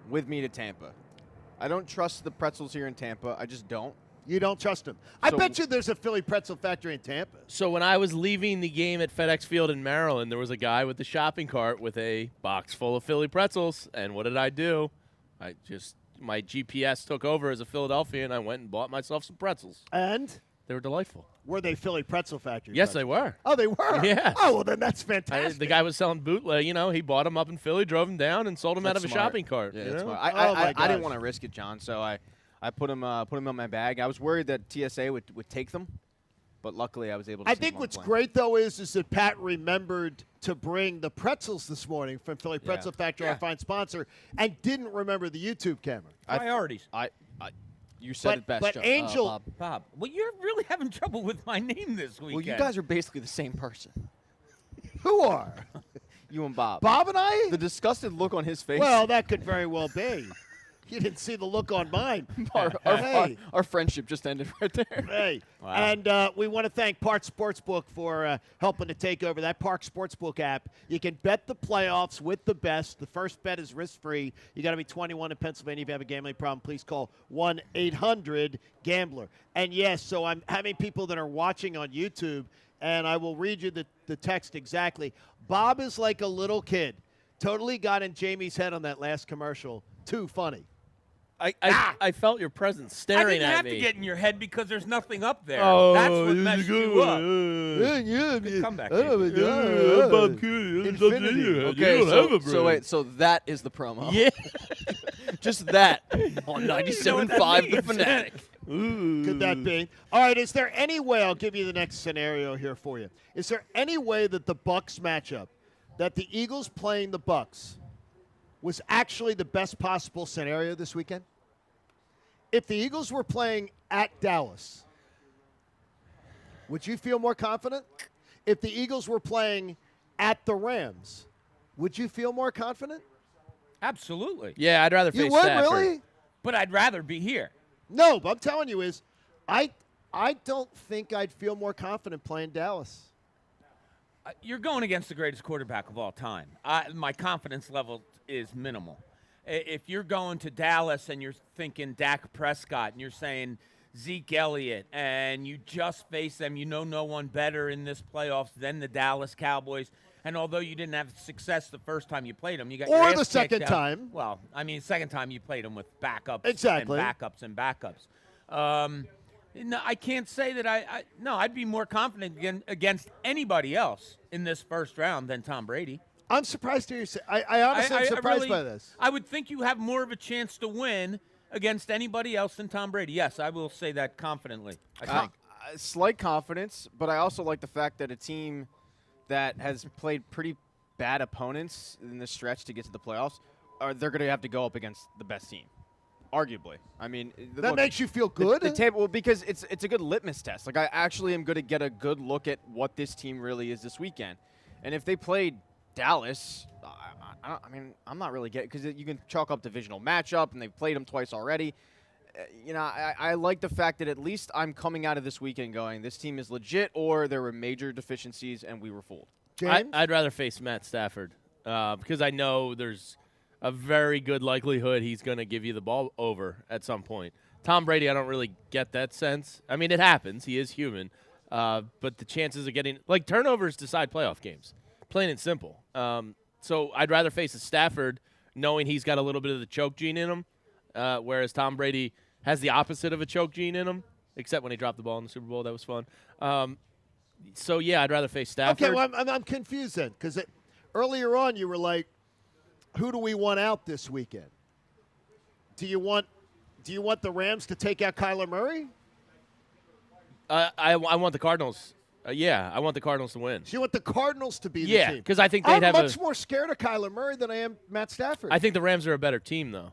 with me to Tampa. I don't trust the pretzels here in Tampa. I just don't. You don't trust them. I bet you there's a Philly Pretzel Factory in Tampa. So when I was leaving the game at FedEx Field in Maryland, there was a guy with the shopping cart with a box full of Philly pretzels. And what did I do? My GPS took over as a Philadelphian, and I went and bought myself some pretzels. And? They were delightful. Were they Philly Pretzel Factory? Yes, pretzels? they were. Oh, they were? Yeah. Oh, well, then that's fantastic. The guy was selling bootleg. He bought them up in Philly, drove them down, and sold them out of a shopping cart. Yeah, you that's know? smart. I didn't want to risk it, John, so I put them in my bag. I was worried that TSA would take them, But luckily, I was able to. I sneak think one what's plane. great, though, is that Pat remembered to bring the pretzels this morning from Philly Pretzel Factory, our fine sponsor, and didn't remember the YouTube camera. Priorities. You said it best, but Joe. Angel, Bob, well, you're really having trouble with my name this weekend. Well, you guys are basically the same person. Who are? You and Bob. Bob and I? The disgusted look on his face. Well, that could very well be. You didn't see the look on mine. Our friendship just ended right there. Hey, Wow. and we want to thank Park Sportsbook for helping to take over that Park Sportsbook app. You can bet the playoffs with the best. The first bet is risk-free. You got to be 21 in Pennsylvania. If you have a gambling problem, please call 1-800-GAMBLER. And yes, so I'm having people that are watching on YouTube, and I will read you the text exactly. Bob is like a little kid. Totally got in Jamie's head on that last commercial. Too funny. I felt your presence staring I didn't at have me. to get in your head because there's nothing up there. Oh, That's what messed you up. Good comeback. Okay, so wait, so that is the promo. Yeah. Just that on 97.5 The Fanatic. Could that be? All right, is there any way, I'll give you the next scenario here for you. Is there any way that the Bucs matchup, that the Eagles playing the Bucs, was actually the best possible scenario this weekend? If the Eagles were playing at Dallas, would you feel more confident? If the Eagles were playing at the Rams, would you feel more confident? Absolutely. Yeah, I'd rather face You would, Stafford. really? But I'd rather be here. No, but I'm telling you is, I don't think I'd feel more confident playing Dallas. You're going against the greatest quarterback of all time. My confidence level is minimal. If you're going to Dallas and you're thinking Dak Prescott and you're saying Zeke Elliott and you just face them, you know no one better in this playoffs than the Dallas Cowboys. And although you didn't have success the first time you played them, you got your Or ass the second kicked out. time. Well, I mean, second time you played them with backups Exactly. and backups and backups. No, I can't say that I'd be more confident against anybody else in this first round than Tom Brady. I'm surprised to hear you say. I honestly am surprised by this. I would think you have more of a chance to win against anybody else than Tom Brady. Yes, I will say that confidently. I think. Slight confidence, but I also like the fact that a team that has played pretty bad opponents in this stretch to get to the playoffs, they're going to have to go up against the best team. Arguably. I mean, That makes you feel good? The table, well, because it's a good litmus test. Like, I actually am going to get a good look at what this team really is this weekend. And if they played Dallas, I'm not really getting, because you can chalk up divisional matchup, and they've played them twice already. I like the fact that at least I'm coming out of this weekend going, this team is legit, or there were major deficiencies and we were fooled. I'd rather face Matt Stafford because I know there's a very good likelihood he's going to give you the ball over at some point. Tom Brady, I don't really get that sense. I mean, it happens. He is human. But the chances of getting – like, turnovers decide playoff games, plain and simple. So I'd rather face a Stafford knowing he's got a little bit of the choke gene in him, whereas Tom Brady has the opposite of a choke gene in him, except when he dropped the ball in the Super Bowl. That was fun. So, yeah, I'd rather face Stafford. Okay, well, I'm confused then, because earlier on you were like, who do we want out this weekend? Do you want the Rams to take out Kyler Murray? I want the Cardinals. I want the Cardinals to win. So you want the Cardinals to be the Yeah, team? because I think they'd have I'm much more scared of Kyler Murray than I am Matt Stafford. I think the Rams are a better team, though.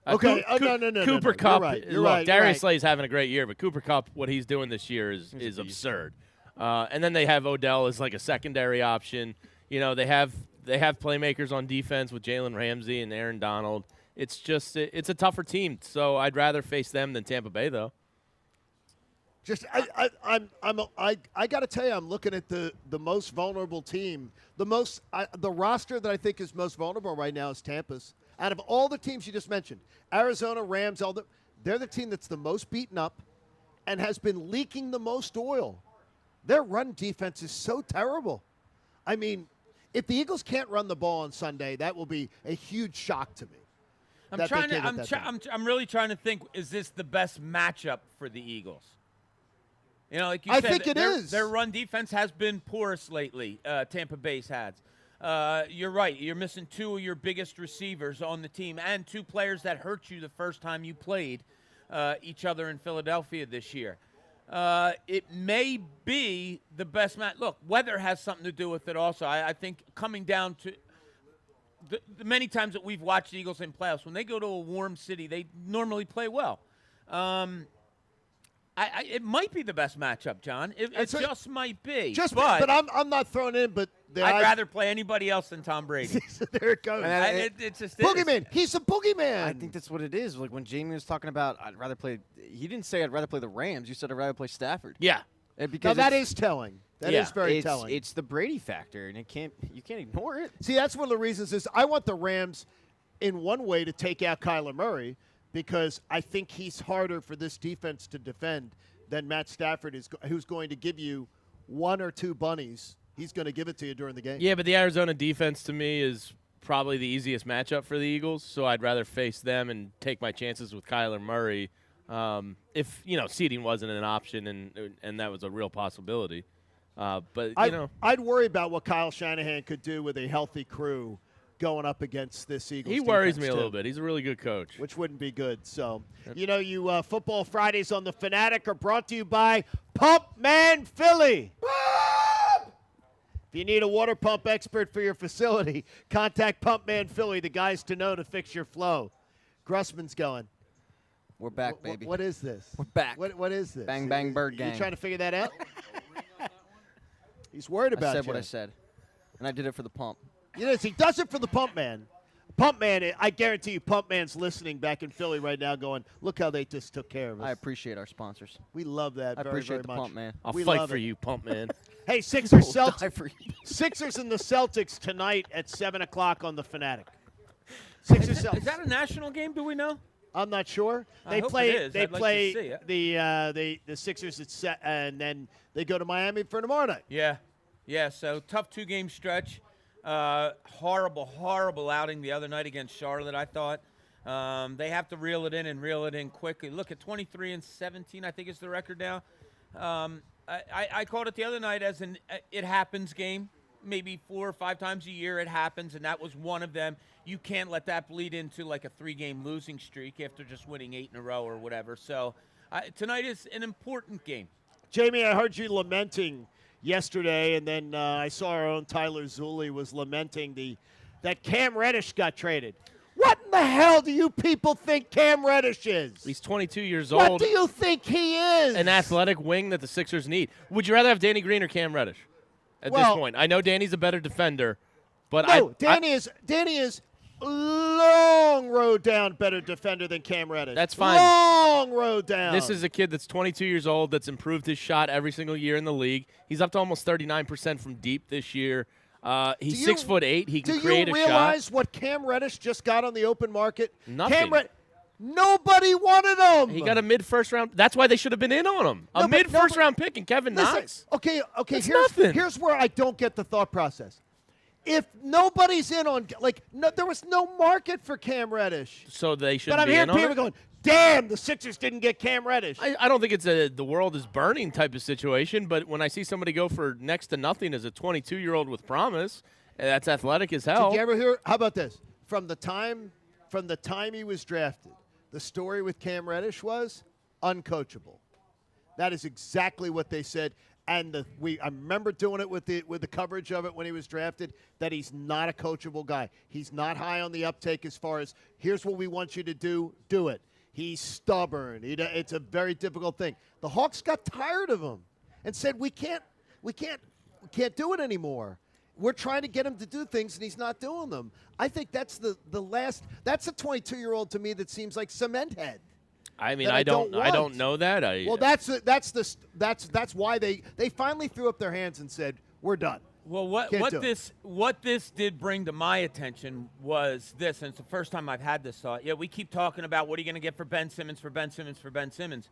Okay, no. Cooper You're Kupp. right. You're Look, right. Darius Slay's having a great year, but Cooper Kupp, what he's doing this year is absurd. And then they have Odell as like a secondary option. You know, they have playmakers on defense with Jalen Ramsey and Aaron Donald. It's just it's a tougher team, so I'd rather face them than Tampa Bay, though. I got to tell you, I'm looking at the most vulnerable team. The roster that I think is most vulnerable right now is Tampa's. Out of all the teams you just mentioned, Arizona, Rams, they're the team that's the most beaten up and has been leaking the most oil. Their run defense is so terrible. I mean, if the Eagles can't run the ball on Sunday, that will be a huge shock to me. I'm really trying to think, is this the best matchup for the Eagles? You know, like you I said, think it is. Their run defense has been porous lately. Tampa Bay's had. You're right. You're missing two of your biggest receivers on the team and two players that hurt you the first time you played each other in Philadelphia this year. It may be the best match. Look, weather has something to do with it also. I think coming down to the many times that we've watched the Eagles in playoffs, when they go to a warm city, they normally play well. It might be the best matchup, John. It just might be. But I'm not throwing in. But I'd rather play anybody else than Tom Brady. There it goes. It's just boogeyman. He's a boogeyman. I think that's what it is. Like when Jamie was talking about, he didn't say I'd rather play the Rams. You said I'd rather play Stafford. Yeah. Because that is telling. That is very telling. It's the Brady factor, and you can't ignore it. See, that's one of the reasons is I want the Rams in one way to take out Kyler Murray because I think he's harder for this defense to defend than Matt Stafford is, who's going to give you one or two bunnies. He's going to give it to you during the game. Yeah, but the Arizona defense to me is probably the easiest matchup for the Eagles, so I'd rather face them and take my chances with Kyler Murray if, seeding wasn't an option and that was a real possibility. But I'd worry about what Kyle Shanahan could do with a healthy crew going up against this Eagles. He worries me a little bit. He's a really good coach. Which wouldn't be good. So, Football Fridays on the Fanatic are brought to you by Pump Man Philly. If you need a water pump expert for your facility, contact Pump Man Philly, the guys to know to fix your flow. Grussman's going. We're back, baby. What is this? We're back. What is this? Bang, bang, bird gang. You trying to figure that out? He's worried about I said you. what I said, and I did it for the pump. Yes, he does it for the Pump Man. Pump Man, I guarantee you, Pump Man's listening back in Philly right now going, look how they just took care of us. I appreciate our sponsors. We love that very, appreciate very the much. Pump Man. I'll fight for you, Pump Man. Hey, Sixers die for you. Sixers and the Celtics tonight at 7 o'clock on the Fanatic. Sixers Celtics. Is that a national game? Do we know? I'm not sure. I hope it is. They I'd like play to see it. the Sixers at set, and then they go to Miami for tomorrow night. Yeah. So tough 2-game stretch. Horrible outing the other night against Charlotte. I thought they have to reel it in quickly. Look at 23-17. I think is the record now. I called it the other night as an it happens game. Maybe 4 or 5 times a year it happens, and that was one of them. You can't let that bleed into like a 3-game losing streak after just winning 8 in a row or whatever. So tonight is an important game. Jamie, I heard you lamenting yesterday, and then I saw our own Tyler Zulli was lamenting that Cam Reddish got traded. What in the hell do you people think Cam Reddish is? He's 22 years old. What do you think he is? An athletic wing that the Sixers need. Would you rather have Danny Green or Cam Reddish at this point? I know Danny's a better defender, but Danny is long road down better defender than Cam Reddish. That's fine. Long road down. This is a kid that's 22 years old that's improved his shot every single year in the league. He's up to almost 39% from deep this year. He's 6'8". He can create a shot. Do you realize what Cam Reddish just got on the open market? Nothing. Nobody wanted him. He got a mid-first round. That's why they should have been in on him. A mid-first round pick and Kevin Knox. Okay. That's Here's where I don't get the thought process. If nobody's in on, there was no market for Cam Reddish. So they shouldn't be in on it? But I'm hearing people going, damn, the Sixers didn't get Cam Reddish. I don't think it's the world is burning type of situation, but when I see somebody go for next to nothing as a 22-year-old with promise, that's athletic as hell. Did you ever hear, how about this? From the time he was drafted, the story with Cam Reddish was uncoachable. That is exactly what they said. And I remember doing it with the coverage of it when he was drafted, that he's not a coachable guy. He's not high on the uptake as far as, here's what we want you to do it. He's stubborn. It's a very difficult thing. The Hawks got tired of him and said, we can't do it anymore. We're trying to get him to do things, and he's not doing them. I think that's that's a 22-year-old to me that seems like cement head. I mean, I don't know that. Well, that's why they finally threw up their hands and said, "We're done." Well, what this did bring to my attention was this, and it's the first time I've had this thought. Yeah, we keep talking about what are you going to get for Ben Simmons, for Ben Simmons, for Ben Simmons.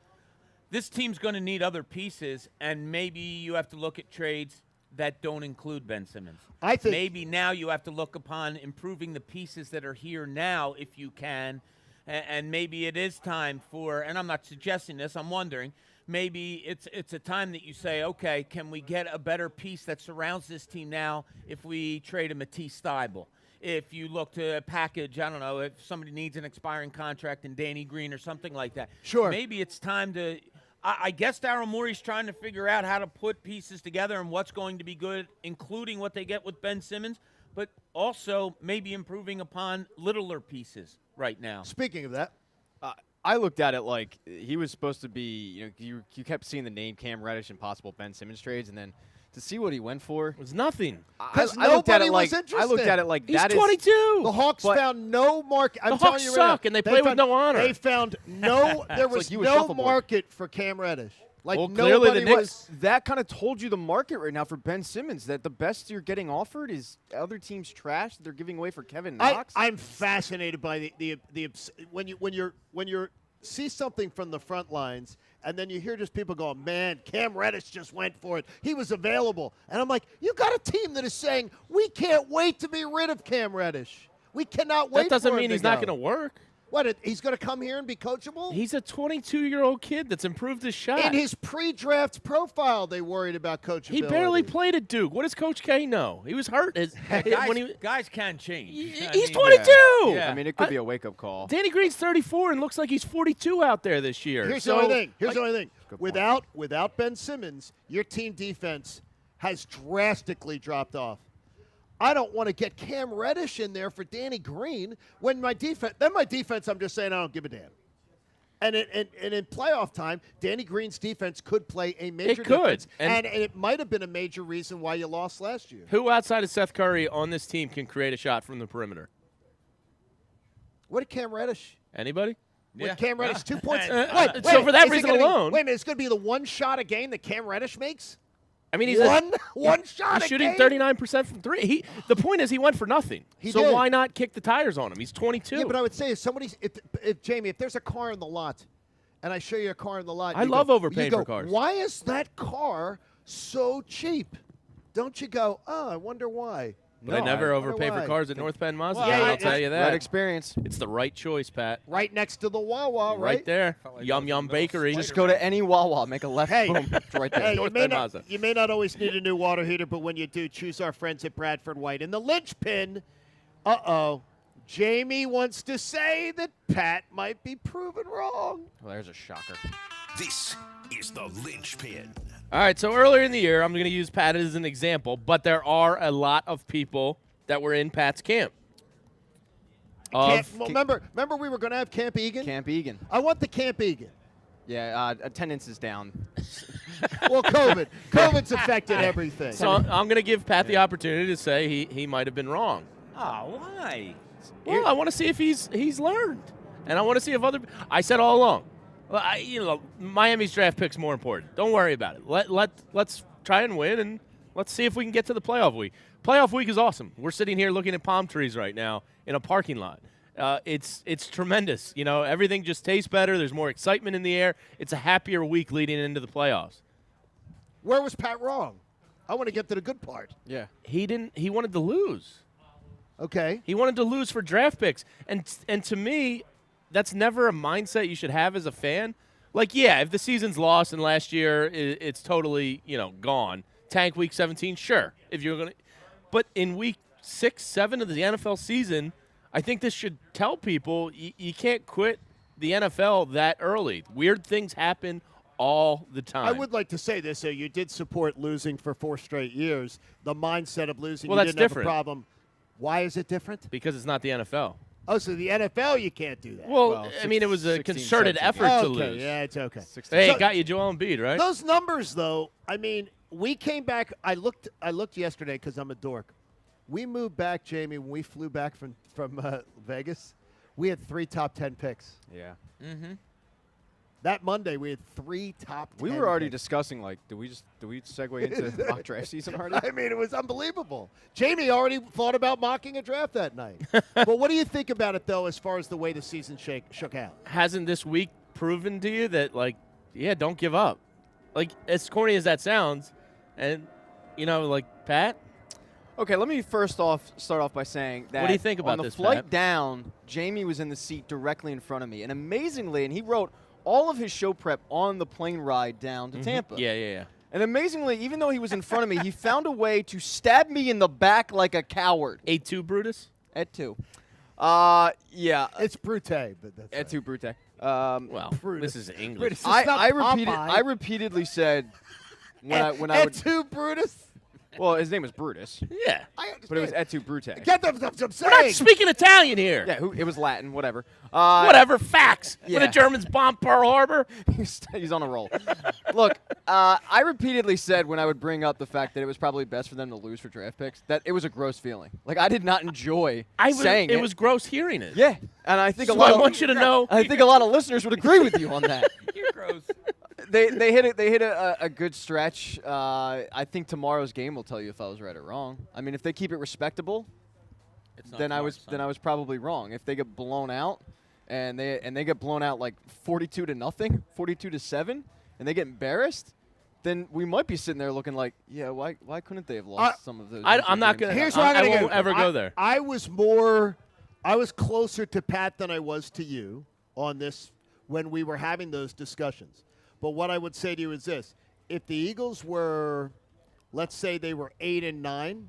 This team's going to need other pieces, and maybe you have to look at trades that don't include Ben Simmons. I think maybe now you have to look upon improving the pieces that are here now if you can. And maybe it is time for, and I'm not suggesting this, I'm wondering, maybe it's a time that you say, okay, can we get a better piece that surrounds this team now if we trade a Matisse Thybulle? If you look to package, I don't know, if somebody needs an expiring contract in Danny Green or something like that. Sure. Maybe it's time to, I guess Daryl Morey's trying to figure out how to put pieces together and what's going to be good, including what they get with Ben Simmons, but also maybe improving upon littler pieces right now. Speaking of that, I looked at it like he was supposed to be, you kept seeing the name Cam Reddish and possible Ben Simmons trades, and then to see what he went for it was nothing. I looked at it like he's 22. The Hawks found no market. The Hawks suck, and they play with no honor. They found no. There was no market for Cam Reddish. Like clearly nobody the Knicks, was. that kind of told you the market right now for Ben Simmons, that the best you're getting offered is other teams' trash that they're giving away for Kevin Knox. I'm fascinated by the when you see something from the front lines, and then you hear just people going, man, Cam Reddish just went for it. He was available. And I'm like, you got a team that is saying, we can't wait to be rid of Cam Reddish. We cannot wait. That doesn't for him mean to he's not go. going to work. What, he's going to come here and be coachable? He's a 22-year-old kid that's improved his shot. In his pre-draft profile, they worried about coachability. He barely played at Duke. What does Coach K know? He was hurt. Guys can change. He's 22. Yeah. I mean, it could be a wake-up call. Danny Green's 34 and looks like he's 42 out there this year. Here's the only thing. Without Ben Simmons, your team defense has drastically dropped off. I don't want to get Cam Reddish in there for Danny Green when my defense. I'm just saying I don't give a damn. And in playoff time, Danny Green's defense could play a major difference. And it might have been a major reason why you lost last year. Who outside of Seth Curry on this team can create a shot from the perimeter? What did Cam Reddish? Anybody? With Cam Reddish, 2 points. So for that reason alone. Wait a minute, it's going to be the one shot a game that Cam Reddish makes? I mean, he's one shot. He's shooting 39% from three. The point is, he went for nothing. He so did. Why not kick the tires on him? He's 22. Yeah, but I would say if Jamie, if there's a car in the lot, and I show you a car in the lot, I love overpaying for cars. Why is that car so cheap? Don't you go? Oh, I wonder why. But I never overpay for cars at North Penn Mazda. Well, I'll tell you that. Right experience. It's the right choice, Pat. Right next to the Wawa, right there. Yum Yum Bakery. Just go to any Wawa, make a left. Boom, it's right there. Hey, North Penn Mazda. you may not always need a new water heater, but when you do, choose our friends at Bradford White. And the linchpin, Jamie wants to say that Pat might be proven wrong. Well, there's a shocker. This is the linchpin. All right, so earlier in the year, I'm going to use Pat as an example, but there are a lot of people that were in Pat's camp. Remember we were going to have Camp Egan? Camp Egan. I want the Camp Egan. Yeah, attendance is down. Well, COVID's affected everything. So I'm going to give Pat the opportunity to say he might have been wrong. Oh, why? Well, I want to see if he's learned, and I want to see if I said all along. Miami's draft pick's more important. Don't worry about it. Let's try and win, and let's see if we can get to the playoff week. Playoff week is awesome. We're sitting here looking at palm trees right now in a parking lot. It's tremendous. Everything just tastes better. There's more excitement in the air. It's a happier week leading into the playoffs. Where was Pat wrong? I want to get to the good part. Yeah. He wanted to lose. Okay. He wanted to lose for draft picks. And to me, that's never a mindset you should have as a fan. If the season's lost and last year it's totally, gone. Tank week 17, sure. If you're going to, but in week 6, 7 of the NFL season, I think this should tell people you can't quit the NFL that early. Weird things happen all the time. I would like to say this. So you did support losing for 4 straight years. The mindset of losing, well, you that's didn't different. have a problem. Why is it different? Because it's not the NFL. Oh, so the NFL, you can't do that. Well, I mean, it was a concerted effort to lose. Yeah, it's okay. Hey, it got you Joel Embiid, right? Those numbers, though, I mean, we came back. I looked yesterday because I'm a dork. We moved back, Jamie, when we flew back from Vegas. We had 3 top 10 picks. Yeah. Mm-hmm. That Monday, we had 3 top 10 We were already picks. discussing, do we segue into mock draft season already? I mean, it was unbelievable. Jamie already thought about mocking a draft that night. But what do you think about it, though, as far as the way the season shook out? Hasn't this week proven to you that, don't give up? As corny as that sounds, and, Pat? Okay, let me start off by saying that what do you think about on the this, flight Pat? down, Jamie was in the seat directly in front of me. And amazingly, and he wrote all of his show prep on the plane ride down to Tampa. Yeah. And amazingly, even though he was in front of me, he found a way to stab me in the back like a coward. 8-2, Brutus? At 2. Yeah. It's Brute, but that's Et tu, Brute. Well, Brutus. this is English. Brutus. It's not I Popeye. repeatedly said when I would. Et tu, Brutus. Well, his name was Brutus. Yeah. But it was Et tu, Brute. Get them. I'm We're saying. not speaking Italian here. Yeah, it was Latin. Whatever. Whatever. Facts. Yeah. When the Germans bombed Pearl Harbor. He's on a roll. Look, I repeatedly said when I would bring up the fact that it was probably best for them to lose for draft picks that it was a gross feeling. Like I did not enjoy saying it. It was gross hearing it. Yeah, and I think So a lot. I want you to know. I think a lot of listeners would agree with you on that. You're gross. They hit a good stretch. I think tomorrow's game will tell you if I was right or wrong. I mean, if they keep it respectable, then I was probably wrong. If they get blown out, and they get blown out like 42-0, 42-7, and they get embarrassed, then we might be sitting there looking like, yeah, why couldn't they have lost some of those? I'm not gonna. Here's what I won't ever go there. I was closer to Pat than I was to you on this when we were having those discussions. But what I would say to you is this. If the Eagles were, let's say they were 8-9,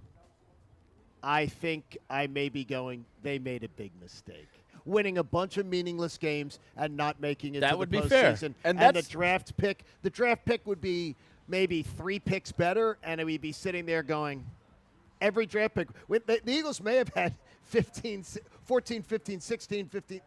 I think I may be going, they made a big mistake. Winning a bunch of meaningless games and not making it That to would the be fair. postseason. And the that's- draft pick would be maybe 3 picks better, and we'd be sitting there going, every draft pick. The Eagles may have had 14, 15, 16, 15,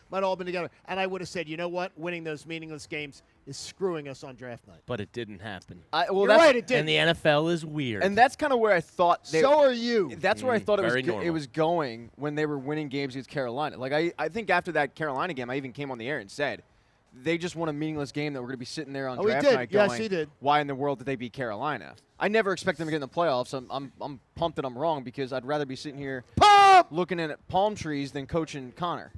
might all been together. And I would have said, you know what? Winning those meaningless games is screwing us on draft night. But it didn't happen. You're right, it did. And the NFL is weird. And that's kind of where I thought. So are you. That's where I thought very it normal. was going when they were winning games against Carolina. Like I think after that Carolina game, I even came on the air and said they just won a meaningless game that we're going to be sitting there on draft night going, yes, he did. Why in the world did they beat Carolina? I never expect them to get in the playoffs. I'm pumped that I'm wrong because I'd rather be sitting here looking at palm trees than coaching Connor.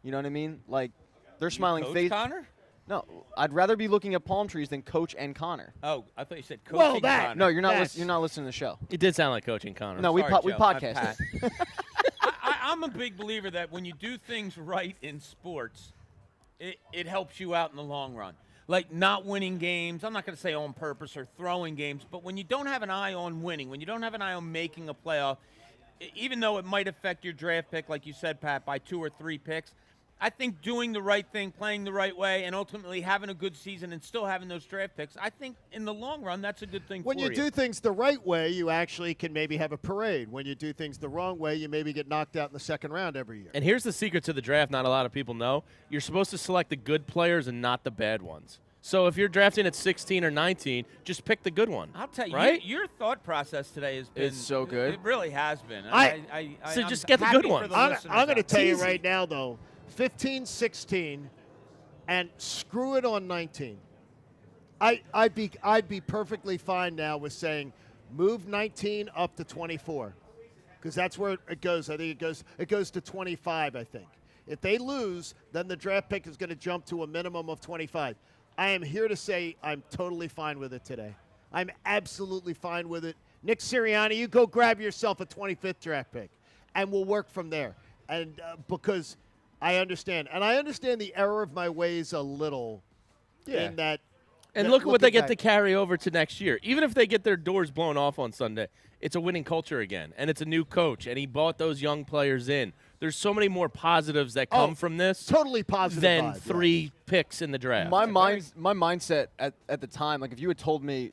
You know what I mean? Like they're smiling Coach face. Connor? No, I'd rather be looking at palm trees than coach and Connor. Oh, I thought you said coaching Connor. No, you're not. You're not listening to the show. It did sound like coaching Connor. No, we Sorry, Joe. podcast it. I'm a big believer that when you do things right in sports, it helps you out in the long run. Like not winning games, I'm not going to say on purpose or throwing games, but when you don't have an eye on winning, when you don't have an eye on making a playoff, even though it might affect your draft pick, like you said, Pat, by 2 or 3 picks, I think doing the right thing, playing the right way, and ultimately having a good season and still having those draft picks, I think in the long run that's a good thing When for you do things the right way, you actually can maybe have a parade. When you do things the wrong way, you maybe get knocked out in the second round every year. And here's the secret to the draft not a lot of people know. You're supposed to select the good players and not the bad ones. So if you're drafting at 16 or 19, just pick the good one. I'll tell you, right? your thought process today has been It's so good. It really has been. So I'm just get the happy good for ones. the I'm listeners going to out tell there. you right now, though, 15, 16, and screw it on 19. I'd be perfectly fine now with saying move 19 up to 24 because that's where it goes. I think it goes to 25, I think. If they lose, then the draft pick is going to jump to a minimum of 25. I am here to say I'm totally fine with it today. I'm absolutely fine with it. Nick Sirianni, you go grab yourself a 25th draft pick, and we'll work from there. And because I understand. And I understand the error of my ways a little in that. And look at what they get to carry over to next year. Even if they get their doors blown off on Sunday, it's a winning culture again. And it's a new coach, and he bought those young players in. There's so many more positives that come from this. Totally positive than vibe, 3 picks in the draft. My mindset at the time, like if you had told me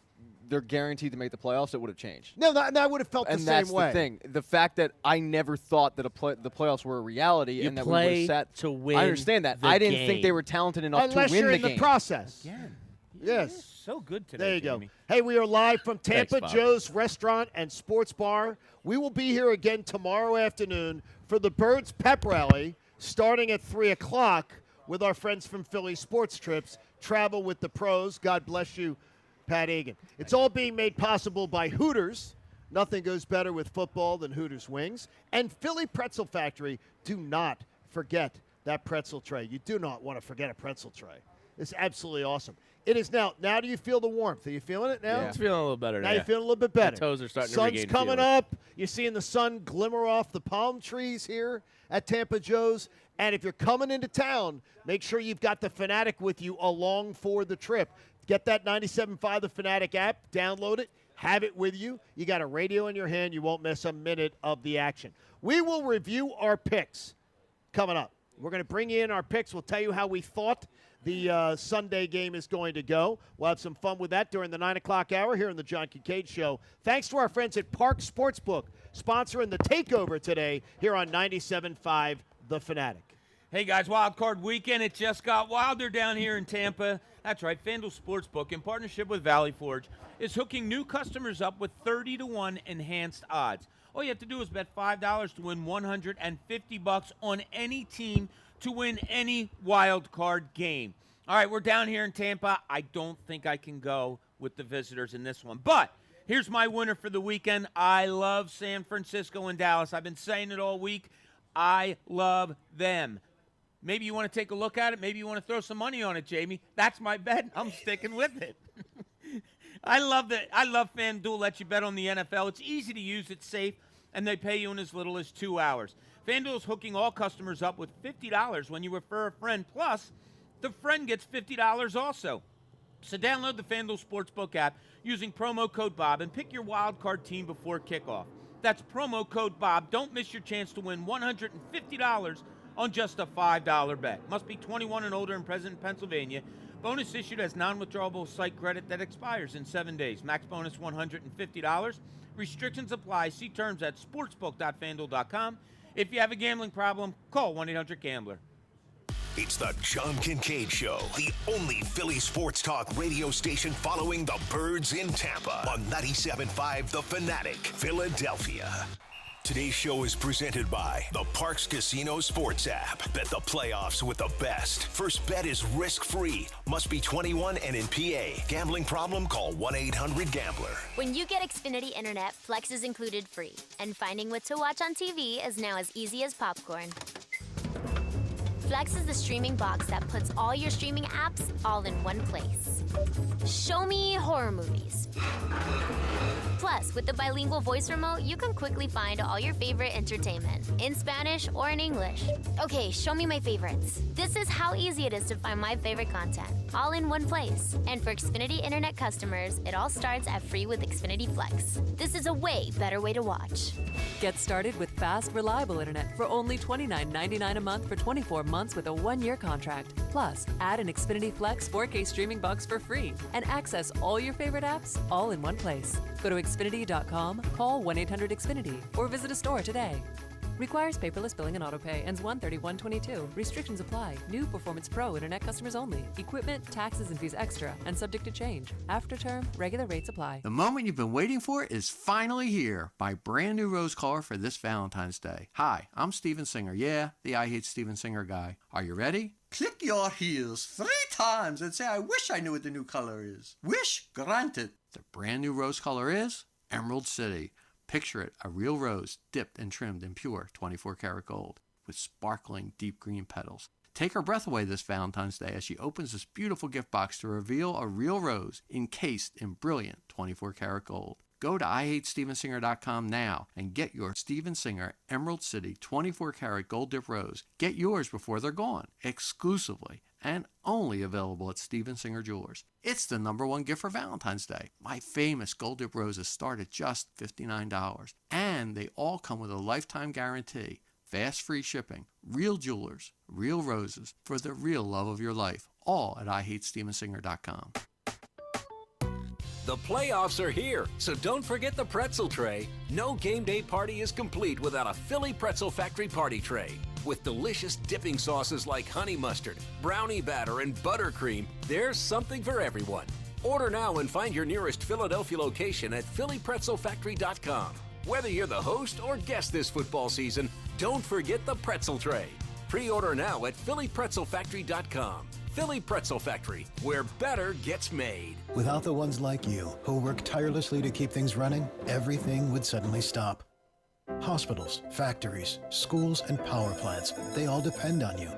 they're guaranteed to make the playoffs, it would have changed. No, I would have felt the and same that's way. the thing. The fact that I never thought that the playoffs were a reality You and that we play were set to win I understand that. the I didn't game. think they were talented enough Unless to win you're the in game. the process. Again. Yes. So good today. There you Jamie. go. Hey, we are live from Tampa Thanks, Bob. Joe's Restaurant and Sports Bar. We will be here again tomorrow afternoon for the Birds Pep Rally starting at 3 o'clock with our friends from Philly Sports Trips. Travel with the pros. God bless you, Pat Egan. It's all being made possible by Hooters. Nothing goes better with football than Hooters wings. And Philly Pretzel Factory. Do not forget that pretzel tray. You do not want to forget a pretzel tray. It's absolutely awesome. It is now. Now do you feel the warmth? Are you feeling it now? It's feeling a little better Now now. you're feeling a little bit better. My toes are starting to Sun's regain coming feeling. up. You're seeing the sun glimmer off the palm trees here at Tampa Joe's. And if you're coming into town, make sure you've got the Fanatic with you along for the trip. Get that 97.5 The Fanatic app. Download it. Have it with you. You got a radio in your hand. You won't miss a minute of the action. We will review our picks coming up. We're going to bring in our picks. We'll tell you how we thought the Sunday game is going to go. We'll have some fun with that during the 9 o'clock hour here on the John Kincade Show. Thanks to our friends at Park Sportsbook, sponsoring the takeover today here on 97.5 The Fanatic. Hey, guys, Wild Card Weekend. It just got wilder down here in Tampa. That's right, FanDuel Sportsbook, in partnership with Valley Forge, is hooking new customers up with 30-to-1 enhanced odds. All you have to do is bet $5 to win $150 on any team to win any wild card game. All right, we're down here in Tampa. I don't think I can go with the visitors in this one. But here's my winner for the weekend. I love San Francisco and Dallas. I've been saying it all week. I love them. Maybe you want to take a look at it. Maybe you want to throw some money on it, Jamie. That's my bet. I'm sticking with it. I love FanDuel lets you bet on the NFL. It's easy to use. It's safe. And they pay you in as little as 2 hours. FanDuel is hooking all customers up with $50 when you refer a friend. Plus, the friend gets $50 also. So download the FanDuel Sportsbook app using promo code Bob and pick your wild card team before kickoff. That's promo code Bob. Don't miss your chance to win $150 on just a $5 bet. Must be 21 and older and present in Pennsylvania. Bonus issued as non-withdrawable site credit that expires in 7 days. Max bonus $150. Restrictions apply. See terms at sportsbook.fanduel.com. If you have a gambling problem, call 1-800-GAMBLER. It's the John Kincade Show, the only Philly sports talk radio station following the Birds in Tampa on 97.5 The Fanatic, Philadelphia. Today's show is presented by the Parks Casino Sports app. Bet the playoffs with the best. First bet is risk-free. Must be 21 and in PA. Gambling problem? Call 1-800-GAMBLER. When you get Xfinity Internet, Flex is included free. And finding what to watch on TV is now as easy as popcorn. Flex is the streaming box that puts all your streaming apps all in one place. Show me horror movies. Plus, with the bilingual voice remote, you can quickly find all your favorite entertainment, in Spanish or in English. Okay, show me my favorites. This is how easy it is to find my favorite content, all in one place. And for Xfinity Internet customers, it all starts at free with Xfinity Flex. This is a way better way to watch. Get started with fast, reliable internet for only $29.99 a month for 24 months with a 1-year contract. Plus, add an Xfinity Flex 4K streaming box for free and access all your favorite apps all in one place. Go to Xfinity.com, call 1-800-XFINITY, or visit a store today. Requires paperless billing and autopay. Ends 1/31/22. Restrictions apply. New Performance Pro Internet customers only. Equipment, taxes, and fees extra and subject to change. After term, regular rates apply. The moment you've been waiting for is finally here. My brand new rose color for this Valentine's Day. Hi, I'm Steven Singer. Yeah, the I Hate Steven Singer guy. Are you ready? Click your heels 3 times and say, I wish I knew what the new color is. Wish granted. The brand new rose color is Emerald City. Picture it, a real rose dipped and trimmed in pure 24-karat gold with sparkling deep green petals. Take her breath away this Valentine's Day as she opens this beautiful gift box to reveal a real rose encased in brilliant 24-karat gold. Go to IHateStevenSinger.com now and get your Steven Singer Emerald City 24-karat gold dip rose. Get yours before they're gone, exclusively and only available at Steven Singer Jewelers. It's the #1 gift for Valentine's Day. My famous gold dip roses start at just $59, and they all come with a lifetime guarantee. Fast free shipping, real jewelers, real roses for the real love of your life. All at IHateStevenSinger.com. The playoffs are here, so don't forget the pretzel tray. No game day party is complete without a Philly Pretzel Factory party tray. With delicious dipping sauces like honey mustard, brownie batter, and buttercream, there's something for everyone. Order now and find your nearest Philadelphia location at PhillyPretzelFactory.com. Whether you're the host or guest this football season, don't forget the pretzel tray. Pre-order now at PhillyPretzelFactory.com. Philly Pretzel Factory, where better gets made. Without the ones like you, who work tirelessly to keep things running, everything would suddenly stop. Hospitals, factories, schools, and power plants, they all depend on you.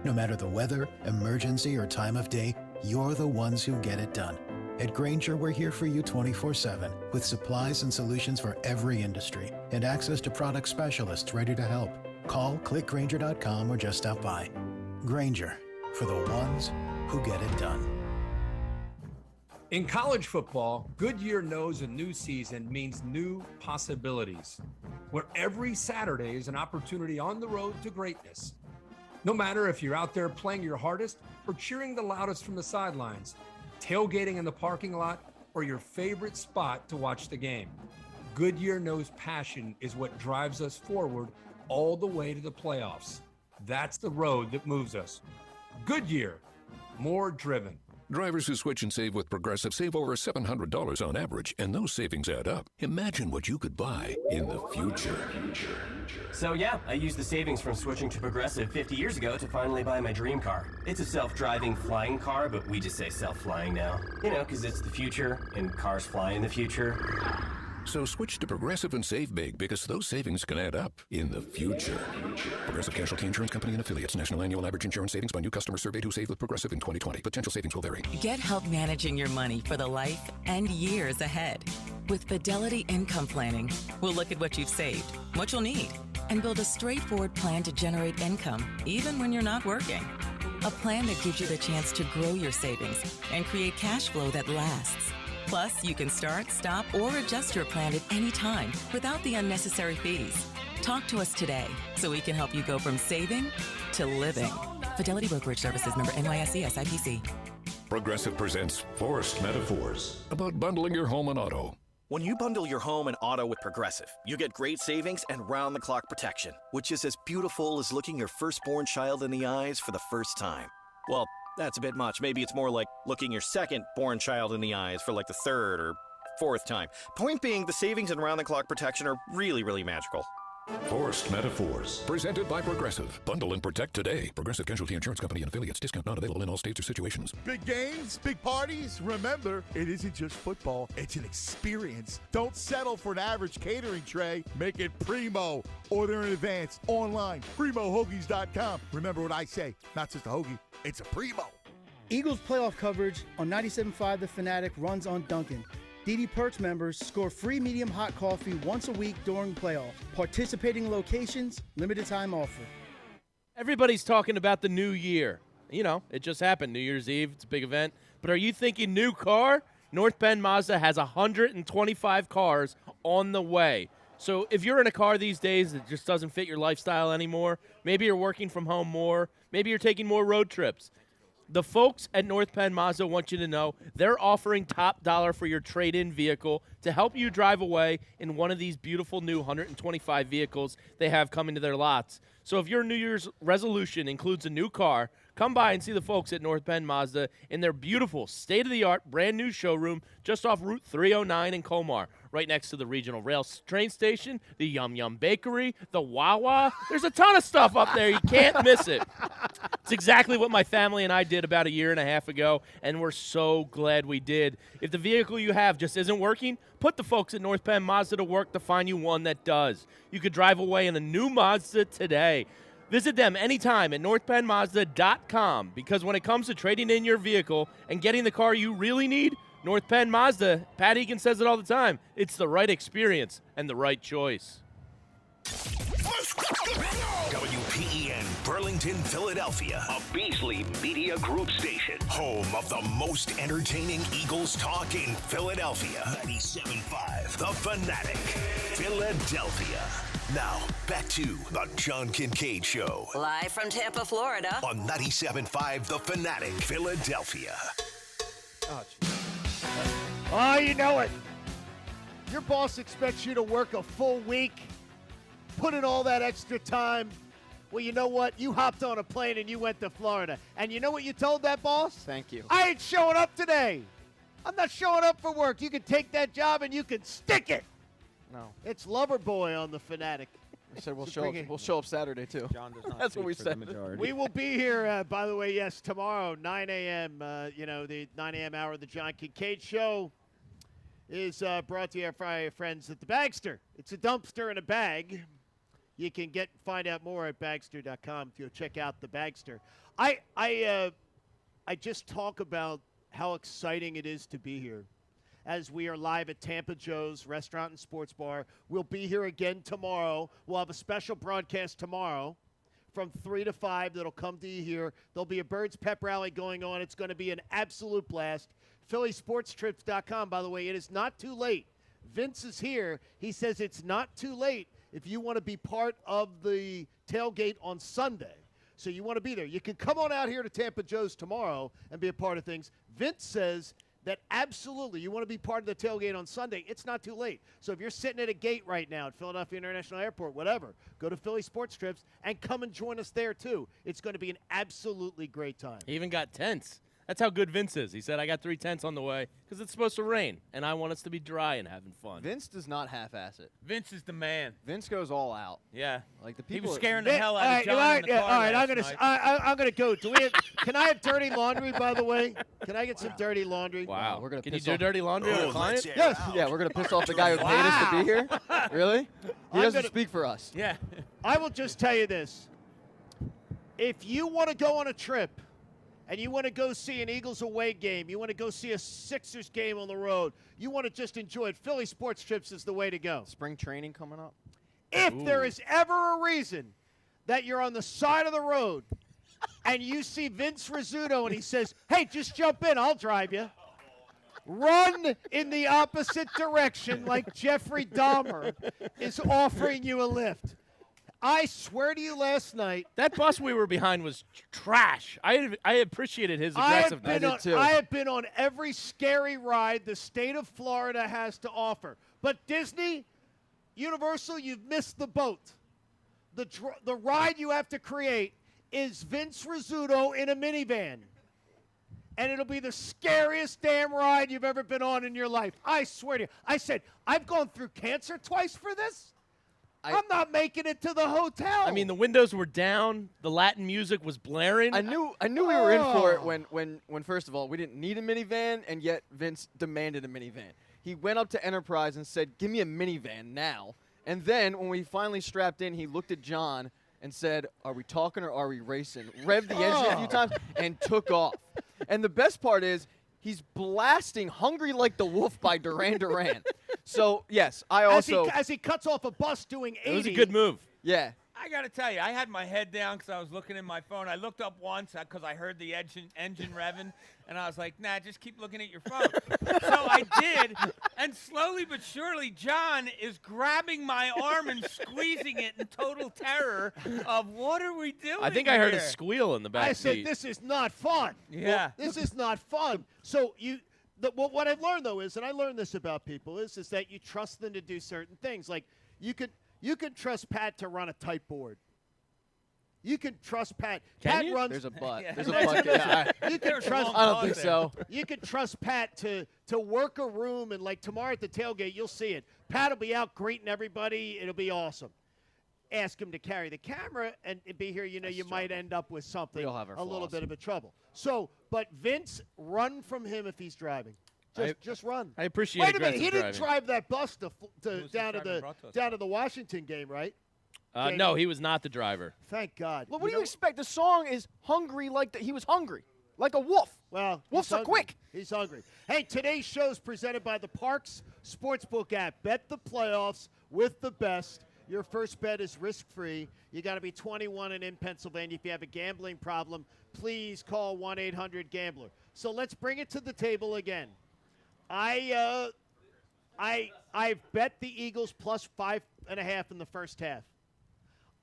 No matter the weather, emergency, or time of day, you're the ones who get it done. At Grainger, we're here for you 24/7, with supplies and solutions for every industry, and access to product specialists ready to help. Call, click Grainger.com, or just stop by. Grainger, for the ones who get it done. In college football, Goodyear knows a new season means new possibilities, where every Saturday is an opportunity on the road to greatness. No matter if you're out there playing your hardest or cheering the loudest from the sidelines, tailgating in the parking lot, or your favorite spot to watch the game, Goodyear knows passion is what drives us forward all the way to the playoffs. That's the road that moves us. Goodyear, more driven. Drivers who switch and save with Progressive save over $700 on average, and those savings add up. Imagine what you could buy in the future. So yeah, I used the savings from switching to Progressive 50 years ago to finally buy my dream car. It's a self-driving flying car, but we just say self-flying now. You know, because it's the future, and cars fly in the future. So switch to Progressive and save big, because those savings can add up in the future. Progressive Casualty Insurance Company and Affiliates. National annual average insurance savings by new customers surveyed who saved with Progressive in 2020. Potential savings will vary. Get help managing your money for the life and years ahead. With Fidelity Income Planning, we'll look at what you've saved, what you'll need, and build a straightforward plan to generate income, even when you're not working. A plan that gives you the chance to grow your savings and create cash flow that lasts. Plus, you can start, stop, or adjust your plan at any time without the unnecessary fees. Talk to us today so we can help you go from saving to living. Fidelity Brokerage Services, member NYSE SIPC. Progressive presents Forced Metaphors about bundling your home and auto. When you bundle your home and auto with Progressive, you get great savings and round-the-clock protection, which is as beautiful as looking your firstborn child in the eyes for the first time. Well, that's a bit much. Maybe it's more like looking your second-born child in the eyes for like the third or fourth time. Point being, the savings and round-the-clock protection are really, really magical. Forced Metaphors, presented by Progressive. Bundle and protect today. Progressive Casualty Insurance Company and Affiliates. Discount not available in all states or situations. Big games, big parties. Remember, it isn't just football. It's an experience. Don't settle for an average catering tray. Make it primo. Order in advance, online, primohoagies.com. Remember what I say, not just a hoagie, it's a primo. Eagles playoff coverage on 97.5 The Fanatic runs on Dunkin'. DD Perks members score free medium hot coffee once a week during playoff. Participating locations, limited time offer. Everybody's talking about the new year. You know, it just happened, New Year's Eve. It's a big event. But are you thinking new car? North Bend Mazda has 125 cars on the way. So if you're in a car these days that just doesn't fit your lifestyle anymore, maybe you're working from home more, maybe you're taking more road trips, the folks at North Penn Mazda want you to know they're offering top dollar for your trade-in vehicle to help you drive away in one of these beautiful new 125 vehicles they have coming to their lots. So if your New Year's resolution includes a new car, come by and see the folks at North Penn Mazda in their beautiful, state-of-the-art, brand-new showroom just off Route 309 in Comar, right next to the regional rail train station, the Yum Yum Bakery, the Wawa. There's a ton of stuff up there. You can't miss it. It's exactly what my family and I did about a year and a half ago, and we're so glad we did. If the vehicle you have just isn't working, put the folks at North Penn Mazda to work to find you one that does. You could drive away in a new Mazda today. Visit them anytime at northpennmazda.com, because when it comes to trading in your vehicle and getting the car you really need, North Penn Mazda, Pat Egan says it all the time, it's the right experience and the right choice. WPEN Burlington, Philadelphia, a Beasley Media Group station, home of the most entertaining Eagles talk in Philadelphia. 97.5 The Fanatic, Philadelphia. Now, back to the John Kincade Show. Live from Tampa, Florida. On 97.5 The Fanatic, Philadelphia. Oh, you know it. Your boss expects you to work a full week, put in all that extra time. Well, you know what? You hopped on a plane and you went to Florida. And you know what you told that boss? Thank you. I ain't showing up today. I'm not showing up for work. You can take that job and you can stick it. No. It's Loverboy on the Fanatic. I said we'll show up Saturday, too. John does not That's what we said. We will be here, by the way, yes, tomorrow, 9 a.m., the 9 a.m. hour of the John Kincade Show is brought to you by our friends at the Bagster. It's a dumpster in a bag. You can find out more at Bagster.com if you'll check out the Bagster. I just talk about how exciting it is to be here as we are live at Tampa Joe's Restaurant and Sports Bar. We'll be here again tomorrow. We'll have a special broadcast tomorrow from 3 to 5 that'll come to you here. There'll be a Birds Pep Rally going on. It's going to be an absolute blast. PhillySportsTrips.com, by the way, it is not too late. Vince is here. He says it's not too late if you want to be part of the tailgate on Sunday. So you want to be there. You can come on out here to Tampa Joe's tomorrow and be a part of things. Vince says that absolutely you want to be part of the tailgate on Sunday. It's not too late. So if you're sitting at a gate right now at Philadelphia International Airport, whatever, go to Philly Sports Trips and come and join us there too. It's going to be an absolutely great time. He even got tents. That's how good Vince is. He said, I got 3 tents on the way because it's supposed to rain, and I want us to be dry and having fun. Vince does not half-ass it. Vince is the man. Vince goes all out. Yeah. Like the He people was scaring the hell out of John in the car all right, I'm last gonna go. Do we have? Can I have dirty laundry? By the way, can I get some dirty laundry? Wow. We're gonna Can you piss do off dirty laundry on a client? Yes. Yeah, we're gonna piss off the guy who paid us to be here. Really? He doesn't speak for us. Yeah. I will just tell you this. If you want to go on a trip and you want to go see an Eagles away game, you want to go see a Sixers game on the road, you want to just enjoy it, Philly Sports Trips is the way to go. Spring training coming up. If there is ever a reason that you're on the side of the road and you see Vince Rizzuto and he says, hey, just jump in, I'll drive you. Run in the opposite direction like Jeffrey Dahmer is offering you a lift. I swear to you last night. That bus we were behind was trash. I appreciated his aggressiveness. I have been on every scary ride the state of Florida has to offer. But Disney, Universal, you've missed the boat. The ride you have to create is Vince Rizzuto in a minivan. And it'll be the scariest damn ride you've ever been on in your life. I swear to you. I said, I've gone through cancer twice for this. I'm not making it to the hotel. I mean, the windows were down. The Latin music was blaring. I knew we were in for it when first of all, we didn't need a minivan, and yet Vince demanded a minivan. He went up to Enterprise and said, give me a minivan now. And then when we finally strapped in, he looked at John and said, are we talking or are we racing? Revved the engine a few times and took off. And the best part is he's blasting Hungry Like the Wolf by Duran Duran. So, yes, I also... As he cuts off a bus doing 80. It was a good move. Yeah. I got to tell you, I had my head down because I was looking in my phone. I looked up once because I heard the engine revving, and I was like, nah, just keep looking at your phone. So I did, and slowly but surely, John is grabbing my arm and squeezing it in total terror of what are we doing I think I heard a here? squeal in the back I seat. said, this is not fun. Yeah. This is not fun. So what I've learned, though, is, and I learned this about people, is that you trust them to do certain things. Like, you could trust Pat to run a tight board. You can trust Pat. Pat runs. There's a butt. Yeah. There's a butt. Yeah. You can trust. I don't think so. You can trust Pat to work a room, and like tomorrow at the tailgate, you'll see it. Pat will be out greeting everybody. It'll be awesome. Ask him to carry the camera and be here. You know, you might end up with something, We'll have our a little flaws. bit of a trouble. So, but Vince, run from him if he's driving. Just run. I appreciate Wait a minute, aggressive he didn't driving. drive that bus was down the driver brought to us? to the Washington game, right? No, he was not the driver. Thank God. Well, what do you expect? The song is Hungry Like he was hungry. Like a wolf. Well, wolves he's are hungry. quick. He's hungry. Hey, today's show is presented by the Parks Sportsbook app. Bet the playoffs with the best. Your first bet is risk-free. You got to be 21 and in Pennsylvania. If you have a gambling problem, please call 1-800-GAMBLER. So let's bring it to the table again. I've bet the Eagles plus 5.5 in the first half.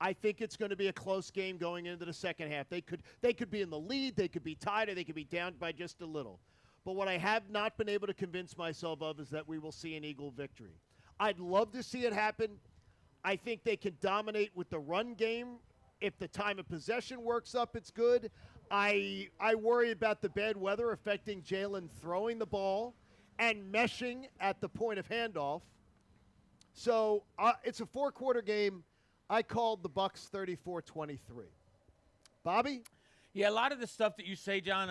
I think it's going to be a close game going into the second half. They could be in the lead, they could be tied, or they could be down by just a little. But what I have not been able to convince myself of is that we will see an Eagle victory. I'd love to see it happen. I think they can dominate with the run game. If the time of possession works up, it's good. I worry about the bad weather affecting Jalen throwing the ball and meshing at the point of handoff. So it's a four-quarter game. I called the Bucs 34-23. Bobby? Yeah, a lot of the stuff that you say, John,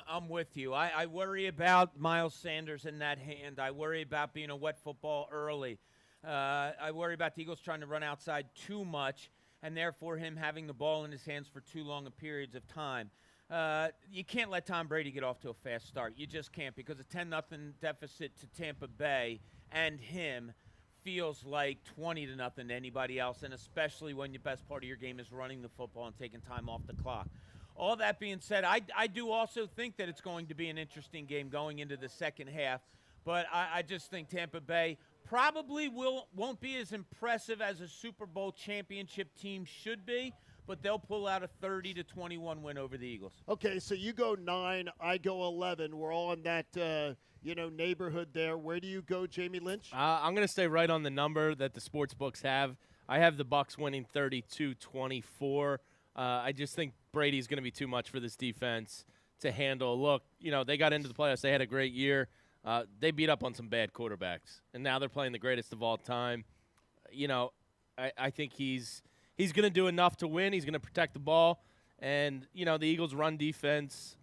I'm with you. I worry about Miles Sanders in that hand. I worry about being a wet football early. I worry about the Eagles trying to run outside too much and therefore him having the ball in his hands for too long periods of time. You can't let Tom Brady get off to a fast start. You just can't, because a 10-0 deficit to Tampa Bay and him feels like 20-0 to anybody else, and especially when your best part of your game is running the football and taking time off the clock. All that being said, I do also think that it's going to be an interesting game going into the second half, but I just think Tampa Bay probably won't be as impressive as a Super Bowl championship team should be, but they'll pull out a 30-21 win over the Eagles. Okay, so you go 9, I go 11. We're all in that neighborhood there. Where do you go, Jamie Lynch? I'm going to stay right on the number that the sports books have. I have the Bucs winning 32-24. I just think Brady's going to be too much for this defense to handle. Look, they got into the playoffs. They had a great year. They beat up on some bad quarterbacks, and now they're playing the greatest of all time. I think he's going to do enough to win. He's going to protect the ball. And, the Eagles' run defense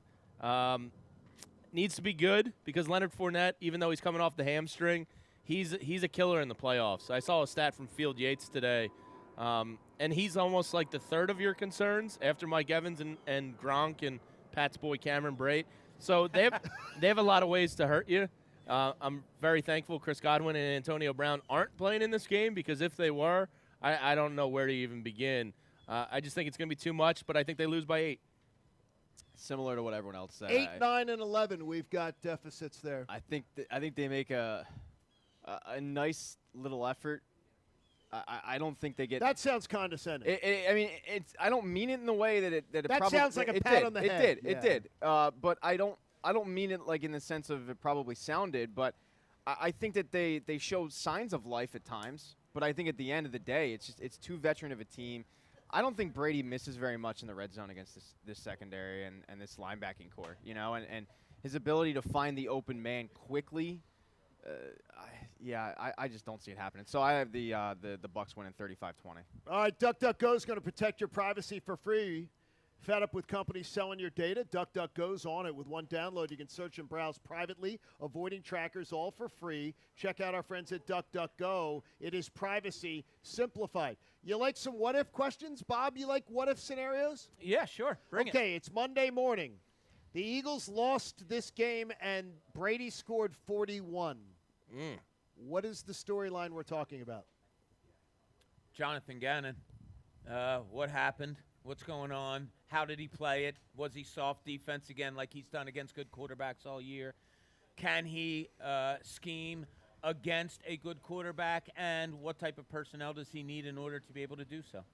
needs to be good because Leonard Fournette, even though he's coming off the hamstring, he's a killer in the playoffs. I saw a stat from Field Yates today, and he's almost like the third of your concerns after Mike Evans and Gronk and Pat's boy Cameron Brate. So they have a lot of ways to hurt you. I'm very thankful Chris Godwin and Antonio Brown aren't playing in this game because if they were, I don't know where to even begin. I just think it's going to be too much, but I think they lose by 8. Similar to what everyone else said. 8, 9, and 11. We've got deficits there. I think they make a nice little effort. I don't think they get. That sounds condescending. I don't mean it in the way that it. That sounds like a pat on the head. It did. But I don't mean it like in the sense of it probably sounded. But I think that they show signs of life at times. But I think at the end of the day, it's too veteran of a team. I don't think Brady misses very much in the red zone against this secondary and this linebacking core. And his ability to find the open man quickly. I just don't see it happening. So I have the Bucs winning 35-20. All right, DuckDuckGo is going to protect your privacy for free. Fed up with companies selling your data? DuckDuckGo's on it. With one download, you can search and browse privately, avoiding trackers, all for free. Check out our friends at DuckDuckGo. It is privacy simplified. You like some what-if questions, Bob? You like what-if scenarios? Yeah, sure. Bring it. Okay, it's Monday morning. The Eagles lost this game, and Brady scored 41. What is the storyline we're talking about? Jonathan Gannon. What happened? What's going on? How did he play it? Was he soft defense again like he's done against good quarterbacks all year? Can he scheme against a good quarterback? And what type of personnel does he need in order to be able to do so?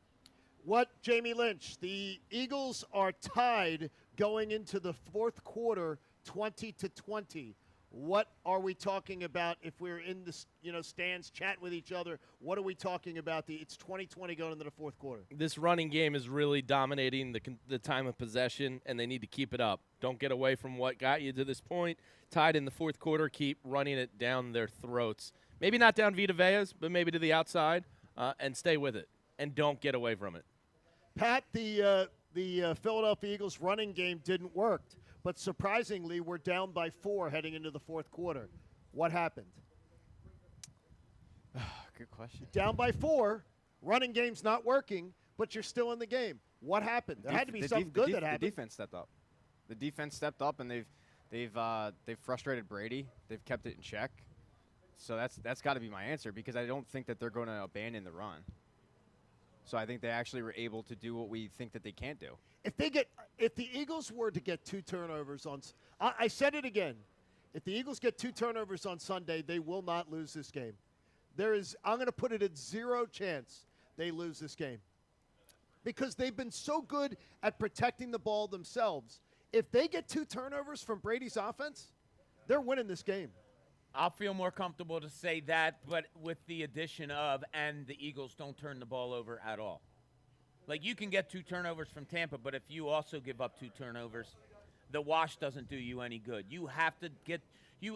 What, Jamie Lynch? The Eagles are tied going into the fourth quarter, 20-20. What are we talking about if we're in the stands chatting with each other? What are we talking about? It's 20-20 going into the fourth quarter. This running game is really dominating the time of possession, and they need to keep it up. Don't get away from what got you to this point. Tied in the fourth quarter, keep running it down their throats. Maybe not down Vita Vea's, but maybe to the outside, and stay with it. And don't get away from it. Pat, the Philadelphia Eagles running game didn't work. But surprisingly, we're down by 4 heading into the fourth quarter. What happened? Good question. Down by 4, running game's not working, but you're still in the game. What happened? There had to be something good that happened. The defense stepped up. The defense stepped up, and they've frustrated Brady. They've kept it in check. So that's got to be my answer because I don't think that they're going to abandon the run. So I think they actually were able to do what we think that they can't do. If the Eagles were to get 2 turnovers I said it again. If the Eagles get 2 turnovers on Sunday, they will not lose this game. I'm going to put it at 0 chance they lose this game. Because they've been so good at protecting the ball themselves. If they get 2 turnovers from Brady's offense, they're winning this game. I'll feel more comfortable to say that, but with the addition of, and the Eagles don't turn the ball over at all. Like, you can get 2 turnovers from Tampa, but if you also give up 2 turnovers, the wash doesn't do you any good. You have to get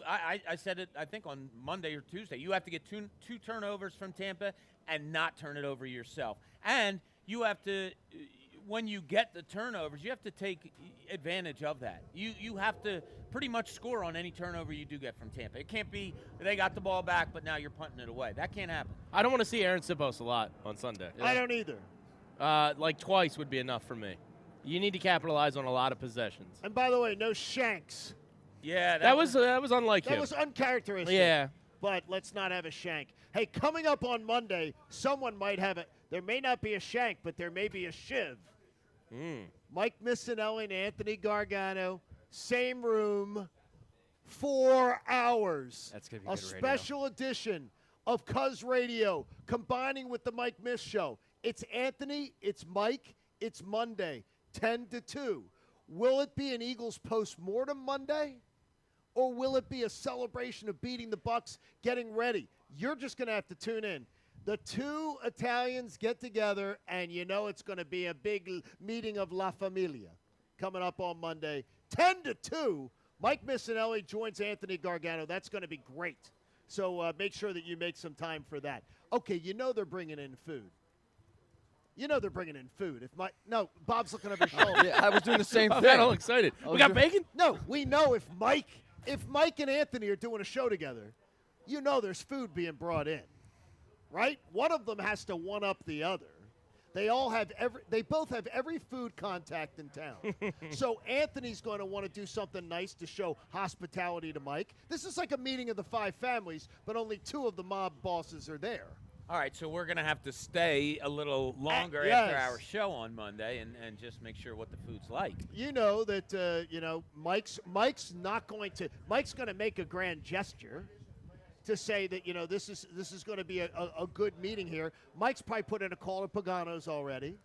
I said it, I think, on Monday or Tuesday. You have to get two turnovers from Tampa and not turn it over yourself. And you have to, when you get the turnovers, you have to take advantage of that. You have to pretty much score on any turnover you do get from Tampa. It can't be they got the ball back, but now you're punting it away. That can't happen. I don't want to see Aaron Sipos a lot on Sunday. I don't either. Like twice would be enough for me. You need to capitalize on a lot of possessions. And by the way, no shanks. Yeah, that was unlike him. That was uncharacteristic. Yeah. But let's not have a shank. Hey, coming up on Monday, someone might have it. There may not be a shank, but there may be a shiv. Mike Missinelli and Anthony Gargano, same room, 4 hours. That's gonna be a good radio. special edition of Cuz Radio, combining with the Mike Miss Show. It's Anthony, it's Mike, It's Monday, 10-2. Will it be an Eagles post-mortem Monday? Or will it be a celebration of beating the Bucs, getting ready? You're just going to have to tune in. The two Italians get together, and you know it's going to be a big meeting of La Familia coming up on Monday. 10-2. Mike Missinelli joins Anthony Gargano. That's going to be great. So make sure that you make some time for that. Okay, you know they're bringing in food. No, Bob's looking over his shoulder. Yeah, I was doing the same thing. I got all excited. We got bacon? No, we know if Mike and Anthony are doing a show together, you know there's food being brought in, right? One of them has to one up the other. They both have every food contact in town. So Anthony's going to want to do something nice to show hospitality to Mike. This is like a meeting of the 5 families, but only 2 of the mob bosses are there. All right, so we're going to have to stay a little longer after our show on Monday and just make sure what the food's like. You know that Mike's not going to – Mike's going to make a grand gesture to say that, this is going to be a good meeting here. Mike's probably put in a call to Pagano's already.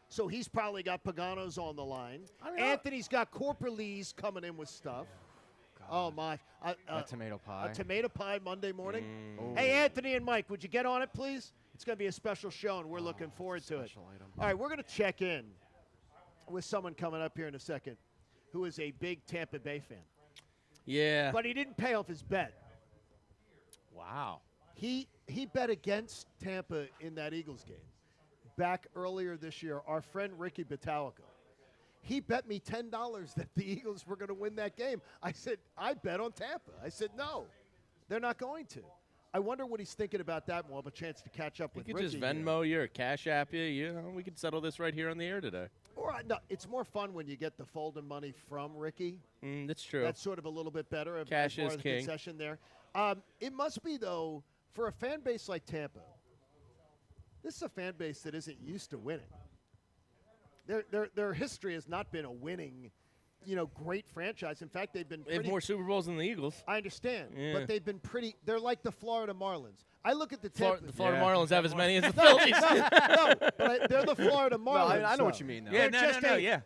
So he's probably got Pagano's on the line. Anthony's got Corporalese coming in with stuff. Oh, my. That tomato pie. A tomato pie Monday morning. Hey, Anthony and Mike, would you get on it, please? It's going to be a special show, and we're looking forward to it. Item. All right, we're going to check in with someone coming up here in a second who is a big Tampa Bay fan. Yeah. But he didn't pay off his bet. Wow. He bet against Tampa in that Eagles game back earlier this year. Our friend Ricky Batalico. He bet me $10 that the Eagles were going to win that game. I said, I bet on Tampa. I said, no, they're not going to. I wonder what he's thinking about that. We'll have a chance to catch up with Ricky. You could just Venmo you or Cash App you. We could settle this right here on the air today. Or no, it's more fun when you get the folding money from Ricky. That's true. That's sort of a little bit better. Cash as far is as king. Concession there. It must be, though, for a fan base like Tampa, this is a fan base that isn't used to winning. Their history has not been a winning, great franchise. In fact, they've been They have more Super Bowls than the Eagles. I understand, Yeah. but they've been pretty. They're like the Florida Marlins. I look at the Tampa. The Florida Marlins have as many as the Phillies. No, but they're the Florida Marlins. No, I know what you mean now. Yeah,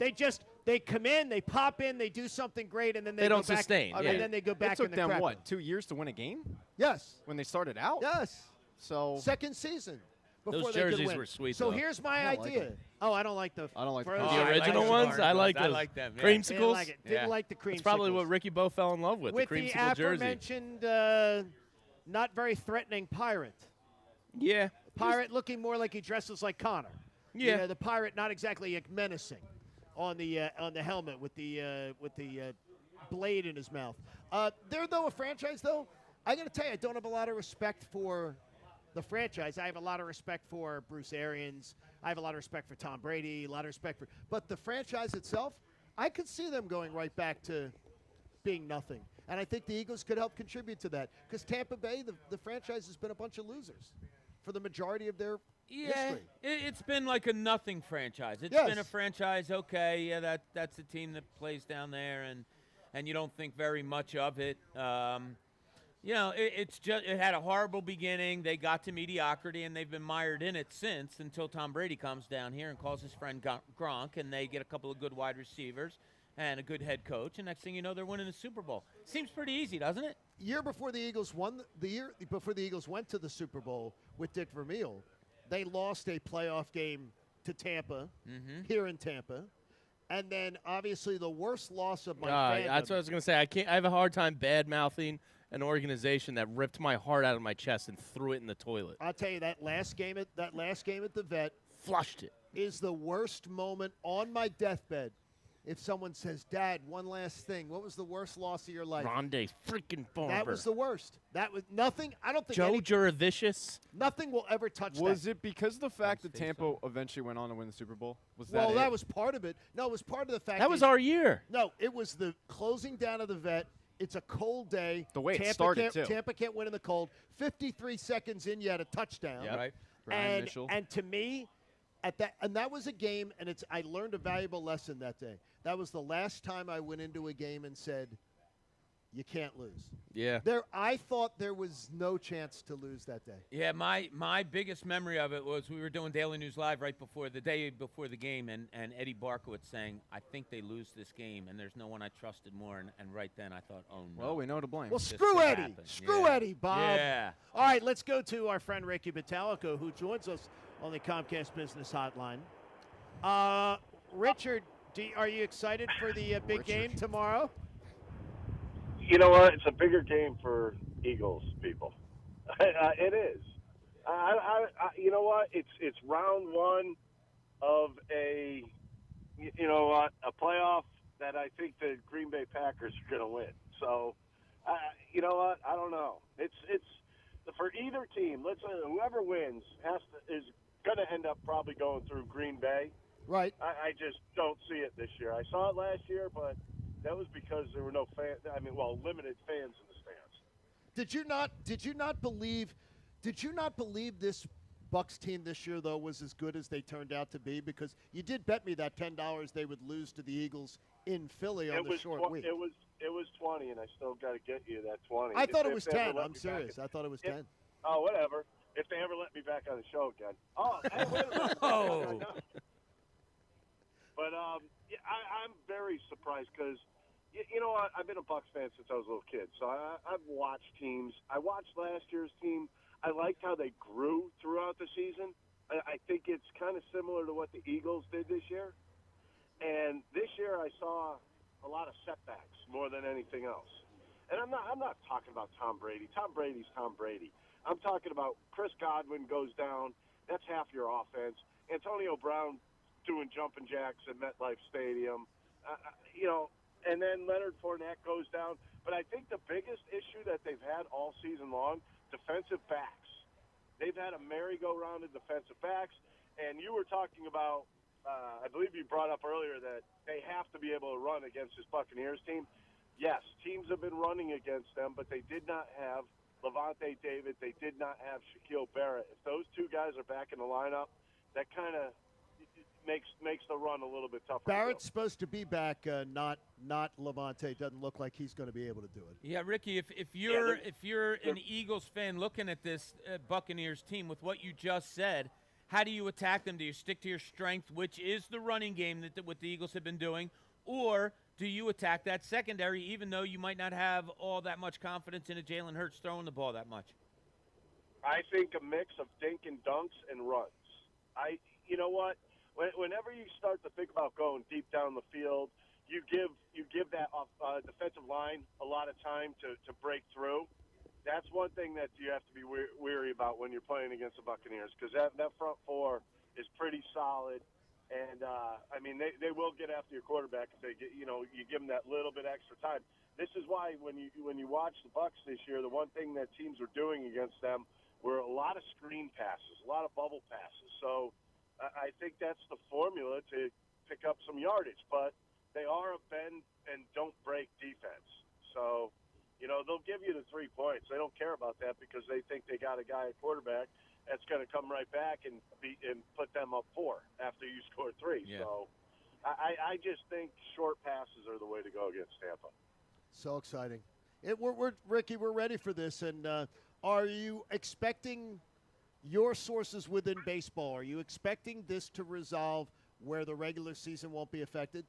They come in, they pop in, they do something great, and then they don't go back, sustain. And then they go back. It took and them, crap. what, 2 years to win a game? Yes. When they started out? Yes. So second season. Before Those they could jerseys win. were sweet, So though. here's my I don't like idea. them. I don't like the. I don't like frozen- The I like original the ones? orange I like ones. I those. like them, yeah. Didn't Creamsicles? like it. Didn't like the creamsicles. That's probably what Ricky Bo fell in love with, the the creamsicle jersey. aforementioned not very threatening pirate. Yeah. Pirate looking more like he dresses like Connor. Yeah. The pirate not exactly menacing on the helmet with the blade in his mouth. They're though a franchise though. I got to tell you, I don't have a lot of respect for the franchise. I have a lot of respect for Bruce Arians. I have a lot of respect for Tom Brady. A lot of respect for, but the franchise itself, I could see them going right back to being nothing. And I think the Eagles could help contribute to that because Tampa Bay, the franchise has been a bunch of losers for the majority of their history. It's been like a nothing franchise. It's Yes. been a franchise, okay, yeah, that's a team that plays down there, and you don't think very much of it. It had a horrible beginning. They got to mediocrity, and they've been mired in it since until Tom Brady comes down here and calls his friend Gronk, and they get a couple of good wide receivers and a good head coach, and next thing you know, they're winning the Super Bowl. Seems pretty easy, doesn't it? The year before the Eagles went to the Super Bowl with Dick Vermeil, they lost a playoff game to Tampa here in Tampa. And then, obviously, the worst loss of my fandom. That's what I was going to say. I have a hard time bad-mouthing an organization that ripped my heart out of my chest and threw it in the toilet. I'll tell you, that last game at the Vet flushed it. Is the worst moment on my deathbed. If someone says, Dad, one last thing, what was the worst loss of your life? Rondé freaking Barber. That was the worst. That was nothing. I don't think Joe Juravicious. Nothing will ever touch that. Was it because of the fact that Tampa eventually went on to win the Super Bowl? That was part of it. No, it was part of the fact that was our year. No, it was the closing down of the Vet. It's a cold day. The way Tampa it started, too. Tampa can't win in the cold. 53 seconds in, you had a touchdown. Yep. Right. Brian Mitchell. And to me, that was a game, and I learned a valuable lesson that day. That was the last time I went into a game and said, You can't lose. Yeah. I thought there was no chance to lose that day. Yeah, my biggest memory of it was we were doing Daily News Live right before the day before the game, and Eddie Barkowitz saying, I think they lose this game, and there's no one I trusted more. And right then I thought, oh, no. Well, we know to blame. Well, This screw could Eddie. happen. Screw Yeah. Eddie, Bob. Yeah. All right, let's go to our friend Ricky Metallico, who joins us on the Comcast Business Hotline. Richard, are you excited for the big game tomorrow? You know what? It's a bigger game for Eagles people. It is. You know what? It's round one of a playoff that I think the Green Bay Packers are going to win. So, you know what? I don't know. It's for either team. Let's whoever wins is going to end up probably going through Green Bay. Right. I just don't see it this year. I saw it last year, but that was because there were no fans. Limited fans in the stands. Did you not believe this Bucs team this year, though, was as good as they turned out to be? Because you did bet me that $10 they would lose to the Eagles in Philly on the short week. It was 20, and I still got to get you that 20. I thought it was 10. I'm serious. I thought it was 10. Oh, whatever. If they ever let me back on the show again. Oh, hey, wait a minute. Oh. But I'm very surprised because, you know what, I've been a Bucs fan since I was a little kid. So I've watched teams. I watched last year's team. I liked how they grew throughout the season. I think it's kind of similar to what the Eagles did this year. And this year I saw a lot of setbacks more than anything else. And I'm not talking about Tom Brady. Tom Brady's Tom Brady. I'm talking about Chris Godwin goes down. That's half your offense. Antonio Brown doing jumping jacks at MetLife Stadium. And then Leonard Fournette goes down. But I think the biggest issue that they've had all season long, defensive backs. They've had a merry-go-round of defensive backs. And you were talking about, I believe you brought up earlier that they have to be able to run against this Buccaneers team. Yes, teams have been running against them, but they did not have Levante David. They did not have Shaquille Barrett. If those two guys are back in the lineup, that kind of makes the run a little bit tougher. Barrett's supposed to be back, not Levante. Doesn't look like he's going to be able to do it. Yeah, Ricky, if you're an Eagles fan looking at this Buccaneers team with what you just said, how do you attack them? Do you stick to your strength, which is the running game that what the Eagles have been doing, or do you attack that secondary, even though you might not have all that much confidence in a Jalen Hurts throwing the ball that much? I think a mix of dink and dunks and runs. You know what? Whenever you start to think about going deep down the field, you give that defensive line a lot of time to break through. That's one thing that you have to be weary about when you're playing against the Buccaneers, because that front four is pretty solid. And they will get after your quarterback if they get you give them that little bit extra time. This is why when you watch the Bucs this year, the one thing that teams were doing against them were a lot of screen passes, a lot of bubble passes. So I think that's the formula to pick up some yardage, but they are a bend and don't break defense. So, they'll give you the 3 points. They don't care about that because they think they got a guy at quarterback that's going to come right back and put them up 4 after you score 3. Yeah. So I just think short passes are the way to go against Tampa. So exciting. Ricky, we're ready for this. And are you expecting your sources within baseball, are you expecting this to resolve where the regular season won't be affected?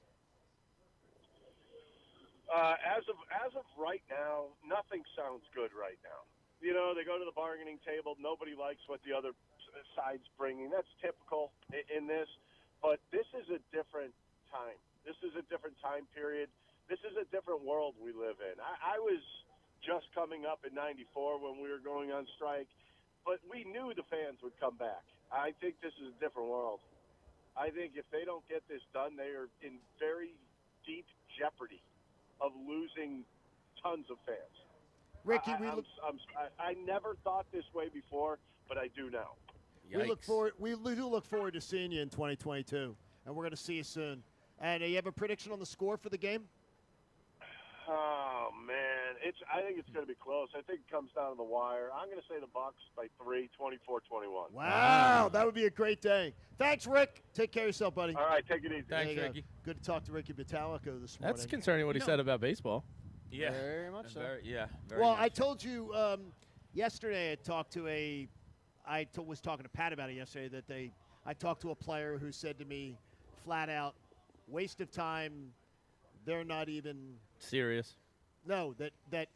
As of right now, nothing sounds good right now. They go to the bargaining table. Nobody likes what the other side's bringing. That's typical in this. But this is a different time. This is a different time period. This is a different world we live in. I was just coming up in '94 when we were going on strike. But we knew the fans would come back. I think this is a different world. I think if they don't get this done, they are in very deep jeopardy of losing tons of fans. Ricky, I never thought this way before, but I do now. Yikes. We do look forward to seeing you in 2022, and we're going to see you soon. And you have a prediction on the score for the game? Oh, man. I think it's going to be close. I think it comes down to the wire. I'm going to say the Bucs by 3, 24-21. Wow, that would be a great day. Thanks, Rick. Take care of yourself, buddy. All right, take it easy. Thanks, Ricky. Good to talk to Ricky Metallico this morning. That's concerning what he said about baseball. Yeah. Very much so. Very Well, much I told you yesterday I was talking to Pat about it yesterday that I talked to a player who said to me flat out, waste of time, they're not even serious. No, that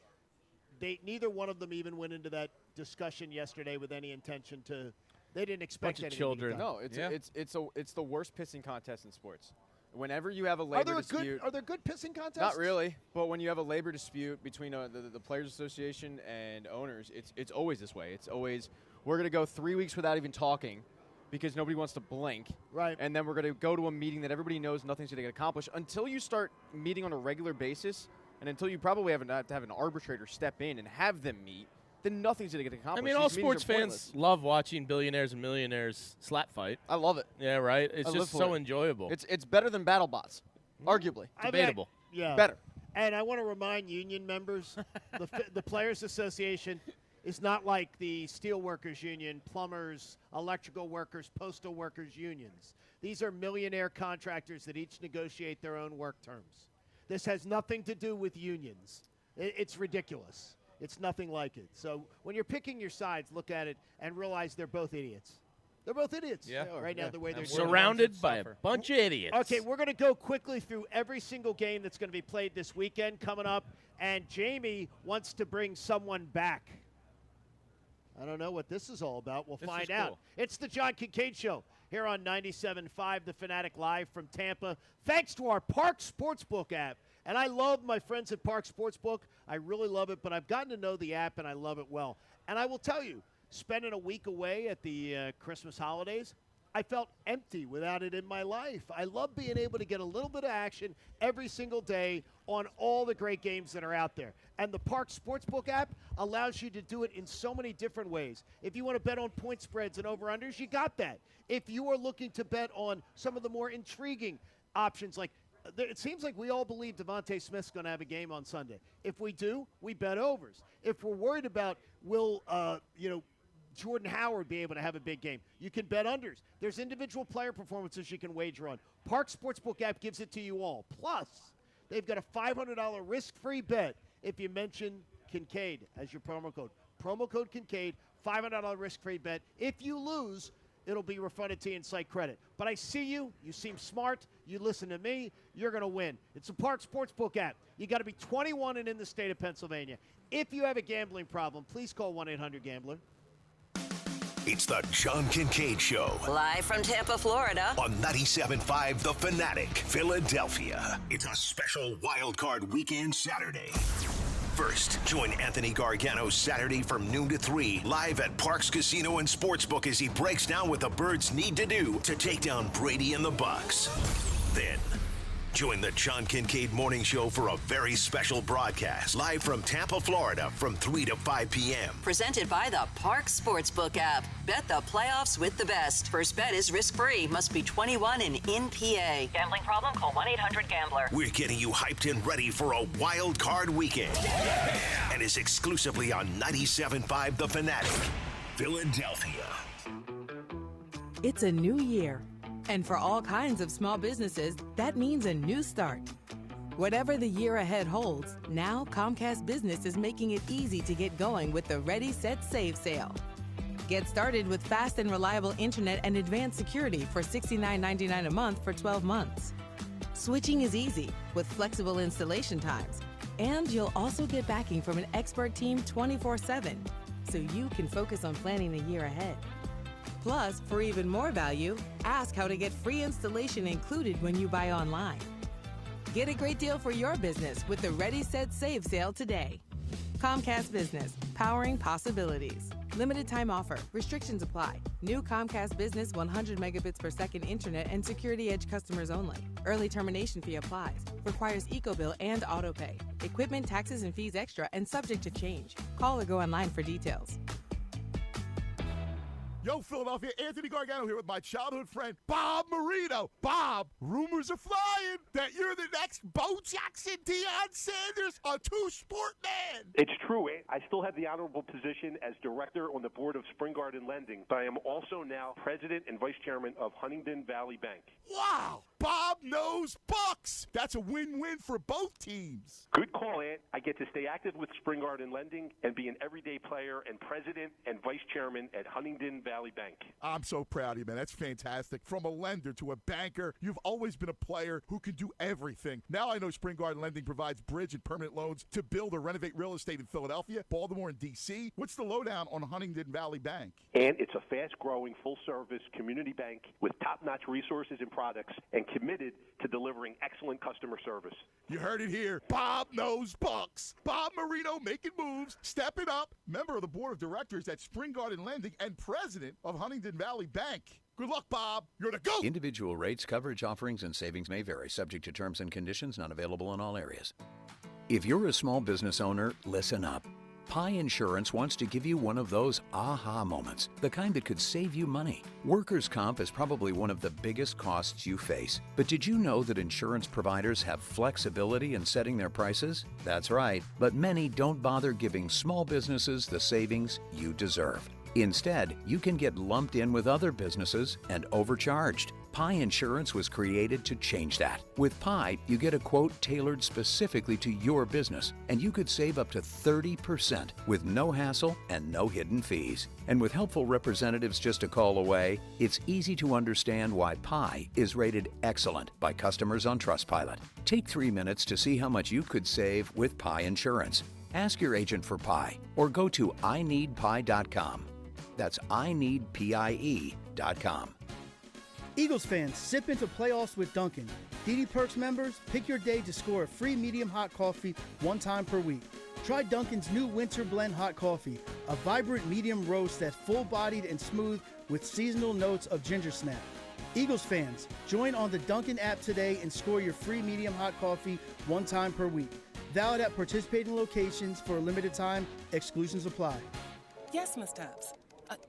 neither one of them even went into that discussion yesterday with any intention to. They didn't expect Bunch of anything children. to be done. No, it's the worst pissing contest in sports. Whenever you have a labor dispute, are there good pissing contests? not really, but when you have a labor dispute between the Players Association and owners, it's always this way. It's always we're going to go 3 weeks without even talking because nobody wants to blink. Right. And then we're going to go to a meeting that everybody knows nothing's going to get accomplished until you start meeting on a regular basis, and until you probably have to have an arbitrator step in and have them meet. Then nothing's going to get accomplished. I mean, all These meetings sports are fans pointless. love watching billionaires and millionaires slap fight. I love it. Yeah, right? It's I just live so for it. enjoyable. It's better than BattleBots, arguably. Debatable. Yeah. Better. And I want to remind union members, the Players Association is not like the steelworkers union, plumbers, electrical workers, postal workers unions. These are millionaire contractors that each negotiate their own work terms. This has nothing to do with unions. It's ridiculous. It's nothing like it. So when you're picking your sides, look at it and realize they're both idiots. They're both idiots right now, the way they're doing it. Surrounded by a bunch of idiots. Okay, we're going to go quickly through every single game that's going to be played this weekend coming up, and Jamie wants to bring someone back. I don't know what this is all about. We'll find out. Cool. It's the John Kincade Show here on 97.5, The Fanatic, live from Tampa. Thanks to our Park Sportsbook app. And I love my friends at Park Sportsbook. I really love it, but I've gotten to know the app, and I love it well. And I will tell you, spending a week away at the Christmas holidays, I felt empty without it in my life. I love being able to get a little bit of action every single day on all the great games that are out there. And the Park Sportsbook app allows you to do it in so many different ways. If you want to bet on point spreads and over-unders, you got that. If you are looking to bet on some of the more intriguing options, like it seems like we all believe Devontae Smith's going to have a game on Sunday. If we do, we bet overs. If we're worried about will Jordan Howard be able to have a big game, you can bet unders. There's individual player performances you can wager on. Park Sportsbook app gives it to you all. Plus, they've got a $500 risk-free bet if you mention Kincade as your promo code. Promo code Kincade, $500 risk-free bet. If you lose, it'll be refunded to you in site credit. But I see you. You seem smart. You listen to me. You're going to win. It's a Park Sportsbook app. You got to be 21 and in the state of Pennsylvania. If you have a gambling problem, please call 1-800-GAMBLER. It's the John Kincade Show. Live from Tampa, Florida. On 97.5 The Fanatic, Philadelphia. It's a special Wild Card Weekend Saturday. First, join Anthony Gargano Saturday from noon to 3, live at Parks Casino and Sportsbook as he breaks down what the Birds need to do to take down Brady and the Bucs. Then, join the John Kincade Morning Show for a very special broadcast, live from Tampa, Florida, from 3 to 5 p.m. Presented by the Park Sportsbook app. Bet the playoffs with the best. First bet is risk-free. Must be 21 and in PA. Gambling problem? Call 1-800-GAMBLER. We're getting you hyped and ready for a wild card weekend. And is exclusively on 97.5 The Fanatic, Philadelphia. It's a new year. And for all kinds of small businesses, that means a new start. Whatever the year ahead holds, now Comcast Business is making it easy to get going with the Ready, Set, Save sale. Get started with fast and reliable internet and advanced security for $69.99 a month for 12 months. Switching is easy with flexible installation times. And you'll also get backing from an expert team 24/7, so you can focus on planning the year ahead. Plus, for even more value, ask how to get free installation included when you buy online. Get a great deal for your business with the Ready, Set, Save sale today. Comcast Business, powering possibilities. Limited time offer. Restrictions apply. New Comcast Business 100 megabits per second internet and Security Edge customers only. Early termination fee applies. Requires EcoBill and autopay. Equipment, taxes, and fees extra and subject to change. Call or go online for details. Yo, Philadelphia, Anthony Gargano here with my childhood friend, Bob Marino. Bob, rumors are flying that you're the next Bo Jackson, Deion Sanders, a two-sport man. It's true. I still have the honorable position as director on the board of Spring Garden Lending, but I am also now president and vice chairman of Huntingdon Valley Bank. Wow. Bob knows Bucs. That's a win-win for both teams. Good call, Ant. I get to stay active with Spring Garden Lending and be an everyday player and president and vice chairman at Huntingdon Valley Bank. I'm so proud of you, man. That's fantastic. From a lender to a banker, you've always been a player who can do everything. Now I know Spring Garden Lending provides bridge and permanent loans to build or renovate real estate in Philadelphia, Baltimore, and D.C. What's the lowdown on Huntingdon Valley Bank? And it's a fast-growing, full-service community bank with top-notch resources and products and committed to delivering excellent customer service. You heard it here. Bob knows Bucs. Bob Marino making moves, stepping up, member of the board of directors at Spring Garden Lending and president of Huntingdon Valley Bank. Good luck, Bob. You're the GOAT. Individual rates, coverage offerings, and savings may vary, subject to terms and conditions, not available in all areas. If you're a small business owner, listen up. Pi Insurance wants to give you one of those aha moments, the kind that could save you money. Workers' comp is probably one of the biggest costs you face. But did you know that insurance providers have flexibility in setting their prices? That's right, but many don't bother giving small businesses the savings you deserve. Instead, you can get lumped in with other businesses and overcharged. Pi Insurance was created to change that. With Pi, you get a quote tailored specifically to your business, and you could save up to 30% with no hassle and no hidden fees. And with helpful representatives just a call away, it's easy to understand why Pi is rated excellent by customers on Trustpilot. Take 3 minutes to see how much you could save with Pi Insurance. Ask your agent for Pi or go to ineedpie.com. That's ineedpie.com. Eagles fans, sip into playoffs with Dunkin'. DD Perks members, pick your day to score a free medium hot coffee one time per week. Try Dunkin's new Winter Blend Hot Coffee, a vibrant medium roast that's full-bodied and smooth with seasonal notes of ginger snap. Eagles fans, join on the Dunkin' app today and score your free medium hot coffee one time per week. Valid at participating locations for a limited time. Exclusions apply. Yes, Miss Tubbs.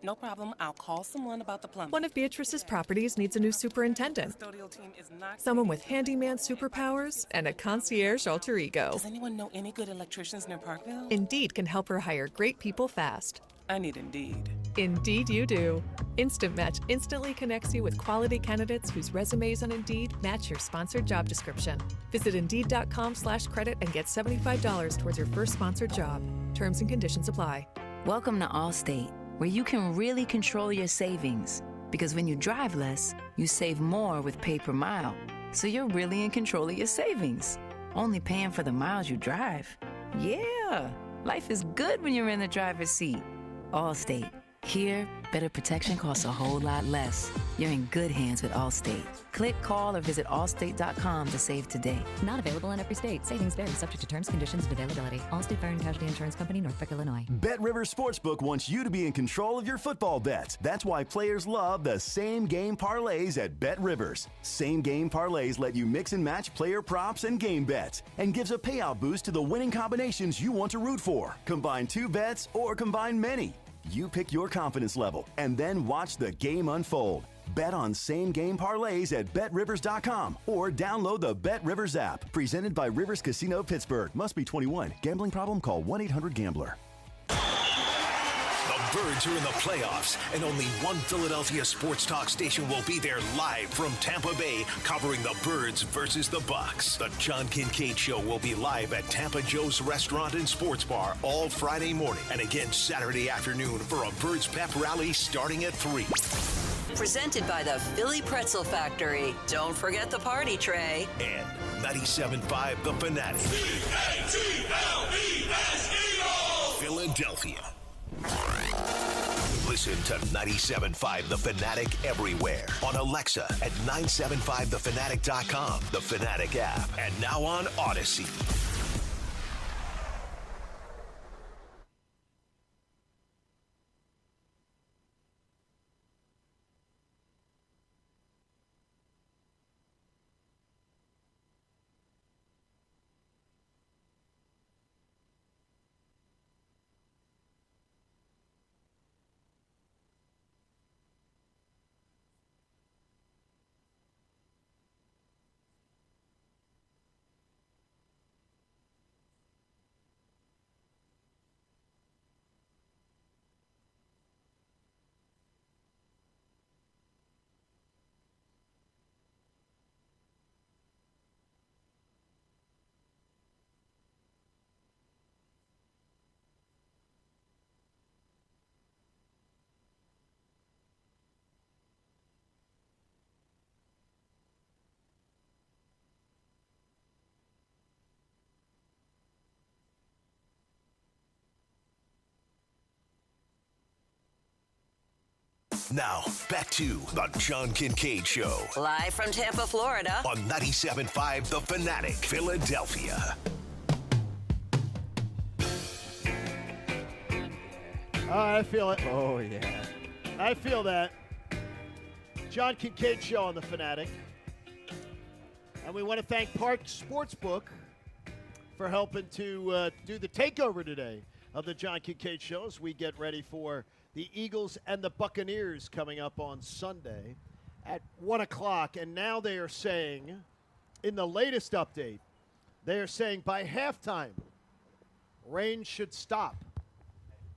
No problem. I'll call someone about the plumbing. One of Beatrice's properties needs a new superintendent. Custodial team is not Someone with handyman superpowers and a concierge alter ego. Does anyone know any good electricians near Parkville? Indeed can help her hire great people fast. I need Indeed. Indeed you do. Instant Match instantly connects you with quality candidates whose resumes on Indeed match your sponsored job description. Visit Indeed.com/credit and get $75 towards your first sponsored job. Terms and conditions apply. Welcome to Allstate, where you can really control your savings. Because when you drive less, you save more with pay per mile. So you're really in control of your savings. Only paying for the miles you drive. Yeah, life is good when you're in the driver's seat. Allstate. Here, better protection costs a whole lot less. You're in good hands with Allstate. Click, call, or visit allstate.com to save today. Not available in every state. Savings vary, subject to terms, conditions, and availability. Allstate Fire and Casualty Insurance Company, Northbrook, Illinois. BetRivers Sportsbook wants you to be in control of your football bets. That's why players love the same-game parlays at BetRivers. Same-game parlays let you mix and match player props and game bets and gives a payout boost to the winning combinations you want to root for. Combine 2 bets or combine many. You pick your confidence level and then watch the game unfold. Bet on same-game parlays at BetRivers.com or download the BetRivers app. Presented by Rivers Casino Pittsburgh. Must be 21. Gambling problem? Call 1-800-GAMBLER. The Birds are in the playoffs, and only one Philadelphia sports talk station will be there live from Tampa Bay, covering the Birds versus the Bucs. The John Kincade Show will be live at Tampa Joe's Restaurant and Sports Bar all Friday morning, and again Saturday afternoon for a Birds pep rally starting at 3. Presented by the Philly Pretzel Factory. Don't forget the party tray. And 97.5 The Fanatic. Philadelphia. Listen to 97.5 The Fanatic everywhere. On Alexa at 975thefanatic.com, the Fanatic app, and now on Odyssey. Now, back to the John Kincade Show. Live from Tampa, Florida. On 97.5 The Fanatic, Philadelphia. I feel it. Oh, yeah. I feel that. John Kincade Show on The Fanatic. And we want to thank Park Sportsbook for helping to do the takeover today of the John Kincade Show as we get ready for the Eagles and the Buccaneers coming up on Sunday at 1 o'clock. And now they are saying, in the latest update, they are saying by halftime, rain should stop.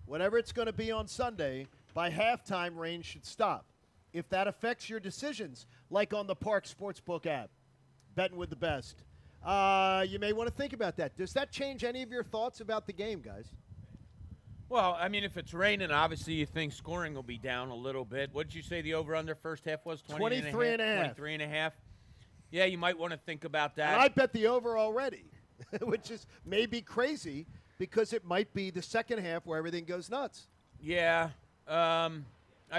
Whatever it's going to be on Sunday, by halftime, rain should stop. If that affects your decisions, like on the Park Sportsbook app, betting with the best, you may want to think about that. Does that change any of your thoughts about the game, guys? Well, I mean, if it's raining, obviously you think scoring will be down a little bit. What did you say the over-under first half was? 23 and a half. 23 and a half. Yeah, you might want to think about that. And I bet the over already, which is maybe crazy because it might be the second half where everything goes nuts. Yeah. I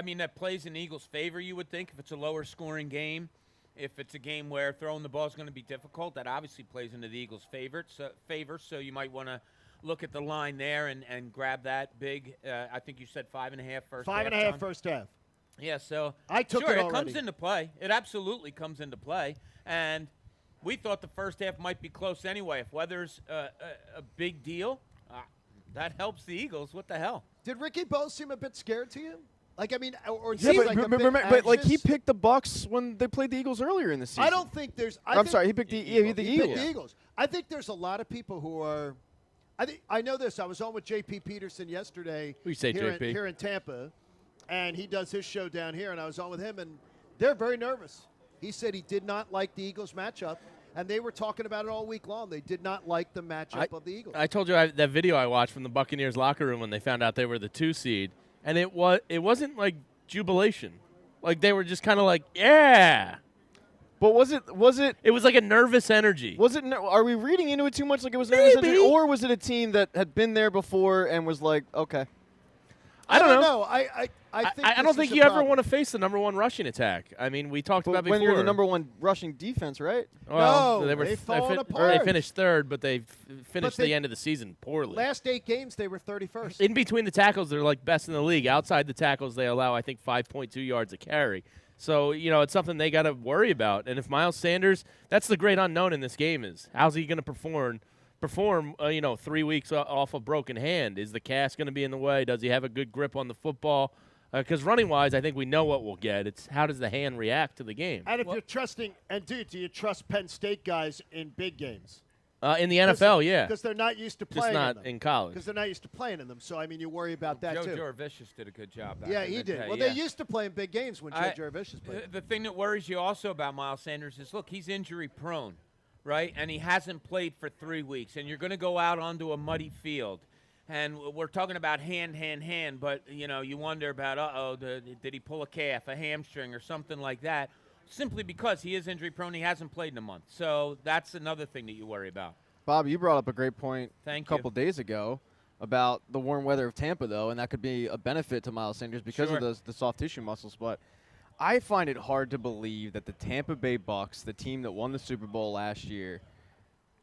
mean, that plays in Eagles' favor, you would think, if it's a lower-scoring game. If it's a game where throwing the ball is going to be difficult, that obviously plays into the Eagles' favor. So you might want to look at the line there and grab that big. I think you said 5.5 first half. 5.5 first half. Yeah, so I took sure, it already. It comes into play. It absolutely comes into play. And we thought the first half might be close anyway. If weather's a big deal, that helps the Eagles. What the hell? Did Ricky Bose seem a bit scared to you? Like, I mean, or Yeah, seems but, like a bit but like he anxious? picked the Bucs when they played the Eagles earlier in the season. I don't think there's. I'm sorry, he picked the Eagles. He picked the Eagles. I think there's a lot of people who are. I know this. I was on with J.P. Peterson yesterday. We say here JP. here in Tampa, and he does his show down here, and I was on with him, and they're very nervous. He said he did not like the Eagles matchup, and they were talking about it all week long. They did not like the matchup of the Eagles. I told you that video I watched from the Buccaneers locker room when they found out they were the 2 seed, and it wasn't like jubilation. Like they were just kind of like, yeah. But was it? It was like a nervous energy. Was it? Are we reading into it too much? Like it was nervous energy, or was it a team that had been there before and was like, okay? I don't know. I don't think you ever want to face the number 1 rushing attack. I mean, we talked about before. When you're the number 1 rushing defense, right? Well, no, they've fallen apart. They finished 3rd, but they finished the end of the season poorly. Last 8 games, they were 31st. In between the tackles, they're like best in the league. Outside the tackles, they allow, I think, 5.2 yards a carry. So, it's something they got to worry about. And if Miles Sanders, that's the great unknown in this game is, how's he going to perform 3 weeks off a broken hand? Is the cast going to be in the way? Does he have a good grip on the football? Because running-wise, I think we know what we'll get. It's how does the hand react to the game? And if you're trusting – and, dude, do you trust Penn State guys in big games? In the NFL, yeah. Because they're not used to playing Just not in them. in college. Because they're not used to playing in them. So, I mean, you worry about that, too. Joe Jurevicius did a good job. Yeah, he did. Well, they used to play in big games when Joe Jurevicius played. The thing that worries you also about Miles Sanders is, look, he's injury-prone, right? And he hasn't played for 3 weeks. And you're going to go out onto a muddy field. And we're talking about hand, but, you wonder about, did he pull a calf, a hamstring, or something like that? Simply because he is injury-prone, he hasn't played in a month. So that's another thing that you worry about. Bob, you brought up a great point a couple days ago about the warm weather of Tampa, though, and that could be a benefit to Miles Sanders because of the soft tissue muscles. But I find it hard to believe that the Tampa Bay Bucs, the team that won the Super Bowl last year,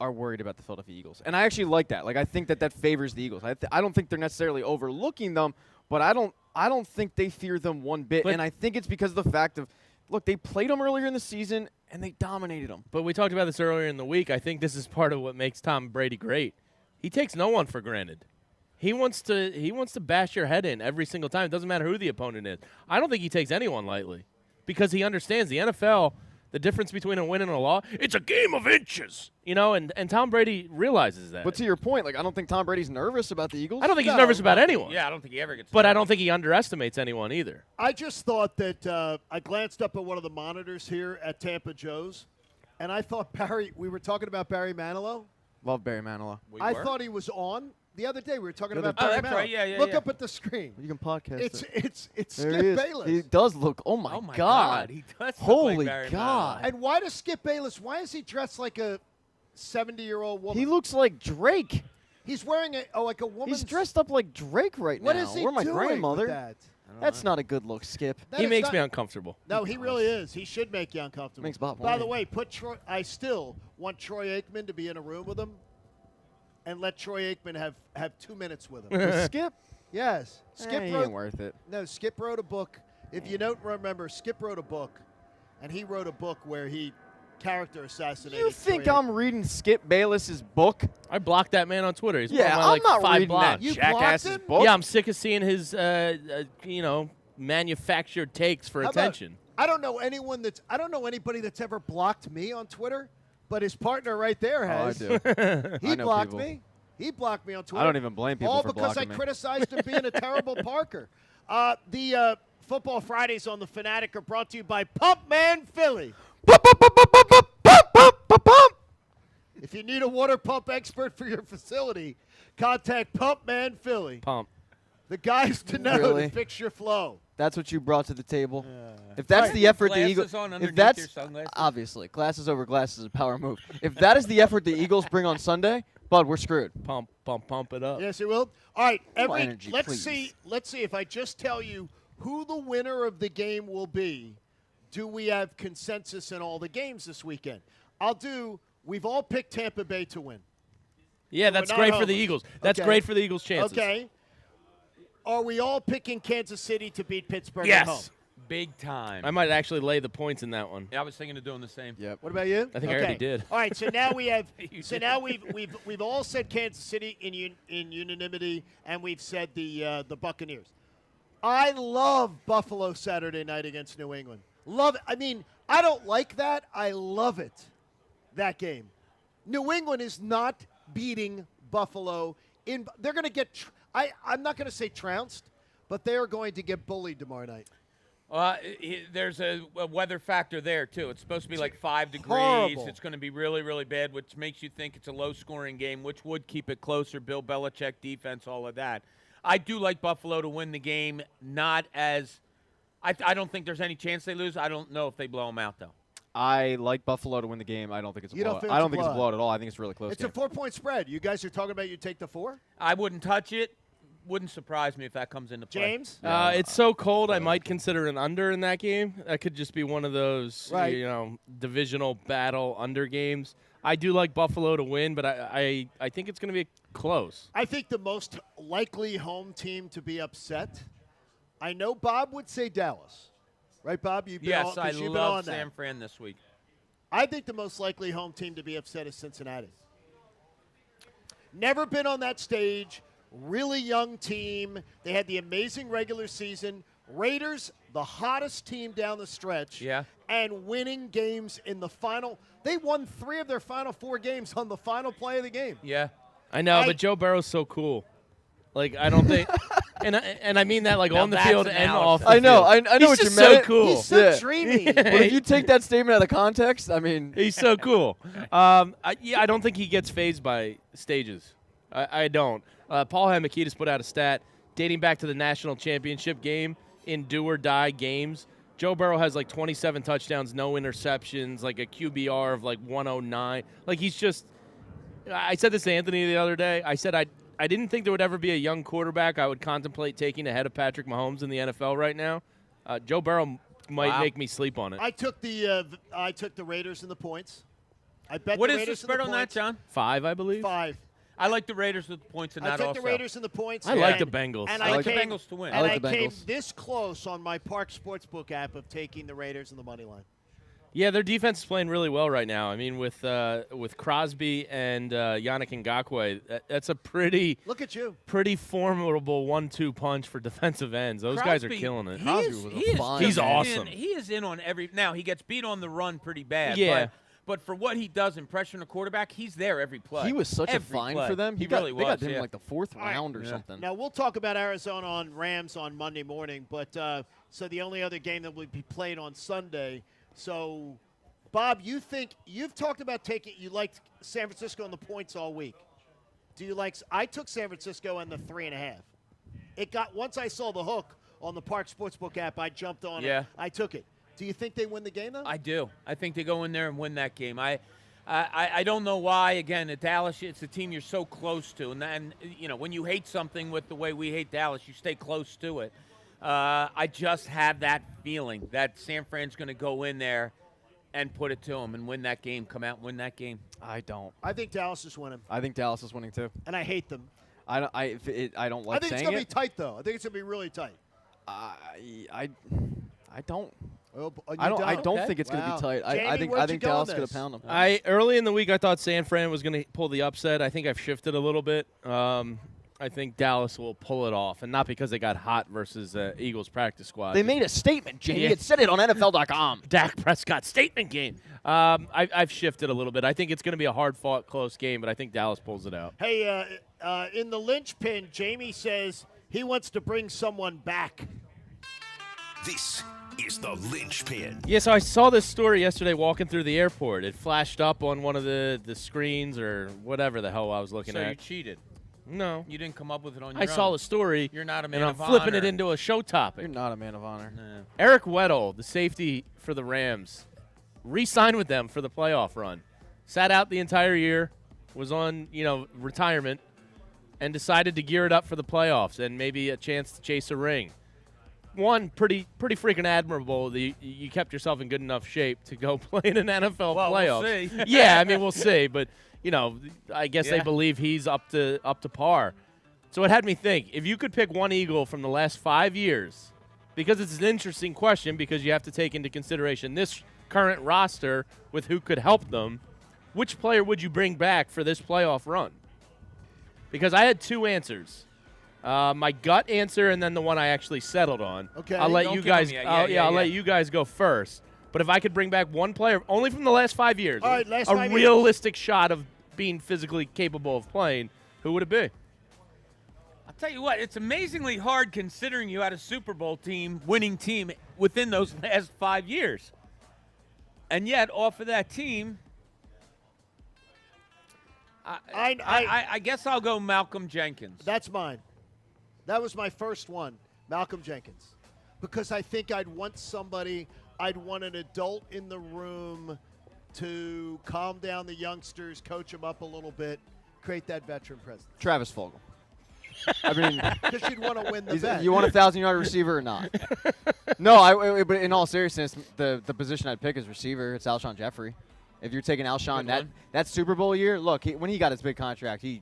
are worried about the Philadelphia Eagles. And I actually like that. Like, I think that favors the Eagles. I don't think they're necessarily overlooking them, but I don't think they fear them one bit. And I think it's because of the fact of, look, they played them earlier in the season, and they dominated them. But we talked about this earlier in the week. I think this is part of what makes Tom Brady great. He takes no one for granted. He wants to bash your head in every single time. It doesn't matter who the opponent is. I don't think he takes anyone lightly because he understands the NFL, the difference between a win and a loss, it's a game of inches. And Tom Brady realizes that. But to your point, like, I don't think Tom Brady's nervous about the Eagles. I don't think he's nervous about anyone. Yeah, I don't think he ever gets But nervous. I don't think he underestimates anyone either. I just thought that I glanced up at one of the monitors here at Tampa Joe's, and I thought we were talking about Barry Manilow. Love Barry Manilow. I thought he was on. The other day we were talking about Barry that's Manilow. right. Yeah. Look up at the screen. You can podcast It's There Skip he is. Bayless. He does look. Oh my God. He does Holy look like Barry God. Manilow. And why does Skip Bayless? Why is he dressed like a 70-year-old woman? He looks like Drake. He's wearing like a woman's. He's dressed up like Drake right What now. is he Or my doing grandmother. with that? That's not a good look, Skip. He makes me uncomfortable. No, he really is. He should make you uncomfortable. Makes Bob By the horny. way, put Troy. I still want Troy Aikman to be in a room with him, and let Troy Aikman have 2 minutes with him. With Skip? Yes, Skip he wrote. ain't worth it. No, Skip wrote a book. If you don't remember, Skip wrote a book, and he wrote a book where he character assassinated. You think Troy I'm reading Skip Bayless's book? I blocked that man on Twitter. He's Yeah, one of my, I'm like, not 5 reading blogs. that jackass's book. Yeah, I'm sick of seeing his, manufactured takes for How about- attention. I don't know anybody that's ever blocked me on Twitter, but his partner right there has. Oh, I do. He I know blocked people. me. He blocked me on Twitter. I don't even blame people all for because I blocking me. criticized him being a terrible Parker. The Football Fridays on the Fanatic are brought to you by Pump Man Philly. If you need a water pump expert for your facility, contact Pump Man Philly. Pump. The guys to know Really? to fix your flow. That's what you brought to the table. If that's Right. the effort the Glasses Eagles, on if underneath that's your sunglasses? obviously glasses over glasses is a power move. If that is the effort the Eagles bring on Sunday, Bud, we're screwed. Pump it up. Yes, it will. All right, More energy, let's please. see if I just tell you who the winner of the game will be. Do we have consensus in all the games this weekend? We've all picked Tampa Bay to win. Yeah, So that's we're not great for the homers. Eagles. That's Okay. great for the Eagles' chances. Okay. Are we all picking Kansas City to beat Pittsburgh at home? Yes. Big time. I might actually lay the points in that one. Yeah, I was thinking of doing the same. Yep. What about you? I think I already did. All right, so now we have. You so did. now we've all said Kansas City in unanimity, and we've said the Buccaneers. I love Buffalo Saturday night against New England. Love it. I mean, I don't like that. I love it. That game. New England is not beating Buffalo. They're going to get. I'm not going to say trounced, but they are going to get bullied tomorrow night. There's a weather factor there, too. It's supposed to be like 5 degrees. Horrible. It's going to be really, really bad, which makes you think it's a low-scoring game, which would keep it closer. Bill Belichick defense, all of that. I do like Buffalo to win the game, not as – I don't think there's any chance they lose. I don't know if they blow them out, though. I like Buffalo to win the game. I don't think it's a You don't blowout. think I it's don't a think it's a blowout? blowout at all. I think it's a really close It's game. a 4-point spread. You guys are talking about you take the 4? I wouldn't touch it. Wouldn't surprise me if that comes into play. James? It's so cold, I might consider an under in that game. That could just be one of those, Right. divisional battle under games. I do like Buffalo to win, but I think it's going to be close. I think the most likely home team to be upset, I know Bob would say Dallas. Right, Bob? You've been Yes, on, 'cause I you've been love on that. San Fran this week. I think the most likely home team to be upset is Cincinnati. Never been on that stage. Really young team. They had the amazing regular season. Raiders, the hottest team down the stretch. Yeah. And winning games in the final. They won 3 of their final 4 games on the final play of the game. Yeah. I know, but Joe Burrow's so cool. Like, I don't think – and I mean that, like, Now on the that's field an and analysis. off the I know. field. I know He's what you just meant. so cool. He's so dreamy. But if you take that statement out of context, I mean, He's so cool. I don't think he gets phased by stages. I don't. Paul Hamakidas put out a stat dating back to the national championship game in do-or-die games. Joe Burrow has like 27 touchdowns, no interceptions, like a QBR of like 109. Like he's just – I said this to Anthony the other day. I said I didn't think there would ever be a young quarterback I would contemplate taking ahead of Patrick Mahomes in the NFL right now. Joe Burrow might make me sleep on it. I took the Raiders in the points. I bet What the is the Raiders in spread the on that, points. John? 5, I believe. 5. I like the Raiders with points in I that took also. the Raiders in the points. I like and- the Bengals. And I like the came- Bengals to win. And I like the came Bengals. this close on my Park Sportsbook app of taking the Raiders in the money line. Yeah, their defense is playing really well right now. I mean, with Crosby and Yannick Ngakoue, that's a pretty Look at you. formidable 1-2 punch for defensive ends. Those guys are Crosby, killing it. He's awesome. He is in on every. Now he gets beat on the run pretty bad. Yeah. But for what he does in pressure a quarterback, he's there every play. he was such a Every find play. for them. He They really was. got him yeah. in like the 4th round or something. Now, we'll talk about Arizona on Rams on Monday morning, but so the only other game that will be played on Sunday. So, Bob, you've talked about you liked San Francisco on the points all week. Do you like – I took San Francisco and the 3.5. It got – once I saw the hook on the Park Sportsbook app, I jumped on it. I took it. Do you think they win the game, though? I do. I think they go in there and win that game. I don't know why. Again, at Dallas, it's a team you're so close to. And you know, when you hate something with the way we hate Dallas, you stay close to it. I just have that feeling that San Fran's going to go in there and put it to them and win that game, come out and win that game. I don't. I think Dallas is winning. I think Dallas is winning too. And I hate them. I don't like I think it's saying going to be it. tight, though. I think it's going to be really tight. I don't. Oh, I don't Okay. think it's going to Wow. be tight. I Jamie, think where'd you go Dallas on is going this? to pound them. Early in the week, I thought San Fran was going to pull the upset. I think I've shifted a little bit. I think Dallas will pull it off, and not because they got hot versus Eagles practice squad. They made a statement, Jamie. Yeah. It said it on NFL.com. Dak Prescott statement game. I've shifted a little bit. I think it's going to be a hard-fought, close game, but I think Dallas pulls it out. Hey, in the linchpin, Jamie says he wants to bring someone back. This is the linchpin. Yeah, so I saw this story yesterday walking through the airport. It flashed up on one of the screens or whatever the hell I was looking So at. you cheated. No. You didn't come up with it on your I own. saw the story. You're not a man and of I'm flipping honor. it into a show topic. You're not a man of honor. No. Eric Weddle, the safety for the Rams, re-signed with them for the playoff run. Sat out the entire year, was on, retirement, and decided to gear it up for the playoffs and maybe a chance to chase a ring. One, pretty freaking admirable that you kept yourself in good enough shape to go play in an NFL playoffs. We'll see. Yeah, I mean, we'll see, but I guess they Yeah. believe he's up to par. So it had me think, if you could pick one Eagle from the last 5 years, because it's an interesting question because you have to take into consideration this current roster with who could help them, which player would you bring back for this playoff run? Because I had two answers. My gut answer and then the one I actually settled on. Okay. I'll let Don't you give 'em guys yet. I'll Yeah. let you guys go first. But if I could bring back one player only from the last 5 years, All right, last a 5 years. realistic shot of being physically capable of playing, who would it be? I'll tell you what, it's amazingly hard considering you had a Super Bowl winning team within those last 5 years. And yet, off of that team, I guess I'll go Malcolm Jenkins. That's mine. That was my first one, Malcolm Jenkins. Because I think I'd want an adult in the room to calm down the youngsters, coach them up a little bit, create that veteran presence. Travis Fogel. I mean, Because you'd want to win the bet. you want a 1,000-yard receiver or not? No, but in all seriousness, the position I'd pick is receiver. It's Alshon Jeffrey. If you're taking Alshon, that Super Bowl year, look, when he got his big contract, he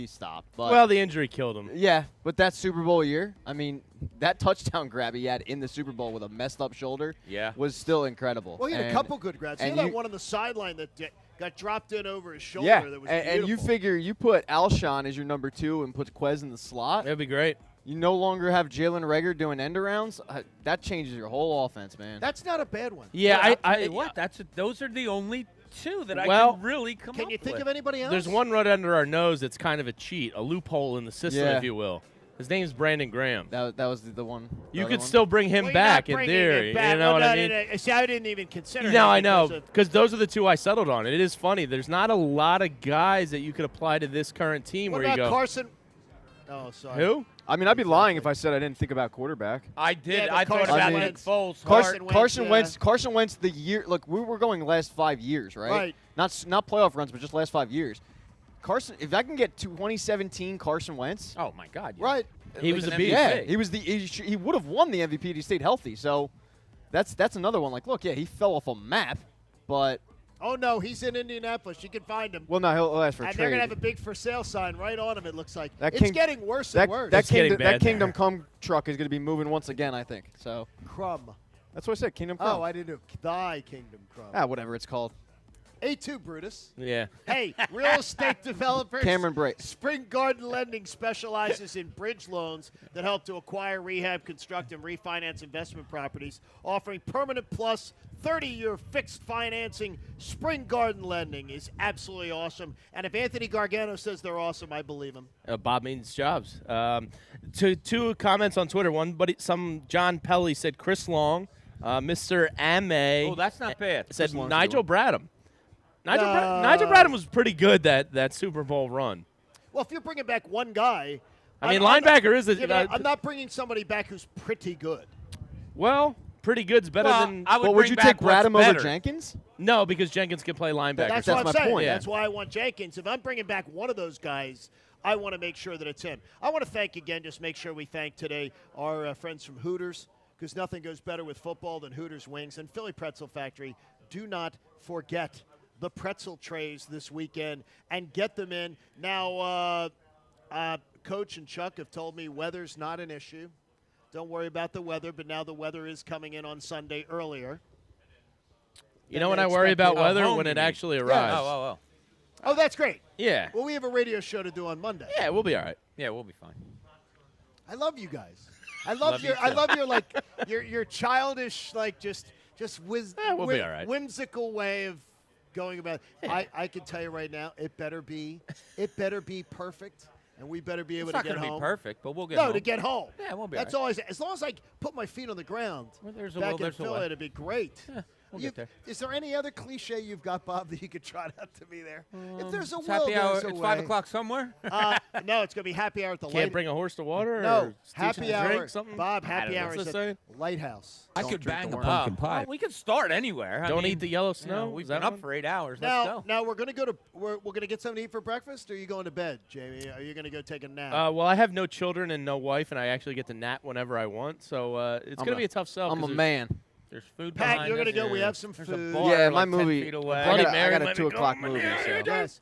stopped. But Well, the injury killed him. yeah, but that Super Bowl year, I mean, that touchdown grab he had in the Super Bowl with a messed up shoulder was still incredible. Well, he had a And- couple good grabs. He had and that you- one on the sideline that got dropped in over his shoulder. Yeah, That was and you beautiful. figure you put Alshon as your number 2 and put Quez in the slot. That'd be great. You no longer have Jalen Reagor doing end arounds. That changes your whole offense, man. That's not a bad one. Yeah, I'll tell you what, those are the only two that I can really come up with. Can you think of anybody else? There's one right under our nose that's kind of a cheat, a loophole in the system, Yeah. if you will. His name's Brandon Graham. That was the one. You the could other one? still bring him Well, you're back not in bringing theory. him back. You know Well, what I no, mean? no. See, I didn't even consider No, him I know, because of- because those are the two I settled on. And it is funny. There's not a lot of guys that you could apply to this current team What where you about go, Carson? Oh, sorry. who? I mean, I'd be lying if I said I didn't think about quarterback. I did. Yeah, but I thought Carson about Wentz- Nick Foles. Carson Wentz. The year. Look, we were going last 5 years, right? Right. Not playoff runs, but just last 5 years. Carson, if I can get to 2017 Carson Wentz, Oh my God! Yeah. Right. He was a beast. yeah, he would have won the MVP if he stayed healthy. So that's another one. Like, look, yeah, he fell off a map, but Oh, no, he's in Indianapolis. You can find him. well, no, he'll ask for a And trade. they're going to have a big for sale sign right on him, it looks like. That It's king- getting worse that, and worse. that, getting kingdom, that bad Kingdom there. Come truck is going to be moving once again, I think. So Crumb. that's what I said, Kingdom Come. Oh, I didn't know. Thy Kingdom Crumb. Whatever it's called. A2, Brutus. Yeah. Hey, real estate developers. Cameron Bray. Spring Garden Lending specializes in bridge loans that help to acquire, rehab, construct, and refinance investment properties, offering permanent plus 30-year fixed financing. Spring Garden Lending is absolutely awesome. And if Anthony Gargano says they're awesome, I believe him. Bob means jobs. Two comments on Twitter. One, John Pelly said Chris Long, Mr. Ame. Oh, that's not bad. Said Chris Long's Nigel a Bradham. Nigel Bradham was pretty good that Super Bowl run. Well, if you're bringing back one guy. I mean, I'm linebacker is a. Yeah, but I'm not bringing somebody back who's pretty good. Well, pretty good's better than. I would But bring would you back take what's Bradham over better. Jenkins? No, because Jenkins can play linebacker. That's That's what my I'm saying. point. Yeah. That's why I want Jenkins. If I'm bringing back one of those guys, I want to make sure that it's him. I want to thank again, just make sure we thank today our friends from Hooters, because nothing goes better with football than Hooters wings. And Philly Pretzel Factory, do not forget the pretzel trays this weekend and get them in. Now, Coach and Chuck have told me weather's not an issue. Don't worry about the weather, but now the weather is coming in on Sunday earlier. You know when I worry about weather? When it actually arrives. Yes. Oh, that's great. Yeah. Well, we have a radio show to do on Monday. Yeah, we'll be all right. Yeah, we'll be fine. I love you guys. I love your like your childish like just we'll be all right. whimsical way of going about it. Yeah. I can tell you right now, it better be perfect, and we better be able It's to get not home. going to be perfect, but we'll get no, home. to get home. Yeah, we'll be That's all all I say. As long as I put my feet on the ground there's a back will, in there's a Philly, way. it'd be great. Yeah, we'll get there. Is there any other cliche you've got, Bob, that you could trot out to me there? If there's a It's will, happy hour. there's a It's way. 5 o'clock somewhere. No, it's going to be happy hour at the Can't bring a horse to water? No, or happy hour. drink, something? Bob, happy hour What's is it at say? Lighthouse. I Don't could drink bang the a wine. pumpkin pie. We could start anywhere. Don't eat the yellow snow? We've Is been that up one? for 8 hours. Let's Now, go. now we're going to go to we're going to get something to eat for breakfast, or are you going to bed, Jamie? Are you going to go take a nap? Well, I have no children and no wife, and I actually get to nap whenever I want. So it's going to be a tough sell. I'm 'cause a there's- man. There's food Pat, behind you're going to us. go. We have some There's a food. bar Yeah, like my 10 movie. feet away. I got a let 2 me go, o'clock my movie. Mary, So. Yes.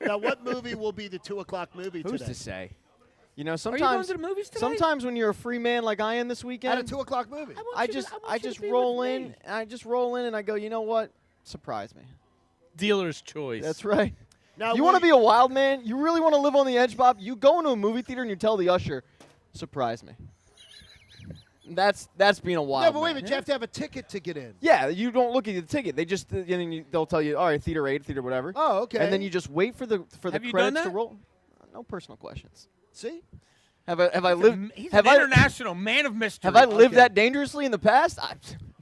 Now, what movie will be the 2 o'clock movie Who's today? to say? You know, Are sometimes you going to the movies today? sometimes when you're a free man like I am this At a weekend, 2 o'clock movie. I just roll in. I just roll in and I go, you know what? Surprise me. Dealer's choice. That's right. Now, You want to be a wild man? You really want to live on the edge, Bob? You go into a movie theater and you tell the usher, surprise me. That's being a wild No, but wait a man. minute. You have to have a ticket to get in. Yeah, you don't look at the ticket. They just they'll tell you, all right, theater 8, theater whatever. Oh, okay. And then you just wait for the Have you credits done to that? roll. No personal questions. See? Have I lived? He's have an I international man of mystery. have I lived Okay. that dangerously in the past? All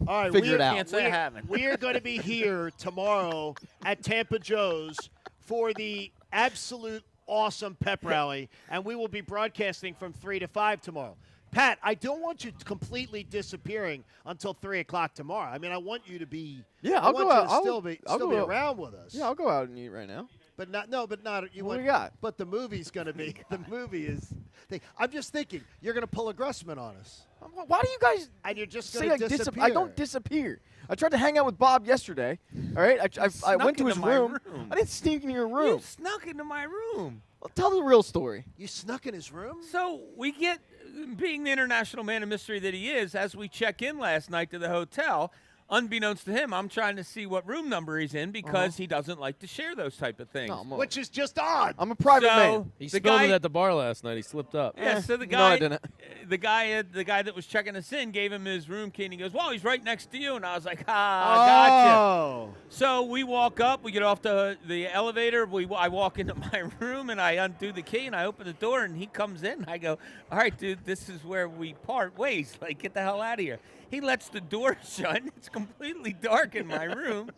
right, Figure it out. Can't say I haven't. We are going to be here tomorrow at Tampa Joe's for the absolute awesome pep rally, and we will be broadcasting from 3 to 5 tomorrow. Pat, I don't want you completely disappearing until 3 o'clock tomorrow. I mean, I want you to be. Yeah, I I'll want go you out. to still be around with us. Yeah, I'll go out and eat right now. But not you. What want, we got? But the movie's going to be. The movie is. I'm just thinking you're going to pull a Grussman on us, Why do you guys and you're just say going I to disappear. I don't disappear. I tried to hang out with Bob yesterday. All right, I went to into his my room. room. I didn't sneak into your room. You snuck into my room. Well, tell the real story. You snuck in his room. So we get, being the international man of mystery that he is, as we check in last night to the hotel, unbeknownst to him, I'm trying to see what room number he's in because he doesn't like to share those type of things. Which is just odd. I'm a private man. He the spilled guy- it at the bar last night. He slipped up. Yeah, so the no, guy, I didn't. the guy that was checking us in gave him his room key, and he goes, "Well, he's right next to you." And I was like, gotcha. Oh. So we walk up, we get off the elevator. I walk into my room, and I undo the key, and I open the door, and he comes in. I go, "All right, dude, this is where we part ways. Like, get the hell out of here." He lets the door shut. It's completely dark in my room.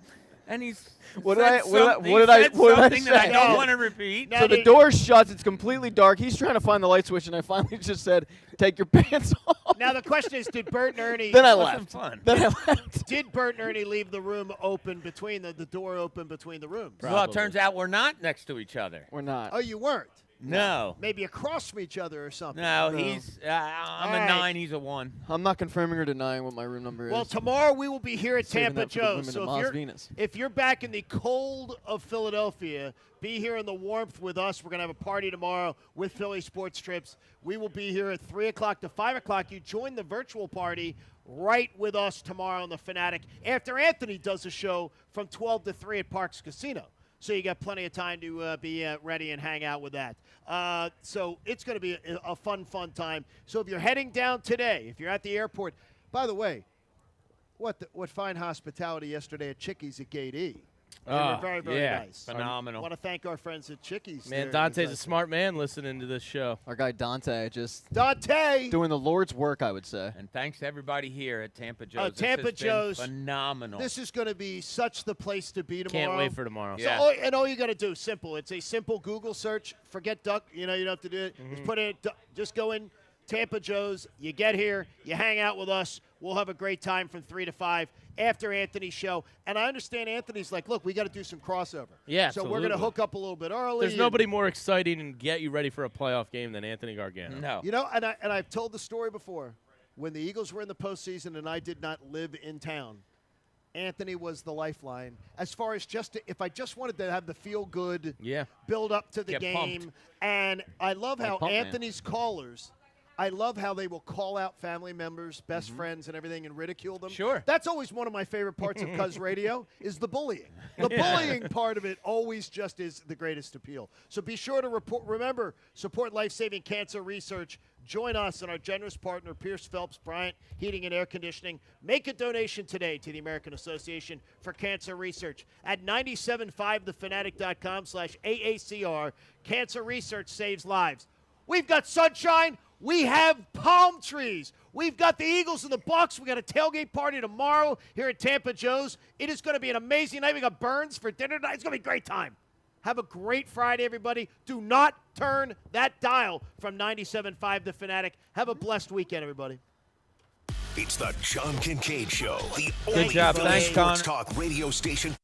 And he's What said did I something that I say? don't want to repeat. So the door shuts. It's completely dark. He's trying to find the light switch, and I finally just said, "Take your pants off." Now the question is, did Bert and Ernie? Then I wasn't left. fun. Then I left. Did Bert and Ernie leave the room open between the door open between the rooms? Well, it turns out we're not next to each other. We're not. Oh, you weren't. No. Maybe across from each other or something. No, he's. I'm All a right. 9. He's a 1. I'm not confirming or denying what my room number Well, is. tomorrow we will be here at Saving Tampa that for the Joe's. women So of if Las you're, Vegas. if you're back in the cold of Philadelphia, be here in the warmth with us. We're going to have a party tomorrow with Philly Sports Trips. We will be here at 3 o'clock to 5 o'clock. You join the virtual party right with us tomorrow on the Fanatic after Anthony does a show from 12 to 3 at Parks Casino. So you got plenty of time to be ready and hang out with that. So it's going to be a fun time. So if you're heading down today, if you're at the airport, by the way, what fine hospitality yesterday at Chickies at Gate E. They were very, very nice. Phenomenal. I want to thank our friends at Chickies. Man, there. Dante's a smart man listening to this show. Our guy Dante just Dante doing the Lord's work, I would say. And thanks to everybody here at Tampa Joe's. This Tampa has been Joe's. phenomenal. This is going to be such the place to be tomorrow. Can't wait for tomorrow. Yeah. So all you got to do, simple. It's a simple Google search. Forget Duck. You don't have to do it. Just put it. Just go in Tampa Joe's. You get here. You hang out with us. We'll have a great time from 3 to 5. after Anthony's show. And I understand Anthony's like, look, we got to do some crossover. Yeah, so we're going to hook up a little bit early. There's nobody more exciting and get you ready for a playoff game than Anthony Gargano. No. You know, and I've told the story before. When the Eagles were in the postseason and I did not live in town, Anthony was the lifeline. As far as if I just wanted to have the feel-good build up to the Get game. pumped. And I love how pumped, man. Anthony's callers, I love how they will call out family members, best friends, and everything and ridicule them. Sure. That's always one of my favorite parts of Cuz Radio is the bullying. The bullying part of it always just is the greatest appeal. So be sure to remember, support life-saving cancer research. Join us and our generous partner, Pierce Phelps Bryant Heating and Air Conditioning. Make a donation today to the American Association for Cancer Research at 975thefanatic.com/AACR. Cancer research saves lives. We've got sunshine. We have palm trees. We've got the Eagles and the Bucs. We got a tailgate party tomorrow here at Tampa Joe's. It is going to be an amazing night. We got Burns for dinner tonight. It's going to be a great time. Have a great Friday, everybody. Do not turn that dial from 97.5 The Fanatic. Have a blessed weekend, everybody. It's the John Kincade Show, the Good only job. Philly Thanks, sports Connor. talk radio station.